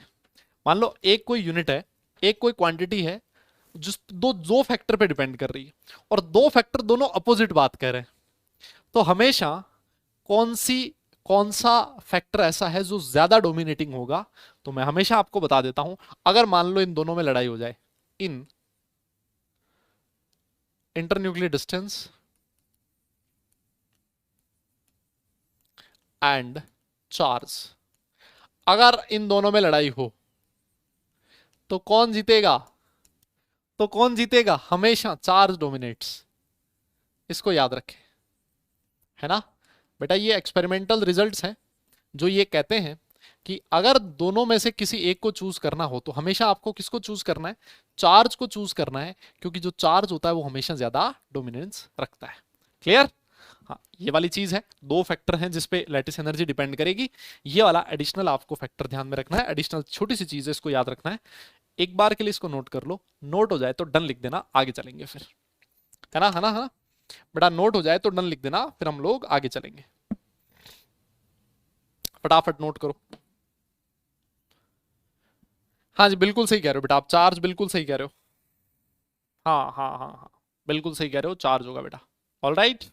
मान लो एक कोई यूनिट है, एक कोई क्वांटिटी है, जिस दो दो फैक्टर पे डिपेंड कर रही है और दो फैक्टर दोनों अपोजिट बात कर रहे हैं, तो हमेशा कौन सा फैक्टर ऐसा है जो ज्यादा डोमिनेटिंग होगा? तो मैं हमेशा आपको बता देता हूं, अगर मान लो इन दोनों में लड़ाई हो जाए, इन इंटरन्यूक्लियर डिस्टेंस एंड चार्ज, अगर इन दोनों में लड़ाई हो तो कौन जीतेगा? तो कौन जीतेगा? हमेशा चार्ज डोमिनेट्स, इसको याद रखें, है ना। बेटा ये एक्सपेरिमेंटल रिजल्ट्स हैं जो ये कहते हैं कि अगर दोनों में से किसी एक को चूज करना हो तो हमेशा आपको किसको चूज करना है? चार्ज को चूज करना है, क्योंकि जो चार्ज होता है वो हमेशा ज्यादा डोमिनेंस रखता है। क्लियर? हाँ ये वाली चीज है, दो फैक्टर हैं जिसपे लैटिस एनर्जी डिपेंड करेगी। ये वाला एडिशनल आपको फैक्टर ध्यान में रखना है, एडिशनल छोटी सी चीज है, इसको याद रखना है। एक बार के लिए इसको नोट कर लो, नोट हो जाए तो डन लिख देना, आगे चलेंगे फिर, है ना, है ना, है ना। बेटा नोट हो जाए तो डन लिख देना, फिर हम लोग आगे चलेंगे। फटाफट नोट करो। हाँ जी बिल्कुल सही कह रहे हो बेटा आप, चार्ज बिल्कुल सही कह रहे हो। हाँ हाँ हाँ हाँ, बिल्कुल सही कह रहे हो, चार्ज होगा बेटा। ऑल राइट,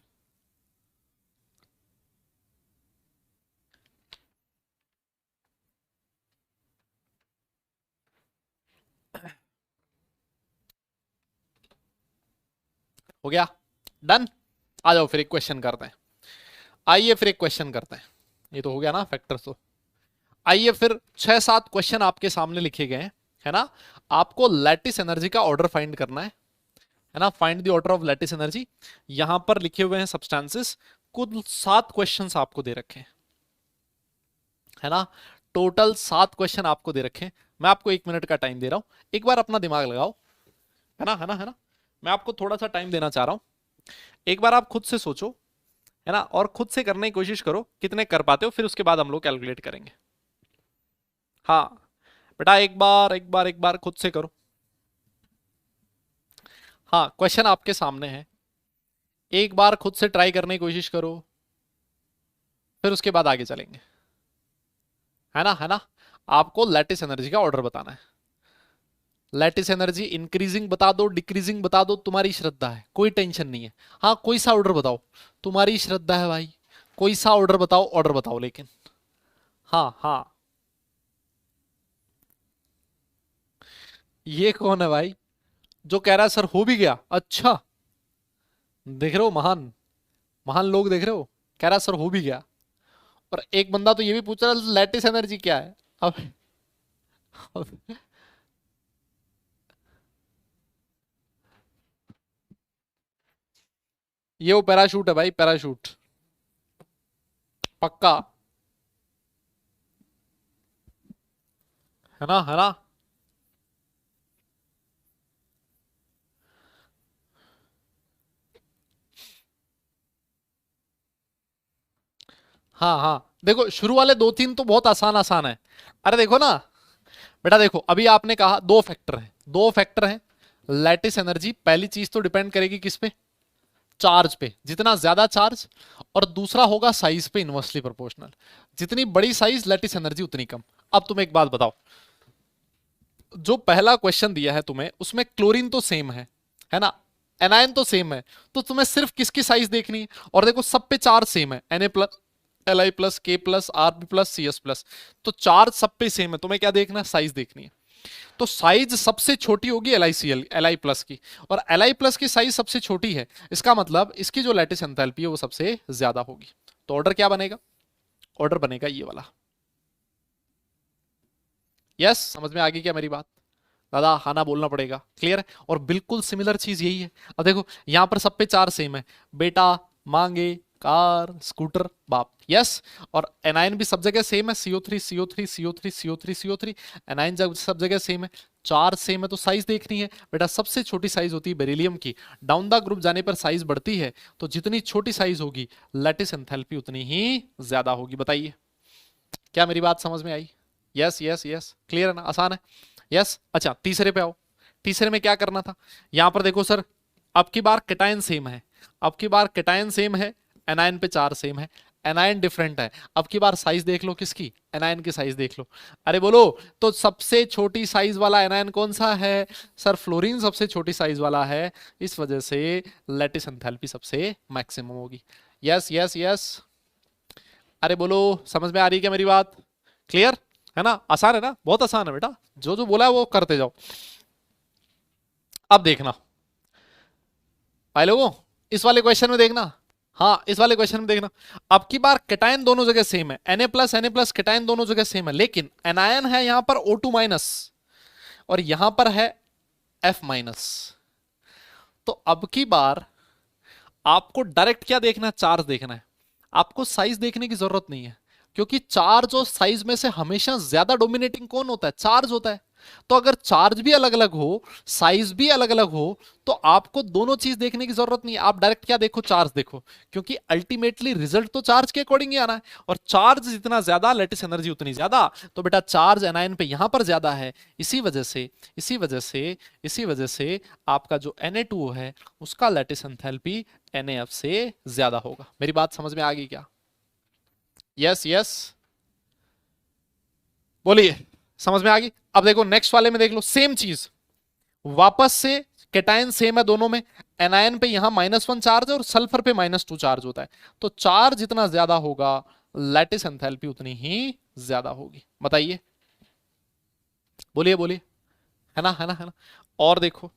हो गया, डन। आ जाओ फिर एक क्वेश्चन करते हैं, आइए फिर एक क्वेश्चन करते हैं। ये तो हो गया ना फैक्टर्स तो। आइए फिर 6-7 क्वेश्चन आपके सामने लिखे गए हैं, है ना। आपको लैटिस एनर्जी का ऑर्डर फाइंड करना है ना। Find the order of lattice energy. यहां पर लिखे हुए हैं सब्सटेंसेस, कुल 7 क्वेश्चंस आपको दे रखे हैं, है ना। टोटल 7 क्वेश्चन आपको दे रखे हैं। मैं आपको 1 मिनट का टाइम दे रहा हूं, एक बार अपना दिमाग लगाओ, है ना, है ना, है ना। मैं आपको थोड़ा सा टाइम देना चाह रहा हूं, एक बार आप खुद से सोचो, है ना, और खुद से करने की कोशिश करो, कितने कर पाते हो, फिर उसके बाद हम लोग कैलकुलेट करेंगे। हाँ बेटा एक बार खुद से करो। हाँ क्वेश्चन आपके सामने है, एक बार खुद से ट्राई करने की कोशिश करो, फिर उसके बाद आगे चलेंगे, है ना, है ना। आपको लैटिस एनर्जी का ऑर्डर बताना है। लैटिस एनर्जी इंक्रीजिंग बता दो, डिक्रीजिंग बता दो, तुम्हारी श्रद्धा है, कोई टेंशन नहीं है। हाँ कोई सा ऑर्डर बताओ, तुम्हारी श्रद्धा है भाई, कोई सा ऑर्डर बताओ, ऑर्डर बताओ लेकिन। हाँ हाँ। ये कौन है भाई जो कह रहा है सर हो भी गया? अच्छा, देख रहे हो महान महान लोग, देख रहे हो, कह रहा है सर हो भी गया। और एक बंदा तो ये भी पूछ रहा है लैटिस एनर्जी क्या है। अब ये वो पैराशूट है भाई, पैराशूट, पक्का, है ना, है ना। हाँ हाँ, देखो शुरू वाले दो तीन तो बहुत आसान आसान है। अरे देखो ना बेटा, देखो अभी आपने कहा दो फैक्टर है, दो फैक्टर है। लैटिस एनर्जी पहली चीज तो डिपेंड करेगी किस पे? चार्ज पे, जितना ज्यादा चार्ज, और दूसरा होगा साइज पे इनवर्सली प्रोपोर्शनल। जितनी बड़ी साइज लैटिस एनर्जी उतनी कम। अब तुम एक बात बताओ, जो पहला क्वेश्चन दिया है तुम्हें उसमें क्लोरीन तो सेम है ना, एनायन तो सेम है, तो तुम्हें सिर्फ किसकी साइज देखनी है? और देखो सब पे चार्ज सेम है, Na plus, Li plus, K plus, Rb plus, Cs plus, तो चार्ज सब पे सेम है, तुम्हें क्या देखना है? साइज देखनी है। तो साइज सबसे छोटी होगी LiCl, Li प्लस की, और Li प्लस की साइज सबसे छोटी है, इसका मतलब इसकी जो लैटिस एंथैल्पी है वो सबसे ज्यादा होगी। तो ऑर्डर क्या बनेगा? ऑर्डर बनेगा ये वाला। यस, समझ में आ गई क्या मेरी बात? दादा हाना बोलना पड़ेगा, क्लियर है। और बिल्कुल सिमिलर चीज यही है। अब देखो यहां पर सब पे चार सेम है, बेटा, मांगे, कार, स्कूटर, बाप, यस। और एनाइन भी सब जगह सेम है, CO3 CO3 CO3 CO3 CO3, A9 सब जगह सेम है, चार सेम है, तो साइज देखनी है बेटा। सबसे छोटी साइज होती है बेरिलियम की, डाउन द ग्रुप जाने पर साइज बढ़ती है, तो जितनी छोटी साइज होगी लैटिस एंथैल्पी उतनी ही ज्यादा होगी। बताइए, क्या मेरी बात समझ में आई? यस यस यस, क्लियर है ना, आसान है। यस, अच्छा तीसरे पे आओ। तीसरे में क्या करना था? यहां पर देखो सर, अब की बार कैटायन सेम है, अब की बार कैटायन सेम है, एनायन पे चार सेम है, एनायन डिफरेंट है। अब की बार साइज देख लो किसकी? एनायन की साइज देख लो। अरे बोलो, तो सबसे छोटी साइज वाला एनायन कौन सा है? सर फ्लोरीन सबसे छोटी साइज वाला है, इस वजह से लैटिस एंथैल्पी सबसे मैक्सिमम होगी। यस यस यस, अरे बोलो, समझ में आ रही है क्या मेरी बात? क्लियर है ना, आसान है ना, बहुत आसान है बेटा, जो जो बोला है वो करते जाओ। अब देखना भाई लोगों, इस वाले क्वेश्चन में देखना, हाँ इस वाले क्वेश्चन में देखना। अब की बार कैटायन दोनों जगह सेम है, Na प्लस कैटायन दोनों जगह सेम है, लेकिन एनायन है यहां पर O2 माइनस, और यहां पर है F माइनस। तो अब की बार आपको डायरेक्ट क्या देखना है? चार्ज देखना है, आपको साइज देखने की जरूरत नहीं है, क्योंकि चार्ज और साइज में से हमेशा ज्यादा डोमिनेटिंग कौन होता है? चार्ज होता है। तो अगर चार्ज भी अलग अलग हो, साइज भी अलग अलग हो, तो आपको दोनों चीज देखने की जरूरत नहीं है, आप डायरेक्ट क्या देखो? चार्ज देखो, क्योंकि अल्टीमेटली रिजल्ट तो चार्ज के अकॉर्डिंग ही आना है, और चार्ज जितना ज्यादा लैटिस एनर्जी उतनी ज्यादा। तो बेटा चार्ज एनायन पे यहां पर ज्यादा है, इसी वजह से इसी वजह से आपका जो Na2 है उसका लैटिस एंथैल्पी NaF से ज्यादा होगा। मेरी बात समझ में आ गई क्या? यस यस, बोलिए, समझ में आ गई। अब देखो नेक्स्ट वाले में देख लो, सेम चीज वापस से, कैटायन सेम है दोनों में, एनायन पे यहां -1 चार्ज है और सल्फर पे -2 चार्ज होता है, तो चार्ज जितना ज्यादा होगा लैटिस एंथैल्पी उतनी ही ज्यादा होगी। बताइए, बोलिए बोलिए, है ना, है ना, है ना। और देखो,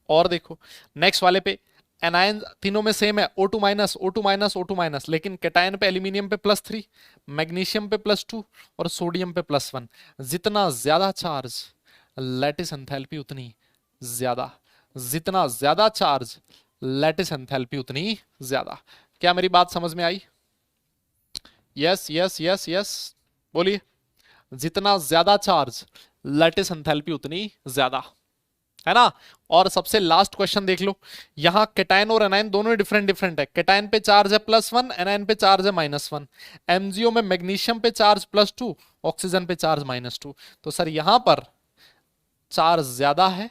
और देखो नेक्स्ट वाले पे, एनायन तीनों में सेम है, O2 minus O2 minus O2 minus, लेकिन कैटायन पे एल्यूमिनियम पे +3, मैग्नीशियम पे +2, और सोडियम पे +1। जितना ज्यादा चार्ज लैटिस एंथैल्पी उतनी ज्यादा, जितना ज्यादा चार्ज लैटिस एंथैल्पी उतनी ज्यादा। क्या मेरी बात समझ में आई? यस यस यस यस, बोलिए, जितना ज्यादा चार्ज लैटिस एंथैल्पी उतनी ज्यादा, है ना। और सबसे लास्ट क्वेश्चन देख लो, यहां कैटायन और एनायन दोनों ही डिफरेंट डिफरेंट है, कैटायन पे चार्ज है +1, एनायन पे चार्ज है -1, एमजीओ में मैग्नीशियम पे चार्ज +2, ऑक्सीजन पे चार्ज -2। तो सर यहां पर चार्ज ज्यादा है,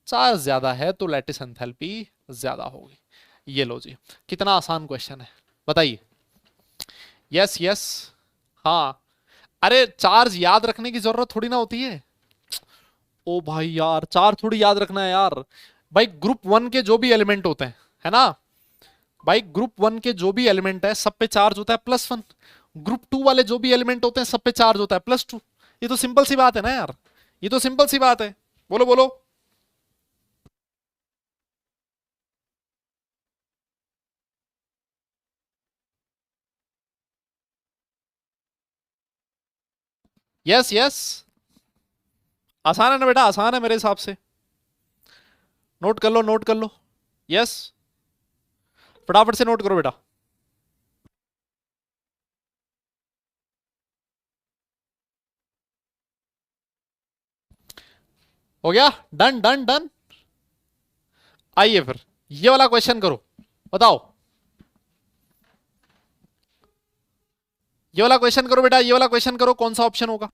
चार्ज ज्यादा है तो लैटिस एंथैल्पी ज्यादा होगी। ये लो जी, कितना आसान क्वेश्चन है, बताइए। यस यस, हाँ, अरे चार्ज याद रखने की जरूरत थोड़ी ना होती है, ओ भाई यार, चार थोड़ी याद रखना है यार। भाई ग्रुप वन के जो भी एलिमेंट होते हैं, है ना, भाई ग्रुप वन के जो भी एलिमेंट है सब पे चार्ज होता है +1। ग्रुप टू वाले जो भी एलिमेंट होते हैं सब पे चार्ज होता है +2। ये तो सिंपल सी बात है ना यार, ये तो सिंपल सी बात है। बोलो बोलो। यस यस, आसान है ना बेटा, आसान है मेरे हिसाब से। नोट कर लो, नोट कर लो। यस, फटाफट से नोट करो बेटा। हो गया, डन डन डन। आइए फिर ये वाला क्वेश्चन करो, बताओ। ये वाला क्वेश्चन करो बेटा, ये वाला क्वेश्चन करो, कौन सा ऑप्शन होगा।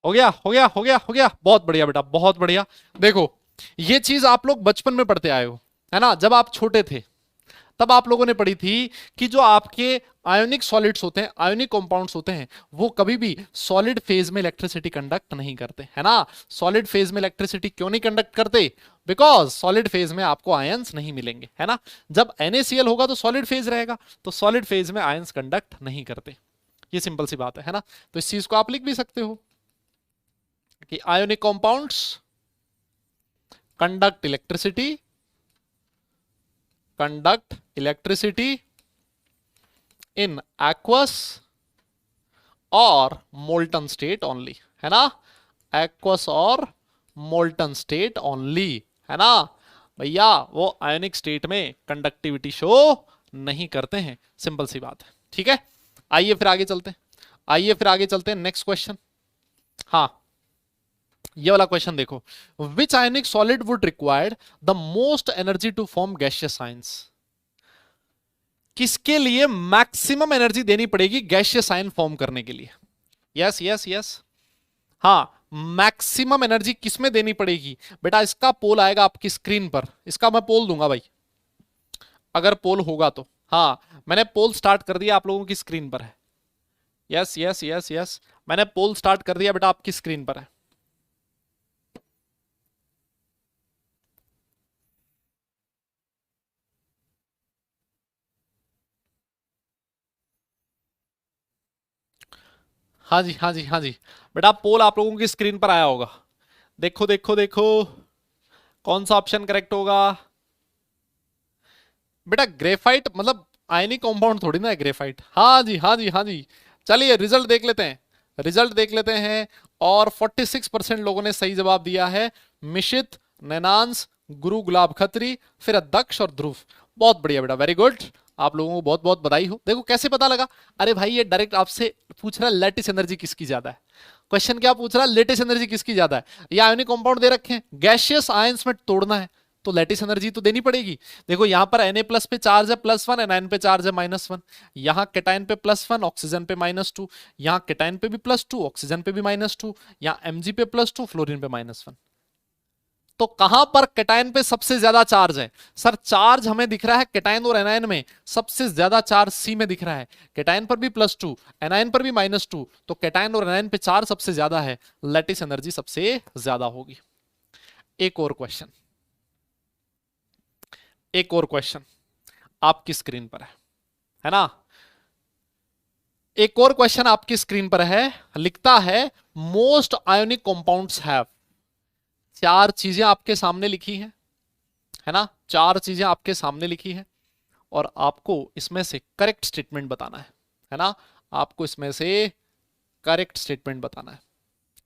हो गया हो गया हो गया हो गया, बहुत बढ़िया बेटा, बहुत बढ़िया। देखो, ये चीज आप लोग बचपन में पढ़ते आए हो, है ना, जब आप छोटे थे तब आप लोगों ने पढ़ी थी कि जो आपके आयोनिक सॉलिड्स होते हैं, आयोनिक कंपाउंड्स होते हैं, वो कभी भी सॉलिड फेज में इलेक्ट्रिसिटी कंडक्ट नहीं करते, है ना। सॉलिड फेज में इलेक्ट्रिसिटी क्यों नहीं कंडक्ट करते? बिकॉज सॉलिड फेज में आपको आयंस नहीं मिलेंगे, है ना। जब NaCl होगा तो सॉलिड फेज रहेगा, तो सॉलिड फेज में आयंस कंडक्ट नहीं करते। ये सिंपल सी बात है ना। तो इस चीज को आप लिख भी सकते हो कि ionic compounds conduct electricity, conduct electricity in aqueous और मोल्टन स्टेट ओनली, है ना। एक्वस और मोल्टन स्टेट ओनली, है ना भैया। वो आयोनिक स्टेट में कंडक्टिविटी शो नहीं करते हैं, सिंपल सी बात है, ठीक है। आइए फिर आगे चलते हैं, आइए फिर आगे चलते हैं, नेक्स्ट क्वेश्चन। हाँ, ये वाला क्वेश्चन देखो, which ionic solid would required the most energy to form gaseous ions. किसके लिए मैक्सिमम एनर्जी देनी पड़ेगी गैसियस आयन फॉर्म करने के लिए? यस यस यस, हाँ, मैक्सिमम एनर्जी किसमें देनी पड़ेगी बेटा? इसका पोल आएगा आपकी स्क्रीन पर, इसका मैं पोल दूंगा भाई, अगर पोल होगा तो। हाँ, मैंने पोल स्टार्ट कर दिया, आप लोगों की स्क्रीन पर है। यस यस यस यस, मैंने पोल स्टार्ट कर दिया बेटा, आपकी स्क्रीन पर है। हाँ जी हाँ जी हाँ जी, बेटा पोल आप लोगों की स्क्रीन पर आया होगा। देखो देखो देखो, कौन सा ऑप्शन करेक्ट होगा बेटा? ग्रेफाइट मतलब आयनिक कंपाउंड थोड़ी ना है ग्रेफाइट। हाँ जी हाँ जी हाँ जी, चलिए रिजल्ट देख लेते हैं, रिजल्ट देख लेते हैं। और 46% लोगों ने सही जवाब दिया है। मिशित, नैनांश, गुरु गुलाब खत्री, फिर दक्ष और ध्रुव। बहुत बढ़िया बेटा, वेरी गुड। आप लोगों को बहुत बहुत बधाई हो। देखो कैसे पता लगा? अरे भाई ये डायरेक्ट आपसे पूछ रहा है लेटिस एनर्जी किसकी ज्यादा है। क्वेश्चन क्या पूछ रहा है? लेटिस एनर्जी किसकी ज्यादा है। ये आयोनिक कंपाउंड दे रखे हैं, गैसियस आयंस में तोड़ना है, तो लेटिस एनर्जी तो देनी पड़ेगी। देखो यहाँ पर Na+ पे चार्ज है +1, एनायन पे चार्ज है -1, यहाँ केटाइन पे +1, ऑक्सीजन पे -2, यहाँ केटाइन पे भी +2, ऑक्सीजन पे भी -2, यहाँ Mg पे +2, फ्लोरीन पे -1। तो कहां पर केटाइन पे सबसे ज्यादा चार्ज है? सर चार्ज हमें दिख रहा है केटाइन और एनायन में सबसे ज्यादा चार्ज सी में दिख रहा है। केटाइन पर भी +2, एनायन पर भी -2, तो केटाइन और एनायन पे चार्ज सबसे ज्यादा है, लैटिस एनर्जी सबसे ज्यादा होगी। एक और क्वेश्चन, एक और क्वेश्चन आपकी स्क्रीन पर है ना। एक और क्वेश्चन आपकी स्क्रीन पर है, लिखता है मोस्ट आयोनिक कंपाउंड्स हैव। चार चीजें आपके सामने लिखी हैं, है ना, चार चीजें आपके सामने लिखी है और आपको इसमें से करेक्ट स्टेटमेंट बताना है ना, आपको इसमें से करेक्ट स्टेटमेंट बताना है।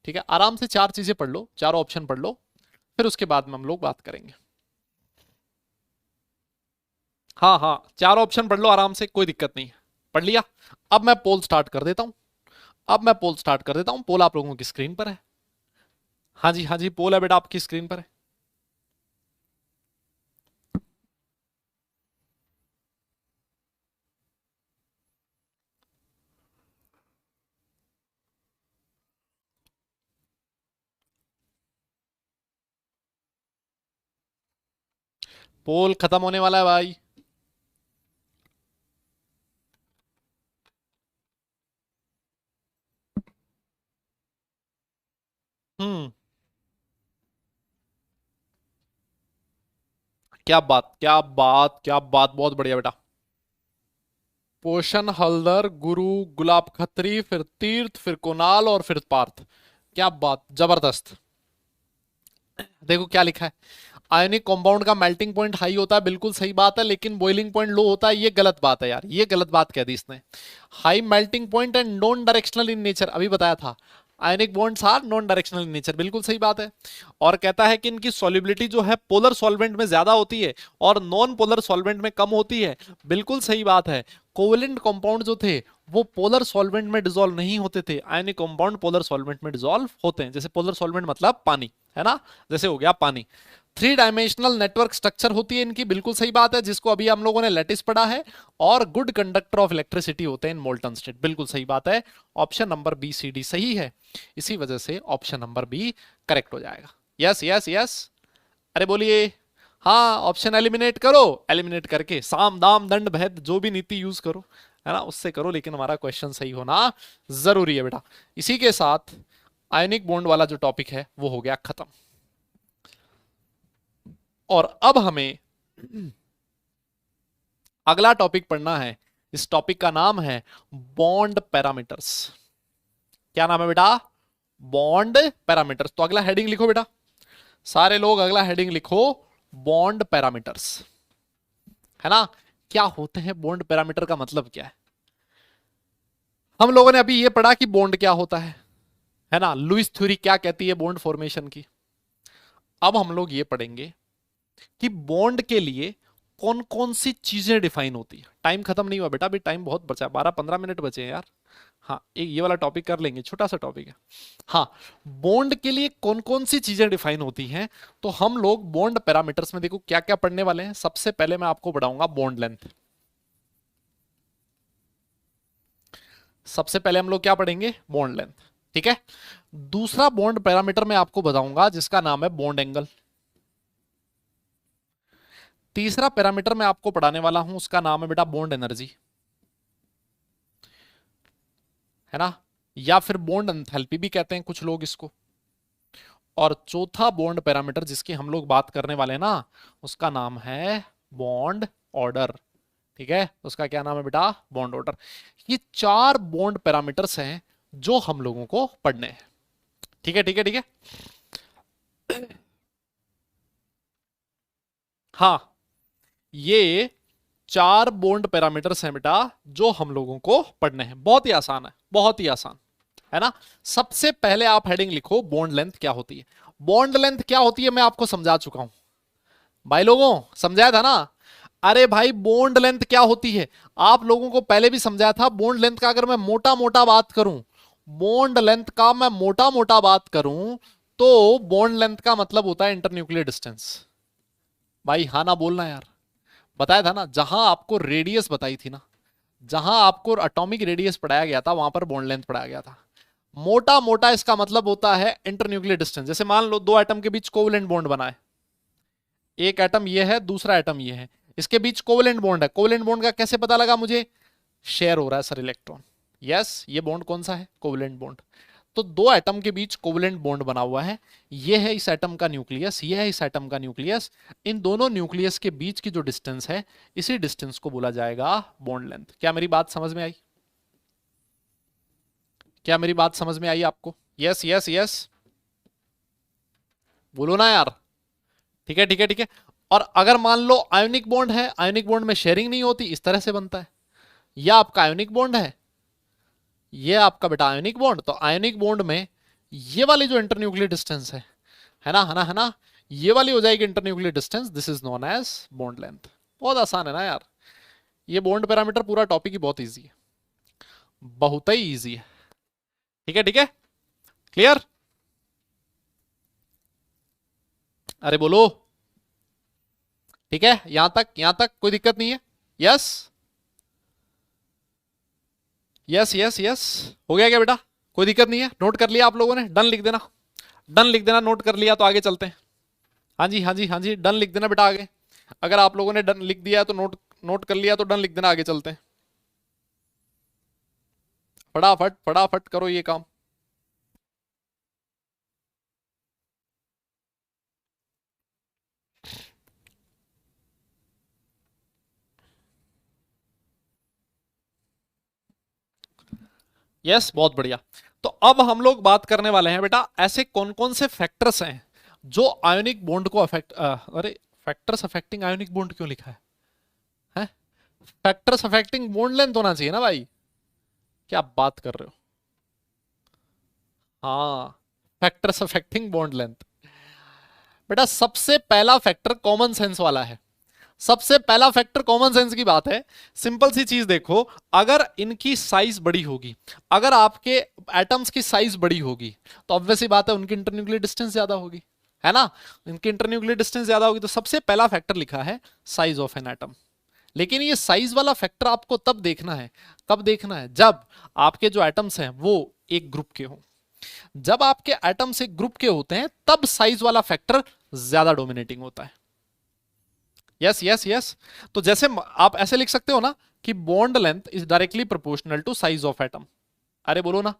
ठीक है, आराम से चार चीजें पढ़ लो, चारों ऑप्शन पढ़ लो, फिर उसके बाद में हम लोग बात करेंगे। हाँ हाँ, चारों ऑप्शन पढ़ लो आराम से, कोई दिक्कत नहीं है। पढ़ लिया? अब मैं पोल स्टार्ट कर देता हूं, पोल आप लोगों की स्क्रीन पर है। हाँ जी हाँ जी, पोल है बेटा आपकी स्क्रीन पर है। पोल खत्म होने वाला है भाई। हम्म, क्या बात क्या बात क्या बात, बहुत बढ़िया बेटा। पोषण, हल्दर, गुरु, गुलाब खत्री, फिर तीर्थ, फिर कुणाल और फिर पार्थ। क्या बात, जबरदस्त। देखो क्या लिखा है, आयनिक कंपाउंड का मेल्टिंग पॉइंट हाई होता है, बिल्कुल सही बात है, लेकिन बॉइलिंग पॉइंट लो होता है, ये गलत बात है यार, ये गलत बात कह दी इसने। High melting point and non directional in nature, अभी बताया था, ionic bonds are non directional in nature, बिल्कुल सही बात है। और कहता है कि इनकी सॉल्युबिलिटी जो है पोलर सॉल्वेंट में ज्यादा होती है और नॉन पोलर सॉल्वेंट में कम होती है, बिल्कुल सही बात है। कोवेलेंट कंपाउंड जो थे वो पोलर सॉल्वेंट में डिसॉल्व नहीं होते थे, आयनिक कंपाउंड पोलर सॉल्वेंट में डिसॉल्व होते हैं, जैसे पोलर सॉल्वेंट मतलब पानी, है ना, जैसे हो गया पानी। थ्री डायमेंशनल नेटवर्क स्ट्रक्चर होती है इनकी, बिल्कुल सही बात है, जिसको अभी हम लोगों ने लैटिस पढ़ा है। और गुड कंडक्टर ऑफ इलेक्ट्रिसिटी होते हैं इन मोल्टन स्टेट, बिल्कुल सही बात है। Option number B C D सही है, इसी वजह से ऑप्शन नंबर बी करेक्ट हो जाएगा। यस यस यस, अरे बोलिए। हाँ, ऑप्शन एलिमिनेट करो, एलिमिनेट करके साम दाम दंड भेद जो भी नीति यूज करो, है ना, उससे करो, लेकिन हमारा क्वेश्चन सही होना जरूरी है बेटा। इसी के साथ आयनिक बॉन्ड वाला जो टॉपिक है वो हो गया खत्म। और अब हमें अगला टॉपिक पढ़ना है, इस टॉपिक का नाम है बॉन्ड पैरामीटर्स। क्या नाम है बेटा? Bond parameters. तो अगला हेडिंग लिखो बेटा, सारे लोग अगला हेडिंग लिखो, बॉन्ड पैरामीटर्स, है ना। क्या होते हैं बॉन्ड पैरामीटर, का मतलब क्या है? हम लोगों ने अभी ये पढ़ा कि बॉन्ड क्या होता है ना, लुईस थ्योरी क्या कहती है बॉन्ड फॉर्मेशन की। अब हम लोग ये पढ़ेंगे कि बॉन्ड के लिए कौन कौन सी चीजें डिफाइन होती है। टाइम खत्म नहीं हुआ बेटा, अभी टाइम बहुत बचा है, 12-15 मिनट बचे हैं यार। हाँ, एक ये वाला टॉपिक कर लेंगे, छोटा सा टॉपिक है। हाँ, बॉन्ड के लिए कौन कौन सी चीजें डिफाइन होती हैं, तो हम लोग बॉन्ड पैरामीटर्स में देखो क्या क्या पढ़ने वाले हैं। सबसे पहले मैं आपको पढ़ाऊंगा बॉन्ड लेंथ। सबसे पहले हम लोग क्या पढ़ेंगे? बॉन्ड लेंथ, ठीक है। दूसरा बॉन्ड पैरामीटर मैं आपको बताऊंगा जिसका नाम है बॉन्ड एंगल। तीसरा पैरामीटर मैं आपको पढ़ाने वाला हूं, उसका नाम है बेटा बॉन्ड एनर्जी, है ना, या फिर बॉन्ड एंथैल्पी भी कहते हैं कुछ लोग इसको। और चौथा बॉन्ड पैरामीटर जिसकी हम लोग बात करने वाले हैं ना, उसका नाम है बॉन्ड ऑर्डर, ठीक है। उसका क्या नाम है बेटा? Bond order. ये चार बॉन्ड पैरामीटर्स हैं जो हम लोगों को पढ़ने हैं, ठीक है ठीक है ठीक है। हाँ, ये चार बॉन्ड पैरामीटर्स हैं बेटा जो हम लोगों को पढ़ने हैं, बहुत ही आसान है, बहुत ही आसान, है ना। सबसे पहले आप हेडिंग लिखो, बॉन्ड लेंथ क्या होती है। बॉन्ड लेंथ क्या होती है मैं आपको समझा चुका हूं भाई, लोगों समझाया था ना। अरे भाई, बॉन्ड लेंथ क्या होती है आप लोगों को पहले भी समझाया था। बॉन्ड लेंथ का अगर मैं मोटा मोटा बात करूं, बॉन्ड लेंथ का मैं मोटा मोटा बात करूं, तो बॉन्ड लेंथ का मतलब होता है इंटरन्यूक्लियर डिस्टेंस। भाई हाँ ना बोलना यार, बताया था ना, जहां आपको रेडियस बताई थी ना, जहां आपको एटॉमिक रेडियस पढ़ाया गया था वहां पर बॉन्ड लेंथ पढ़ाया गया था। मोटा मोटा इसका मतलब होता है इंटरन्यूक्लियर डिस्टेंस। जैसे मान लो दो एटम के बीच कोवलेंट बॉन्ड बना है, एक एटम ये है, दूसरा एटम ये है, इसके बीच कोवलेंट बॉन्ड है। कोवलेंट बॉन्ड का कैसे पता लगा मुझे? शेयर हो रहा है सर इलेक्ट्रॉन। यस, ये बॉन्ड कौन सा है? Covalent bond. तो दो एटम के बीच कोवलेंट बॉन्ड बना हुआ है, ये है इस एटम का न्यूक्लियस, ये है इस एटम का न्यूक्लियस। इन दोनों न्यूक्लियस के बीच की जो डिस्टेंस है, इसी डिस्टेंस को बोला जाएगा बॉन्ड लेंथ। क्या मेरी बात समझ में आई? क्या मेरी बात समझ में आई आपको? यस यस यस, बोलो ना यार। ठीक है ठीक है ठीक है। और अगर मान लो आयोनिक बॉन्ड है, आयोनिक बॉन्ड में शेयरिंग नहीं होती, इस तरह से बनता है। यह आपका आयोनिक बॉन्ड है, ये आपका बेटा आयोनिक बॉन्ड। तो आयोनिक बॉन्ड में ये वाली जो इंटरन्यूक्लियर डिस्टेंस है ना, है ना, है ना, ये वाली हो जाएगी internuclear distance. This is known as bond length. बहुत आसान है ना यार, ये बॉन्ड पैरामीटर पूरा टॉपिक ही बहुत इजी है, बहुत ही इजी है। ठीक है, ठीक है, क्लियर? अरे बोलो, ठीक है, यहां तक कोई दिक्कत नहीं है? यस, यस, यस, यस, हो गया क्या बेटा? कोई दिक्कत नहीं है? नोट कर लिया आप लोगों ने? डन लिख देना, डन लिख देना, नोट कर लिया तो आगे चलते हैं। हाँ जी, हाँ जी, हाँ जी, डन लिख देना बेटा आगे। अगर आप लोगों ने डन लिख दिया है तो नोट नोट कर लिया तो डन लिख देना, आगे चलते हैं। फटाफट फटाफट करो ये काम। यस, बहुत बढ़िया। तो अब हम लोग बात करने वाले हैं बेटा, ऐसे कौन कौन से फैक्टर्स हैं जो आयोनिक बॉन्ड को अफेक्ट, अरे फैक्टर्स अफेक्टिंग आयोनिक बॉन्ड क्यों लिखा है? फैक्टर्स अफेक्टिंग बॉन्ड लेंथ होना चाहिए ना भाई, क्या बात कर रहे हो? हाँ, फैक्टर्स अफेक्टिंग बॉन्ड लेंथ। बेटा सबसे पहला फैक्टर कॉमन सेंस वाला है, सबसे पहला फैक्टर कॉमन सेंस की बात है। सिंपल सी चीज देखो, अगर इनकी साइज बड़ी होगी, अगर आपके एटम्स की साइज बड़ी होगी, तो ऑब्वियस सी बात है उनकी इंटरन्यूक्लियर डिस्टेंस ज्यादा होगी, है ना? इनकी इंटरन्यूक्लियर डिस्टेंस ज्यादा होगी, तो सबसे पहला फैक्टर लिखा है साइज ऑफ एन एटम। लेकिन ये साइज वाला फैक्टर आपको तब देखना है, कब देखना है? जब आपके जो एटम्स हैं वो एक ग्रुप के हों। जब आपके एटम्स एक ग्रुप के होते हैं तब साइज वाला फैक्टर ज्यादा डोमिनेटिंग होता है। Yes, yes, yes. तो जैसे आप ऐसे लिख सकते हो ना कि bond length is directly proportional to size of atom. अरे बोलो ना,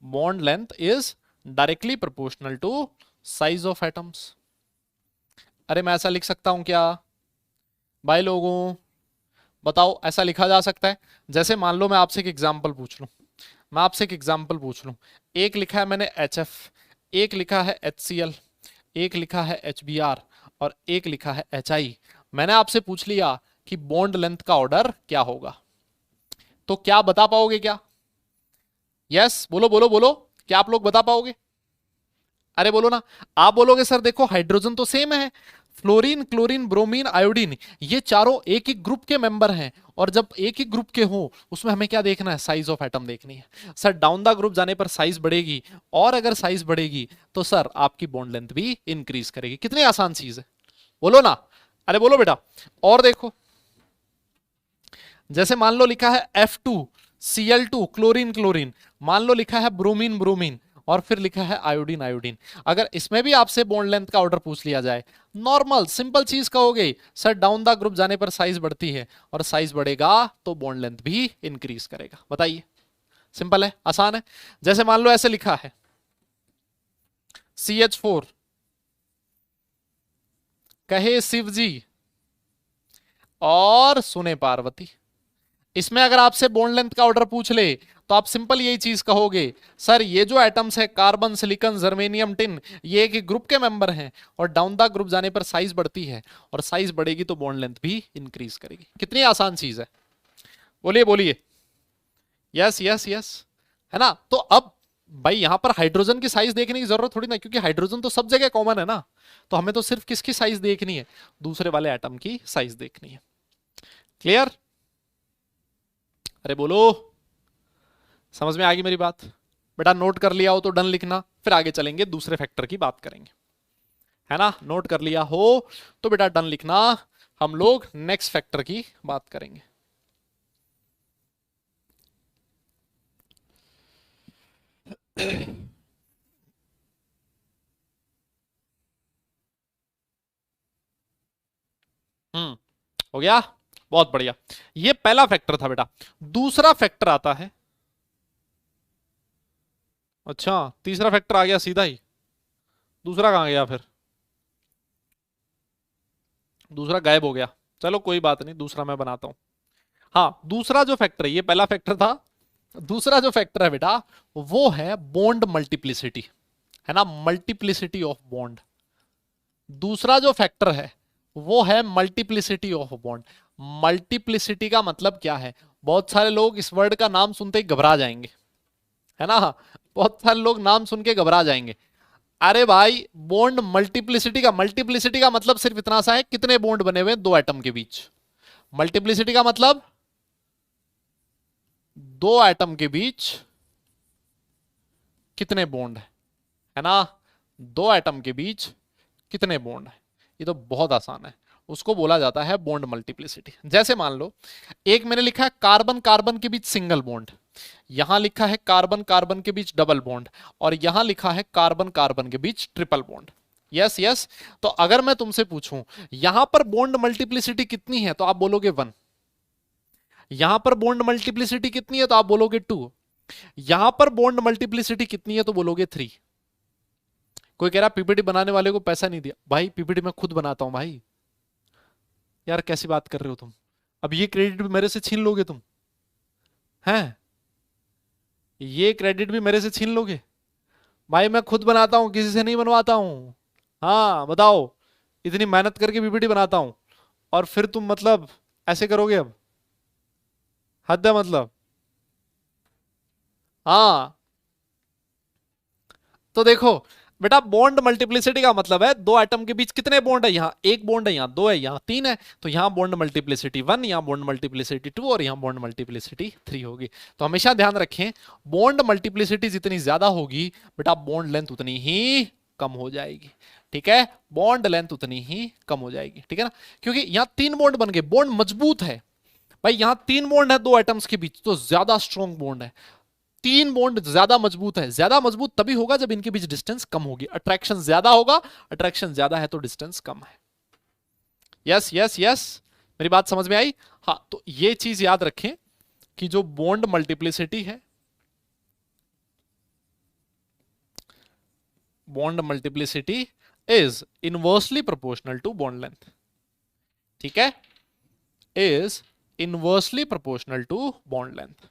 bond length is directly proportional to size of atoms. अरे मैं ऐसा लिख सकता हूं क्या भाई लोगों? बताओ, ऐसा लिखा जा सकता है? जैसे मान लो मैं आपसे एक एग्जांपल पूछ लूं, मैं आपसे एक एग्जांपल पूछ लूं। एक लिखा है मैंने HF, एक लिखा है HCl, एक लिखा है HBr और एक लिखा है HI। मैंने आपसे पूछ लिया कि बॉन्ड लेंथ का ऑर्डर क्या होगा, तो क्या बता पाओगे क्या? यस, बोलो बोलो बोलो, क्या आप लोग बता पाओगे? अरे बोलो ना। आप बोलोगे सर देखो हाइड्रोजन तो सेम है, फ्लोरीन, क्लोरीन, ब्रोमीन, आयोडीन, ये चारों एक ही ग्रुप के मेंबर हैं, और जब एक ही ग्रुप के हो उसमें हमें क्या देखना है? साइज ऑफ एटम देखनी है। सर डाउन द ग्रुप जाने पर साइज बढ़ेगी, और अगर साइज बढ़ेगी तो सर आपकी बॉन्ड लेंथ भी इंक्रीज करेगी। कितनी आसान चीज है, बोलो ना। अरे बोलो बेटा। और देखो, जैसे मान लो लिखा है F2Cl2 क्लोरीन क्लोरीन, मान लो लिखा है ब्रोमीन ब्रोमीन, और फिर लिखा है आयोडीन आयोडीन। अगर इसमें भी आपसे बॉन्ड लेंथ का ऑर्डर पूछ लिया जाए, नॉर्मल सिंपल चीज कहोगे सर डाउन द ग्रुप जाने पर साइज बढ़ती है, और साइज बढ़ेगा तो बॉन्ड लेंथ भी इंक्रीज करेगा। बताइए, सिंपल है, आसान है। जैसे मान लो ऐसे लिखा है CH4 कहे शिव जी और सुने पार्वती। इसमें अगर आपसे बॉन्ड लेंथ का ऑर्डर पूछ ले तो आप सिंपल यही चीज कहोगे, सर ये जो एटम्स है कार्बन, सिलिकॉन, जर्मेनियम, टिन, ये एक ही ग्रुप के मेंबर हैं, और डाउन द ग्रुप जाने पर साइज बढ़ती है, और साइज बढ़ेगी तो बॉन्ड लेंथ भी इंक्रीज करेगी। कितनी आसान चीज है, बोलिए बोलिए। यस, यस, यस, है ना? तो अब भाई यहां पर हाइड्रोजन की साइज देखने की जरूरत थोड़ी ना, क्योंकि हाइड्रोजन तो सब जगह कॉमन है ना। तो हमें तो सिर्फ किसकी साइज देखनी है? दूसरे वाले एटम की साइज देखनी है। क्लियर? अरे बोलो, समझ में आ गई मेरी बात? बेटा नोट कर लिया हो तो डन लिखना, फिर आगे चलेंगे दूसरे फैक्टर की बात करेंगे, है ना? नोट कर लिया हो तो बेटा डन लिखना, हम लोग नेक्स्ट फैक्टर की बात करेंगे। हो गया, बहुत बढ़िया। ये पहला फैक्टर था बेटा। दूसरा फैक्टर आता है, अच्छा तीसरा फैक्टर आ गया सीधा ही, दूसरा कहां गया फिर? दूसरा गायब हो गया। चलो कोई बात नहीं, दूसरा मैं बनाता हूं। हाँ, दूसरा जो फैक्टर है, ये पहला फैक्टर था, दूसरा जो फैक्टर है बेटा वो है बॉन्ड मल्टीप्लिसिटी, है ना? Multiplicity of bond. दूसरा जो फैक्टर है वो है मल्टीप्लिसिटी ऑफ बॉन्ड। मल्टीप्लिसिटी का मतलब क्या है? बहुत सारे लोग इस वर्ड का नाम सुनते ही घबरा जाएंगे, है ना? बहुत सारे लोग नाम सुन के घबरा जाएंगे। अरे भाई, बॉन्ड मल्टीप्लिसिटी का मतलब सिर्फ इतना सा है, कितने बॉन्ड बने हुए हैं दो एटम के बीच। मल्टीप्लिसिटी का मतलब दो एटम के बीच कितने बॉन्ड है ना? दो एटम के बीच कितने बॉन्ड है। ये तो बहुत आसान है, उसको बोला जाता है बॉन्ड मल्टीप्लिसिटी। जैसे मान लो, एक मैंने लिखा है कार्बन कार्बन के बीच सिंगल बॉन्ड, यहां लिखा है कार्बन कार्बन के बीच डबल बॉन्ड, और यहां लिखा है कार्बन कार्बन के बीच ट्रिपल बॉन्ड। Yes yes. तो अगर मैं तुमसे पूछूं यहां पर बॉन्ड मल्टीप्लिसिटी कितनी है, तो आप बोलोगे 1। यहां पर बॉन्ड मल्टीप्लिसिटी कितनी है, तो आप बोलोगे 2। यहां पर बॉन्ड मल्टीप्लिसिटी कितनी है, तो बोलोगे 3। कोई कह रहा पीपीटी बनाने वाले को पैसा नहीं दिया। भाई पीपीटी मैं खुद बनाता हूं भाई। यार कैसी बात कर रहे हो तुम? अब ये क्रेडिट भी मेरे से छीन लोगे तुम? हैं? ये क्रेडिट भी मेरे से छीन लोगे? भाई मैं खुद बनाता हूं, किसी से नहीं बनवाता हूं। हाँ बताओ, इतनी मेहनत करके पीपीटी बनाता हूं, और फिर तुम मतलब ऐसे करोगे? अब हद है मतलब। हाँ, तो देखो बेटा, बॉन्ड मल्टीप्लिसिटी का मतलब है दो एटम के बीच कितने बॉन्ड है। यहाँ एक बॉन्ड है, यहाँ दो है, यहाँ तीन है। तो यहाँ बॉन्ड मल्टीप्लिसिटी 1, यहाँ बॉन्ड मल्टीप्लिसिटी 2, और यहाँ बॉन्ड मल्टीप्लिसिटी 3 होगी। तो हमेशा ध्यान रखें, बॉन्ड मल्टीप्लिसिटी जितनी ज्यादा होगी बेटा, बॉन्ड लेंथ उतनी ही कम हो जाएगी। ठीक है, बॉन्ड लेंथ उतनी ही कम हो जाएगी। ठीक है ना? क्योंकि यहाँ तीन बॉन्ड बन गए, बॉन्ड मजबूत है। भाई यहाँ तीन बॉन्ड है दो एटम्स के बीच, तो ज्यादा स्ट्रॉन्ग बॉन्ड है। तीन बॉन्ड ज्यादा मजबूत है। ज्यादा मजबूत तभी होगा जब इनके बीच डिस्टेंस कम होगी। अट्रैक्शन ज्यादा होगा, अट्रैक्शन ज्यादा है तो डिस्टेंस कम है। यस यस यस, मेरी बात समझ में आई? हाँ, तो ये चीज याद रखें कि जो बॉन्ड मल्टीप्लिसिटी है, bond multiplicity is inversely proportional to bond length. ठीक है, is inversely proportional to bond length.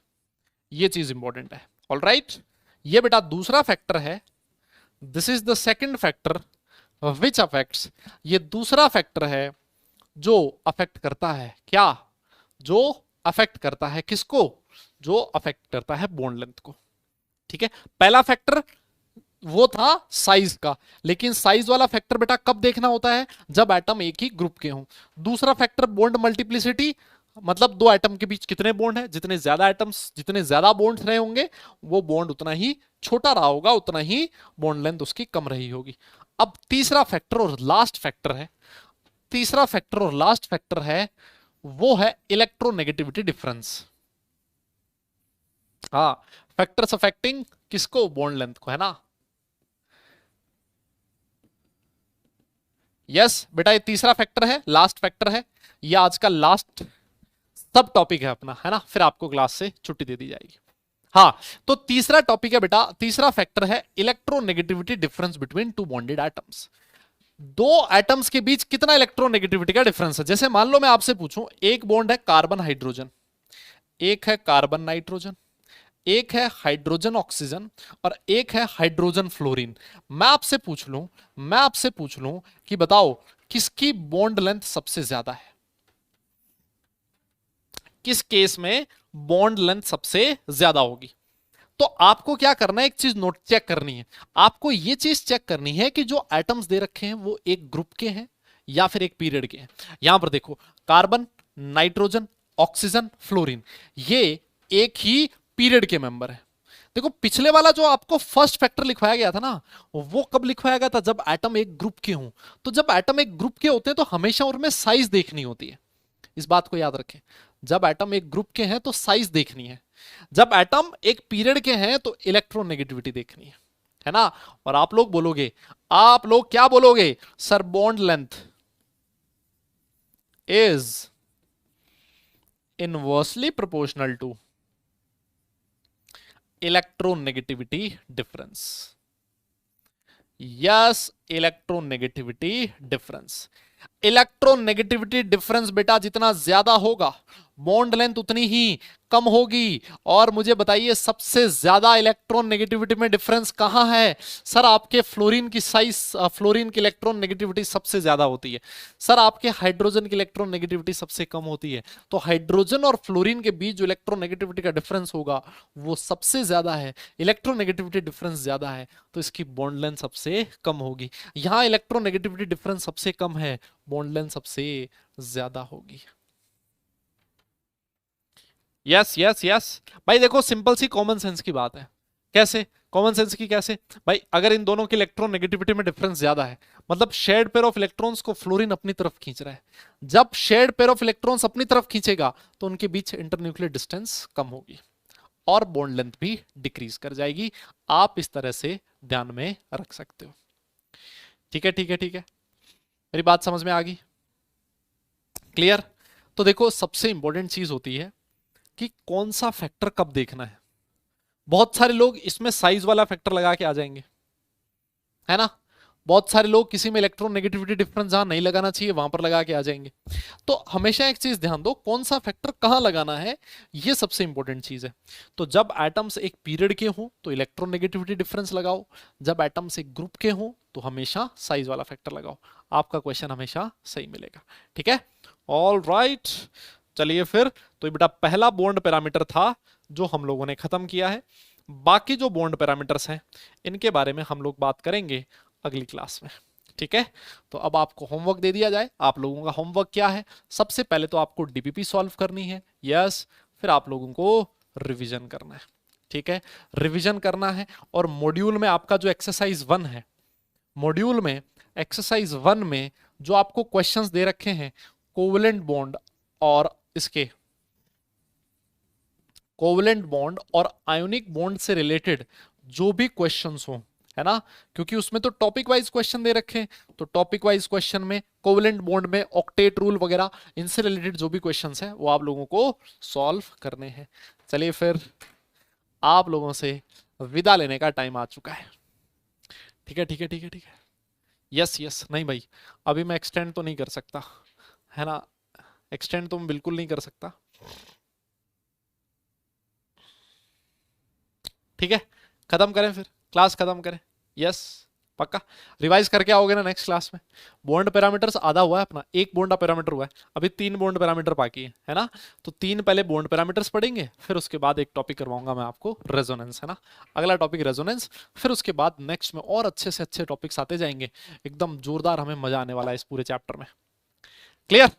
ये चीज इंपॉर्टेंट है। ऑल राइट, ये बेटा दूसरा फैक्टर है। This is the second factor which affects. ये दूसरा फैक्टर है जो अफेक्ट करता है क्या? जो अफेक्ट करता है किसको? जो अफेक्ट करता है बॉन्ड लेंथ को। ठीक है, पहला फैक्टर वो था साइज का, लेकिन साइज वाला फैक्टर बेटा कब देखना होता है? जब एटम एक ही ग्रुप के हों। दूसरा फैक्टर बॉन्ड मल्टीप्लिसिटी, मतलब दो एटम के बीच कितने बॉन्ड है। जितने ज्यादा एटम्स, जितने ज्यादा बॉन्ड रहे होंगे, वो बॉन्ड उतना ही छोटा रहा होगा, उतना ही बॉन्ड लेंथ उसकी कम रही होगी। अब तीसरा फैक्टर और लास्ट फैक्टर है, तीसरा फैक्टर और लास्ट फैक्टर है, वो है इलेक्ट्रोनेगेटिविटी डिफरेंस। हाँ, फैक्टर्स अफेक्टिंग किसको? बॉन्ड लेंथ को, है ना? यस बेटा, ये तीसरा फैक्टर है, लास्ट फैक्टर है। ये आज का लास्ट सब टॉपिक है अपना, है ना? फिर आपको क्लास से छुट्टी दे दी जाएगी। हाँ, तो तीसरा टॉपिक है बेटा, तीसरा फैक्टर है electronegativity difference between two bonded atoms. दो एटम्स के बीच कितना इलेक्ट्रोनेगेटिविटी का डिफरेंस है। जैसे मान लो मैं आपसे पूछूं, एक बॉन्ड है कार्बन हाइड्रोजन, एक है कार्बन नाइट्रोजन, एक है हाइड्रोजन ऑक्सीजन, और एक है हाइड्रोजन फ्लोरीन। मैं आपसे पूछ लूं कि बताओ किसकी बॉन्ड लेंथ सबसे ज्यादा है? किस केस में बॉन्ड लेंथ सबसे ज्यादा होगी? तो आपको क्या करना है, एक चीज नोट चेक करनी है। आपको ये चीज चेक करनी है कि जो एटम्स दे रखे हैं वो एक ग्रुप के हैं या फिर एक पीरियड के हैं। यहां पर देखो, कार्बन, नाइट्रोजन, ऑक्सीजन, फ्लोरीन, ये एक ही पीरियड के मेंबर है। देखो, पिछले वाला जो आपको फर्स्ट फैक्टर लिखवाया गया था ना, वो कब लिखवाया गया था? जब एटम एक ग्रुप के हों। तो जब एटम एक ग्रुप के होते हैं तो हमेशा उनमें साइज देखनी होती है। इस बात को याद रखें, जब एटम एक ग्रुप के हैं तो साइज देखनी है, जब एटम एक पीरियड के हैं तो इलेक्ट्रोनेगेटिविटी देखनी है ना? और आप लोग बोलोगे, आप लोग क्या बोलोगे? Sir bond length is inversely proportional to electronegativity difference. Yes, electronegativity difference. Electronegativity difference बेटा जितना ज्यादा होगा, बॉन्ड लेंथ उतनी ही कम होगी। और मुझे बताइए सबसे ज्यादा इलेक्ट्रॉन नेगेटिविटी में डिफरेंस कहां है? सर आपके फ्लोरीन की साइज, फ्लोरीन की इलेक्ट्रॉन नेगेटिविटी सबसे ज्यादा होती है। सर आपके हाइड्रोजन की इलेक्ट्रॉन नेगेटिविटी सबसे कम होती है। तो हाइड्रोजन और फ्लोरीन के बीच जो इलेक्ट्रॉन नेगेटिविटी का डिफरेंस होगा वो सबसे ज्यादा है, इलेक्ट्रॉन नेगेटिविटी डिफरेंस ज्यादा है, तो इसकी बॉन्ड लेंथ सबसे कम होगी। यहां इलेक्ट्रॉन नेगेटिविटी डिफरेंस सबसे कम है, बॉन्ड लेंथ सबसे ज्यादा होगी। यस यस यस भाई, देखो सिंपल सी कॉमन सेंस की बात है। कैसे कॉमन सेंस की? कैसे भाई, अगर इन दोनों की इलेक्ट्रॉन नेगेटिविटी में डिफरेंस ज्यादा है, मतलब शेयर्ड पेयर ऑफ इलेक्ट्रॉन्स को फ्लोरीन अपनी तरफ खींच रहा है। जब शेयर्ड पेयर ऑफ इलेक्ट्रॉन्स अपनी तरफ खींचेगा तो उनके बीच इंटरन्यूक्लियर डिस्टेंस कम होगी और बॉन्ड लेंथ भी डिक्रीज कर जाएगी। आप इस तरह से ध्यान में रख सकते हो। ठीक है ठीक है ठीक है, मेरी बात समझ में आ गई? क्लियर? तो देखो सबसे इंपॉर्टेंट चीज होती है कि कौन सा फैक्टर कब देखना है। बहुत सारे लोग इसमें साइज वाला फैक्टर लगा के आ जाएंगे, है ना। बहुत सारे लोग किसी में इलेक्ट्रॉन नेगेटिविटी डिफरेंस जहां नहीं लगाना चाहिए वहां पर लगा के आ जाएंगे। तो हमेशा एक चीज ध्यान दो, कौन सा फैक्टर कहां लगाना है, ये सबसे इंपॉर्टेंट चीज है। तो जब एटम्स एक पीरियड के हों तो इलेक्ट्रॉन नेगेटिविटी डिफरेंस लगाओ, जब एटम्स एक ग्रुप के हों तो हमेशा साइज वाला फैक्टर लगाओ। आपका क्वेश्चन हमेशा सही मिलेगा। ठीक है, ऑल राइट। चलिए फिर, तो ये बेटा पहला बॉन्ड पैरामीटर था जो हम लोगों ने खत्म किया है। बाकी जो बॉन्ड पैरामीटर्स हैं इनके बारे में हम लोग बात करेंगे अगली क्लास में। ठीक है, तो अब आपको होमवर्क दे दिया जाए। आप लोगों का होमवर्क क्या है? सबसे पहले तो आपको डीपीपी सॉल्व करनी है, यस। फिर आप लोगों को रिवीजन करना है। ठीक है, रिवीजन करना है। और मॉड्यूल में आपका जो एक्सरसाइज 1 है, मॉड्यूल में एक्सरसाइज 1 में जो आपको क्वेश्चंस दे रखे हैं कोवलेंट बॉन्ड और इसके कोवलेंट बॉन्ड और आयोनिक बॉन्ड से रिलेटेड जो भी क्वेश्चंस हो, है ना, क्योंकि उसमें तो टॉपिक वाइज क्वेश्चन दे रखे हैं। तो टॉपिक वाइज क्वेश्चन में कोवलेंट बॉन्ड में ऑक्टेट रूल वगैरह इनसे रिलेटेड जो भी क्वेश्चंस हैं वो आप लोगों को सॉल्व करने हैं। चलिए फिर, आप लोगों से विदा लेने का टाइम आ चुका है। ठीक है ठीक है ठीक है ठीक है, यस यस। नहीं भाई, अभी मैं एक्सटेंड तो नहीं कर सकता, है ना, एक्सटेंड तो मैं बिल्कुल नहीं कर सकता। ठीक है, खत्म करें फिर, क्लास खत्म करें। यस, पक्का रिवाइज करके आओगे ना नेक्स्ट क्लास में? बॉन्ड पैरामीटर्स आधा हुआ है अपना, एक बॉन्ड पैरामीटर हुआ है, अभी 3 बॉन्ड पैरामीटर बाकी है ना। तो 3 पहले बॉन्ड पैरामीटर्स पढ़ेंगे, फिर उसके बाद एक टॉपिक करवाऊंगा मैं आपको, रेजोनेंस, है ना। अगला टॉपिक रेजोनेंस, फिर उसके बाद नेक्स्ट में और अच्छे से अच्छे टॉपिक्स आते जाएंगे। एकदम जोरदार, हमें मजा आने वाला है इस पूरे चैप्टर में। क्लियर?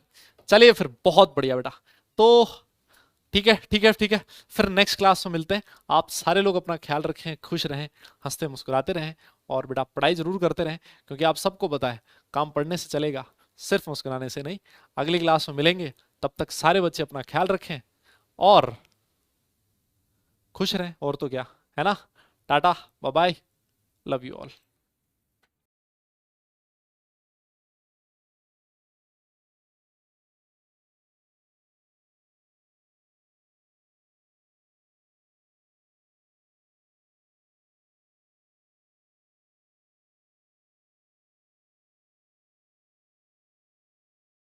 चलिए फिर, बहुत बढ़िया बेटा। तो ठीक है ठीक है ठीक है, फिर नेक्स्ट क्लास में मिलते हैं। आप सारे लोग अपना ख्याल रखें, खुश रहें, हंसते मुस्कुराते रहें, और बेटा पढ़ाई जरूर करते रहें, क्योंकि आप सबको पता है काम पढ़ने से चलेगा, सिर्फ मुस्कुराने से नहीं। अगली क्लास में मिलेंगे, तब तक सारे बच्चे अपना ख्याल रखें और खुश रहें, और तो क्या, है ना। Tata, bye bye, love you all.